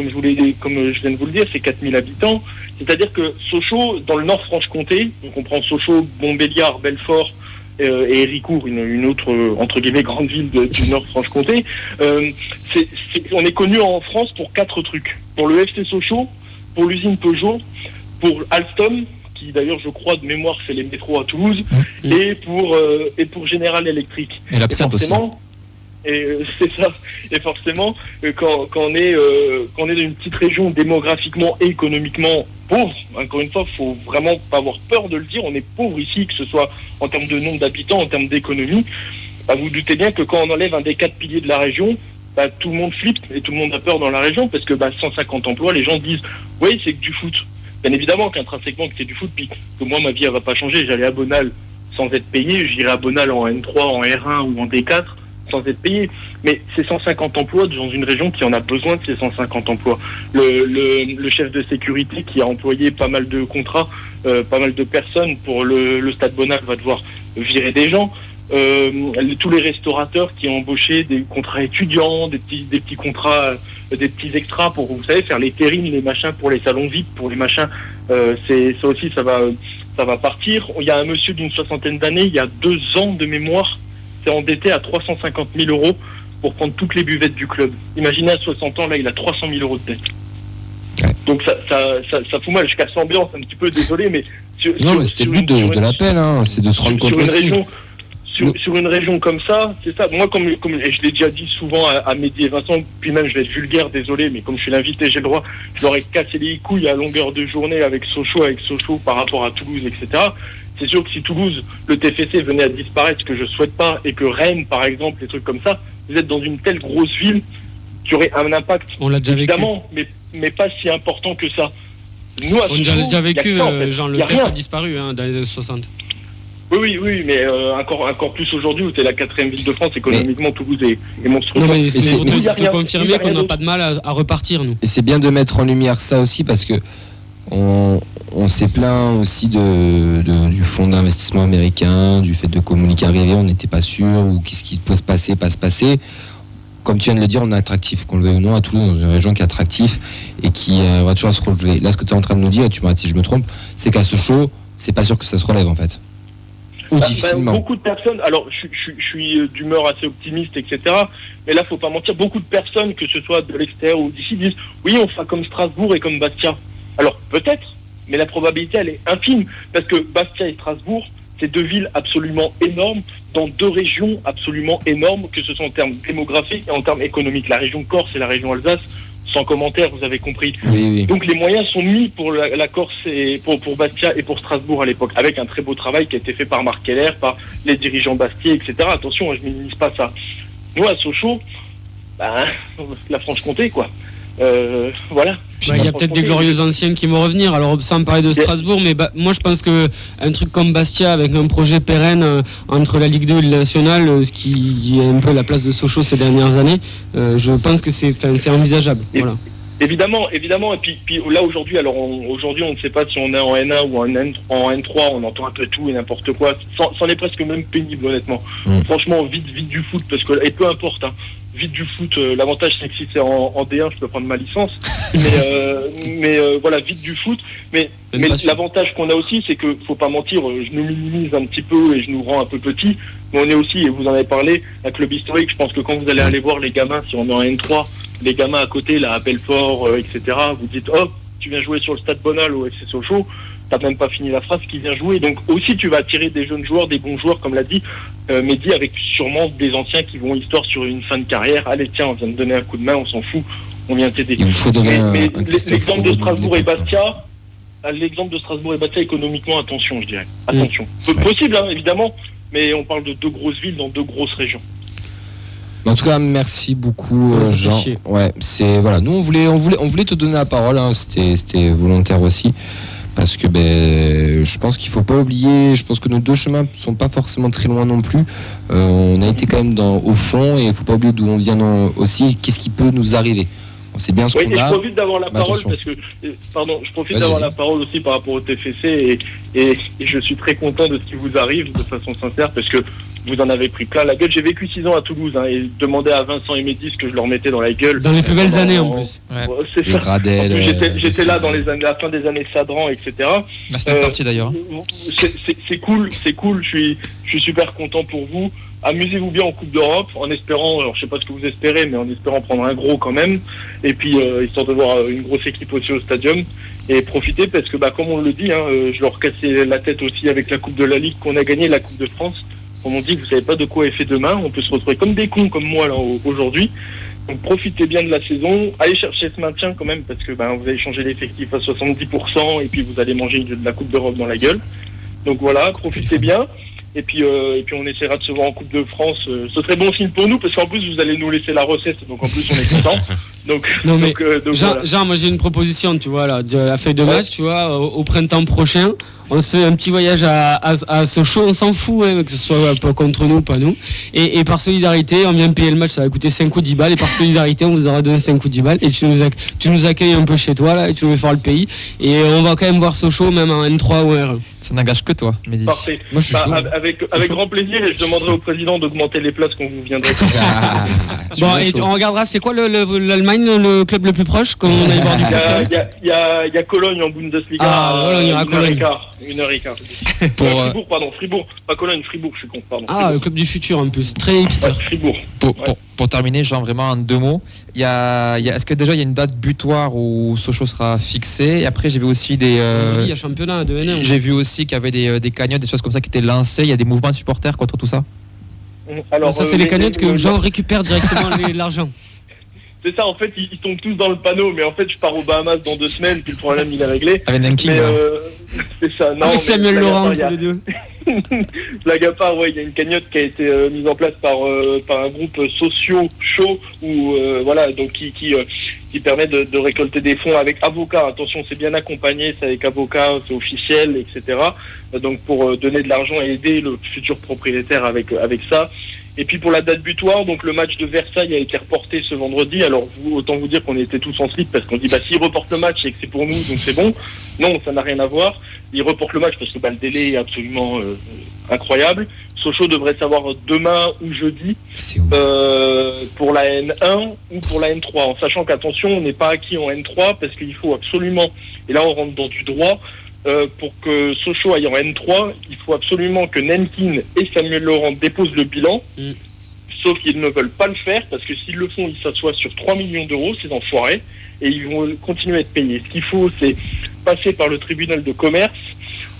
viens de vous le dire, c'est 4000 habitants. C'est-à-dire que Sochaux, dans le Nord-Franche-Comté, donc on prend Sochaux, Montbéliard, Belfort, et Héricourt, une autre, entre guillemets, grande ville du Nord-Franche-Comté, on est connu en France pour 4 trucs. Pour le FC Sochaux, pour l'usine Peugeot, pour Alstom, qui d'ailleurs je crois de mémoire fait les métros à Toulouse, et pour General Electric. Et l'absinthe aussi. Et c'est ça. Et forcément, quand on est dans une petite région démographiquement et économiquement pauvre, encore une fois, faut vraiment pas avoir peur de le dire, on est pauvre ici, que ce soit en termes de nombre d'habitants, en termes d'économie. Bah, vous doutez bien que quand on enlève un des 4 piliers de la région, bah, tout le monde flippe et tout le monde a peur dans la région, parce que 150 emplois, les gens disent oui, c'est que du foot. Bien évidemment qu'intrinsèquement que c'est du foot, puis que moi ma vie elle va pas changer, j'allais à Bonal sans être payé, j'irai à Bonal en N3, en R1 ou en D4 sans être payé. Mais c'est 150 emplois dans une région qui en a besoin de ces 150 emplois. Le chef de sécurité qui a employé pas mal de contrats, pas mal de personnes pour le Stade Bonal va devoir virer des gens. Tous les restaurateurs qui ont embauché des contrats étudiants, des petits contrats, des petits extras pour, vous savez, faire les terrines, les machins pour les salons VIP, pour les machins, ça aussi ça va partir. Il y a un monsieur d'une 60aine d'années, il y a 2 ans de mémoire, s'est endetté à 350 000 € pour prendre toutes les buvettes du club. Imaginez à 60 ans, là il a 300 000 € de dette. Donc ça fout mal, je casse l'ambiance un petit peu, désolé, mais... mais c'était le but de l'appel, hein, c'est de se rendre compte aussi. Sur une région comme ça, c'est ça. Moi, comme et je l'ai déjà dit souvent à Mehdi et Vincent, puis même je vais être vulgaire, désolé, mais comme je suis l'invité, j'ai le droit, je leur ai cassé les couilles à longueur de journée avec Sochaux par rapport à Toulouse, etc. C'est sûr que si Toulouse, le TFC venait à disparaître, ce que je souhaite pas, et que Rennes, par exemple, des trucs comme ça, vous êtes dans une telle grosse ville qui aurait un impact, on l'a déjà évidemment, mais pas si important que ça. Nous, à Sochaux, on l'a déjà vécu, le TF a disparu dans les années 60. Oui, mais encore plus aujourd'hui où c'est la 4e ville de France, économiquement Toulouse est monstrueux. Non, mais c'est pour te confirmer qu'on n'a pas de mal à repartir, nous. Et c'est bien de mettre en lumière ça aussi, parce que on s'est plaint aussi du fonds d'investissement américain, du fait de communiquer arrivé, on n'était pas sûr, ou qu'est-ce qui peut se passer, pas se passer. Comme tu viens de le dire, on est attractif, qu'on le veuille ou non, à Toulouse, dans une région qui est attractive et qui va toujours se relever. Là, ce que tu es en train de nous dire, et tu m'arrêtes si je me trompe, c'est qu'à Sochaux, c'est pas sûr que ça se relève en fait. Beaucoup de personnes, alors je suis d'humeur assez optimiste, etc. Mais là, faut pas mentir, beaucoup de personnes, que ce soit de l'extérieur ou d'ici, disent oui, on fera comme Strasbourg et comme Bastia. Alors peut-être, mais la probabilité elle est infime, parce que Bastia et Strasbourg, c'est 2 villes absolument énormes, dans 2 régions absolument énormes, que ce soit en termes démographiques et en termes économiques. La région Corse et la région Alsace, sans commentaire, vous avez compris. Oui. Donc les moyens sont mis pour la Corse et pour Bastia et pour Strasbourg à l'époque, avec un très beau travail qui a été fait par Marc Keller, par les dirigeants bastiais, etc. Attention, je ne minimise pas ça. Nous, à Sochaux, la Franche-Comté, quoi. Voilà. Il y a peut-être des glorieux anciens qui vont revenir. Alors sans parler de Strasbourg, mais moi je pense que un truc comme Bastia avec un projet pérenne entre la Ligue 2 et le National, ce qui est un peu la place de Sochaux ces dernières années, je pense que c'est envisageable. Voilà. Évidemment. Et puis là aujourd'hui, aujourd'hui on ne sait pas si on est en N1 ou en N3, on entend un peu tout et n'importe quoi. C'en est presque même pénible, honnêtement. Franchement, vite du foot, parce que, et peu importe, hein, vite du foot, l'avantage c'est que si c'est en D1, je peux prendre ma licence. Mais voilà, vite du foot. Mais l'avantage qu'on a aussi, c'est que, faut pas mentir, je nous minimise un petit peu et je nous rends un peu petit. Mais on est aussi, et vous en avez parlé, un club historique. Je pense que quand vous allez aller voir les gamins, si on est en N3, les gamins à côté, là, à Belfort, etc., vous dites, oh, tu viens jouer sur le Stade Bonal au FC Sochaux, t'as même pas fini la phrase, qui vient jouer. Donc aussi, tu vas attirer des jeunes joueurs, des bons joueurs, comme l'a dit Mehdi, avec sûrement des anciens qui vont histoire sur une fin de carrière. Allez, tiens, on vient de donner un coup de main, on s'en fout, on vient t'aider. Mais l'exemple de Strasbourg et Bastia, économiquement, attention, je dirais. Attention. Possible, hein, évidemment, mais on parle de 2 grosses villes dans 2 grosses régions. En tout cas, merci beaucoup, Jean. Ouais, nous on voulait te donner la parole, hein, c'était volontaire aussi, parce que je pense qu'il faut pas oublier. Je pense que nos 2 chemins sont pas forcément très loin non plus. On a été quand même au fond, et il faut pas oublier d'où on vient aussi. Qu'est-ce qui peut nous arriver? On sait bien ce qu'on a. Je profite d'avoir la parole parce que, je profite d'avoir la parole aussi par rapport au TFC et je suis très content de ce qui vous arrive de façon sincère, parce que vous en avez pris plein la gueule. J'ai vécu 6 ans à Toulouse, hein, et demandais à Vincent et Mehdi ce que je leur mettais dans la gueule. Dans les plus belles années en plus. C'est ça. Gradel, j'étais là dans la fin des années Sadran, etc. C'était parti d'ailleurs. C'est cool. Je suis super content pour vous. Amusez-vous bien en Coupe d'Europe, en espérant, alors je sais pas ce que vous espérez, mais en espérant prendre un gros quand même, et puis histoire de voir une grosse équipe aussi au stadium. Et profiter parce que, comme on le dit, je leur cassais la tête aussi avec la Coupe de la Ligue qu'on a gagnée, la Coupe de France. Comme on dit, vous savez pas de quoi est fait demain. On peut se retrouver comme des cons comme moi là aujourd'hui. Donc profitez bien de la saison. Allez chercher ce maintien quand même parce que vous allez changer l'effectif à 70% et puis vous allez manger de la Coupe d'Europe dans la gueule. Donc voilà, profitez bien. Et puis on essaiera de se voir en Coupe de France. Ce serait bon signe pour nous parce qu'en plus vous allez nous laisser la recette. Donc en plus on est contents. Donc Jean, moi j'ai une proposition, tu vois là, de la feuille de match, tu vois, au printemps prochain, on se fait un petit voyage à Sochaux, on s'en fout, que ce soit pas contre nous, pas nous. Et par solidarité, on vient payer le match, ça va coûter 5 ou 10 balles. Et par solidarité, on vous aura donné 5 ou 10 balles. Et tu nous accueilles un peu chez toi là, et tu nous fais faire le pays. Et on va quand même voir Sochaux, même en N3 ou R1. Ça n'engage que toi, Mehdi. Parfait. Moi, je suis avec grand plaisir, et je demanderai au président d'augmenter les places quand vous viendrez. Bon, et on regardera, c'est quoi l'Allemagne, le club le plus proche quand on aille voir du foot? Il y a Cologne en Bundesliga. Cologne, il y aura Cologne. 1h15. Fribourg, pas Cologne, Fribourg, je suis con, pardon. Le club du futur en plus, très hipster. Fribourg. Pour terminer, Jean, vraiment en 2 mots, est-ce que déjà il y a une date butoir où Sochaux sera fixé? Et après, j'ai vu aussi il y a championnat de N1. J'ai vu aussi qu'il y avait des cagnottes, des choses comme ça qui étaient lancées. Il y a des mouvements de supporters contre tout ça. Alors, ça, c'est les cagnottes que Jean récupère directement l'argent. C'est ça, en fait, ils tombent tous dans le panneau, mais en fait, je pars aux Bahamas dans 2 semaines, puis le problème, il est réglé. Avec Nanking, c'est ça. Non, avec Samuel Laurent, tous les deux. Blague à part, il y a une cagnotte qui a été mise en place par un groupe sociaux chaud, donc qui permet de récolter des fonds avec avocats. Attention, c'est bien accompagné, c'est avec avocats, c'est officiel, etc. Donc pour donner de l'argent et aider le futur propriétaire avec ça. Et puis pour la date butoir, donc le match de Versailles a été reporté ce vendredi. Alors autant vous dire qu'on était tous en slip parce qu'on dit s'ils reportent le match et que c'est pour nous, donc c'est bon. Non, ça n'a rien à voir. Ils reportent le match parce que le délai est absolument incroyable. Sochaux devrait savoir demain ou jeudi pour la N1 ou pour la N3. En sachant qu'attention, on n'est pas acquis en N3 parce qu'il faut absolument, et là on rentre dans du droit, pour que Sochaux aille en N3, il faut absolument que Nankin et Samuel Laurent déposent le bilan, sauf qu'ils ne veulent pas le faire, parce que s'ils le font, ils s'assoient sur 3 millions d'euros, ces enfoirés, et ils vont continuer à être payés. Ce qu'il faut, c'est passer par le tribunal de commerce,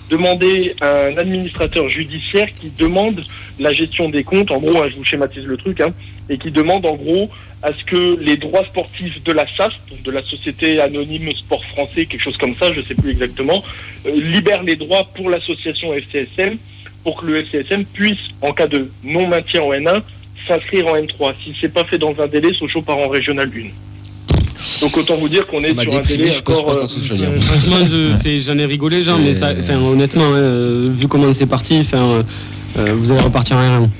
demander à un administrateur judiciaire qui demande la gestion des comptes, en gros, je vous schématise le truc, et qui demande en gros à ce que les droits sportifs de la SAS, de la Société Anonyme Sport Français, quelque chose comme ça, je ne sais plus exactement, libèrent les droits pour l'association FCSM, pour que le FCSM puisse, en cas de non-maintien en N1, s'inscrire en N3. Si ce n'est pas fait dans un délai, Sochaux part en Régional 1. Donc autant vous dire qu'on est sur un délai encore... Franchement, j'en ai rigolé, Jean, mais ça, honnêtement, vu comment c'est parti, vous allez repartir à rien.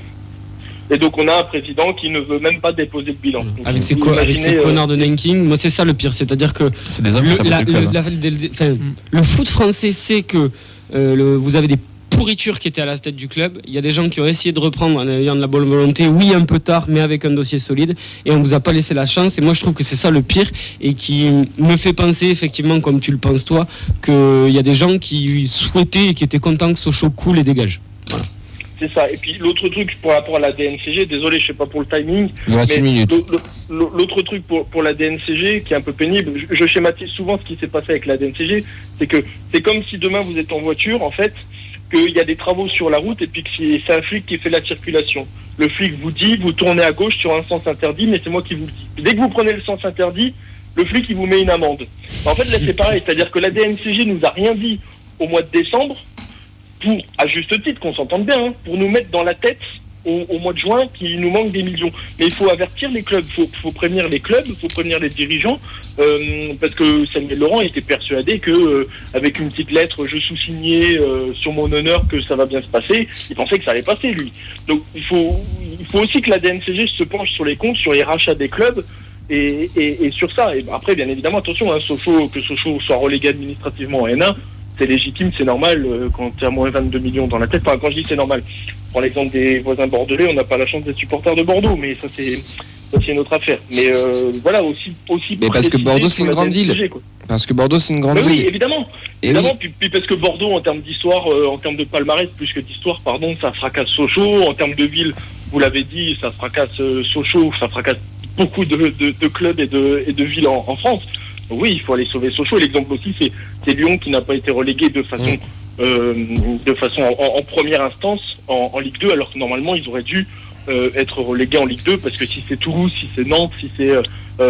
Et donc on a un président qui ne veut même pas déposer le bilan. Donc, avec ces connards de Nanking, moi c'est ça le pire, c'est-à-dire que c'est des hommes le foot français sait que vous avez des pourritures qui étaient à la tête du club. Il y a des gens qui ont essayé de reprendre en ayant de la bonne volonté, oui un peu tard, mais avec un dossier solide, et on vous a pas laissé la chance. Et moi je trouve que c'est ça le pire, et qui me fait penser effectivement, comme tu le penses toi, qu'il y a des gens qui souhaitaient et qui étaient contents que Sochaux coule et dégage. Voilà. C'est ça. Et puis l'autre truc par rapport à la DNCG, désolé, je sais pas pour le timing, mais l'autre truc pour la DNCG qui est un peu pénible, je schématise souvent ce qui s'est passé avec la DNCG, c'est que c'est comme si demain vous êtes en voiture, en fait, qu'il y a des travaux sur la route et puis que c'est un flic qui fait la circulation. Le flic vous dit, vous tournez à gauche sur un sens interdit, mais c'est moi qui vous le dis. Dès que vous prenez le sens interdit, le flic il vous met une amende. En fait là c'est pareil, c'est-à-dire que la DNCG nous a rien dit au mois de décembre, pour, à juste titre, qu'on s'entende bien, pour nous mettre dans la tête au mois de juin qu'il nous manque des millions. Mais il faut avertir les clubs, il faut prévenir les clubs, il faut prévenir les dirigeants, parce que Samuel Laurent était persuadé que avec une petite lettre, je sous-signais sur mon honneur que ça va bien se passer, il pensait que ça allait passer, lui. Donc il faut aussi que la DNCG se penche sur les comptes, sur les rachats des clubs, et sur ça. Et après, bien évidemment, attention, que Sochaux soit relégué administrativement en N1, c'est légitime, c'est normal quand tu as moins 22 millions dans la tête. Enfin, quand je dis c'est normal, pour l'exemple des voisins bordelais, on n'a pas la chance d'être supporters de Bordeaux, mais ça c'est une autre affaire. Mais voilà, aussi. Mais parce que Bordeaux c'est une grande ville. Parce que Bordeaux c'est une grande ville. Oui, évidemment. Évidemment. Puis parce que Bordeaux, en termes d'histoire, en termes de palmarès, plus que d'histoire, pardon, ça fracasse Sochaux. En termes de ville, vous l'avez dit, ça fracasse Sochaux, ça fracasse beaucoup de clubs et de villes en France. oui, il faut aller sauver Sochaux. Et l'exemple aussi, c'est Lyon qui n'a pas été relégué de façon en première instance en Ligue 2, alors que normalement ils auraient dû être relégués en Ligue 2, parce que si c'est Toulouse, si c'est Nantes, si c'est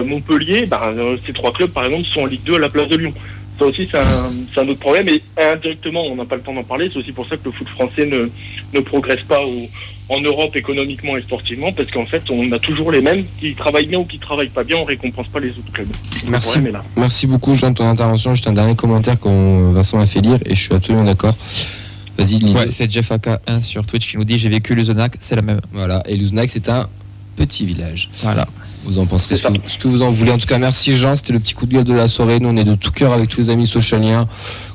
Montpellier, ces 3 clubs par exemple sont en Ligue 2 à la place de Lyon. Ça aussi c'est un autre problème, et indirectement on n'a pas le temps d'en parler, c'est aussi pour ça que le foot français ne progresse pas en Europe économiquement et sportivement, parce qu'en fait on a toujours les mêmes qui travaillent bien ou qui travaillent pas bien, on récompense pas les autres clubs. Merci beaucoup Jean de ton intervention. Juste un dernier commentaire qu'on Vincent m'a fait lire et je suis absolument d'accord. Vas-y, Lille. Ouais, c'est Jeff AK1 sur Twitch qui nous dit j'ai vécu Luzenac, c'est la même. Voilà, et Luzenac c'est un petit village. Voilà. Vous en penserez ce que vous en voulez. En tout cas, merci Jean, c'était le petit coup de gueule de la soirée. Nous on est de tout cœur avec tous les amis socialiens.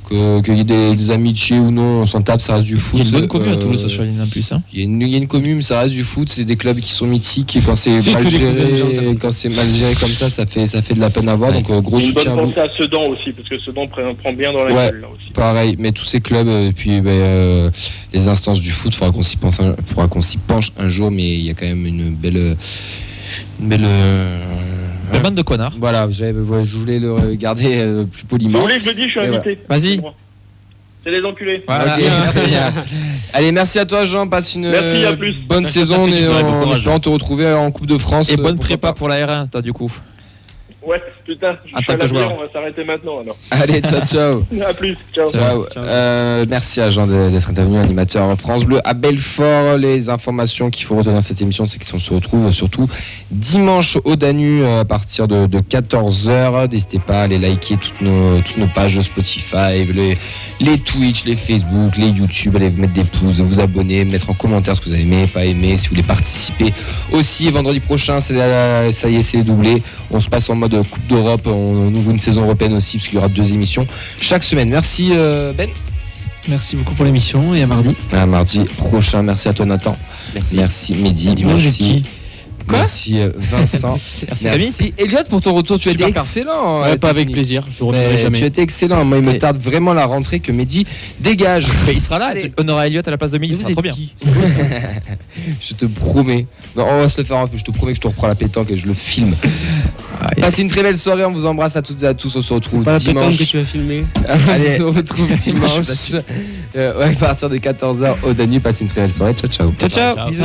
Qu'il y ait des amitiés ou non, on s'en tape, ça reste du foot. Il y a une bonne commune à Toulouse, Socialine en plus. Hein. Il y a une commune, mais ça reste du foot, c'est des clubs qui sont mythiques et quand c'est mal géré comme ça fait de la peine à voir. Donc gros soutien. Une bonne pensée à Sedan aussi, parce que Sedan prend bien dans la gueule là aussi. Pareil, mais tous ces clubs, et puis les instances du foot, faudra qu'on s'y penche un jour, mais il y a quand même une belle bande de connards. Voilà, je voulais le garder plus poliment. Vous voulez que je le dise, je suis invité. Vas-y. C'est les enculés. Voilà. Okay, allez, merci à toi Jean, passe une bonne saison et en espérant te retrouver en Coupe de France. Et bonne prépa pour la R1, toi du coup. Ouais, putain, on va s'arrêter maintenant alors. Allez, ciao. À plus, ciao. Merci à Jean d'être intervenu, animateur France Bleu à Belfort. Les informations qu'il faut retenir cette émission, c'est qu'on se retrouve surtout dimanche au Danube à partir de 14h. N'hésitez pas à aller liker toutes nos pages Spotify, les Twitch, les Facebook, les YouTube, allez mettre des pouces, vous abonner, mettre en commentaire ce que vous avez aimé, pas aimé, si vous voulez participer. Aussi, vendredi prochain, ça y est, c'est doublé. On se passe en mode Coupe d'Europe, on ouvre une saison européenne aussi, parce qu'il y aura 2 émissions chaque semaine. Merci Ben. Merci beaucoup pour l'émission et à mardi. À mardi prochain. Merci à toi Nathan. Merci Mehdi. Merci. Merci Vincent. Merci Elliot pour ton retour. Tu as été excellent. Pas avec plaisir. Je ne reviendrai jamais. Tu as été excellent. Moi, il me tarde vraiment la rentrée que Mehdi dégage. Il sera là. On aura Elliot à la place de Mehdi. Vous êtes trop bien. Je te promets. Non, on va se le faire un peu. Je te promets que je te reprends la pétanque et je le filme. Passez une très belle soirée. On vous embrasse à toutes et à tous. On se retrouve dimanche. Que tu vas filmer. Allez, on se retrouve dimanche. À partir de 14h au Danube. Passez une très belle soirée. Ciao. Ciao. Bisous.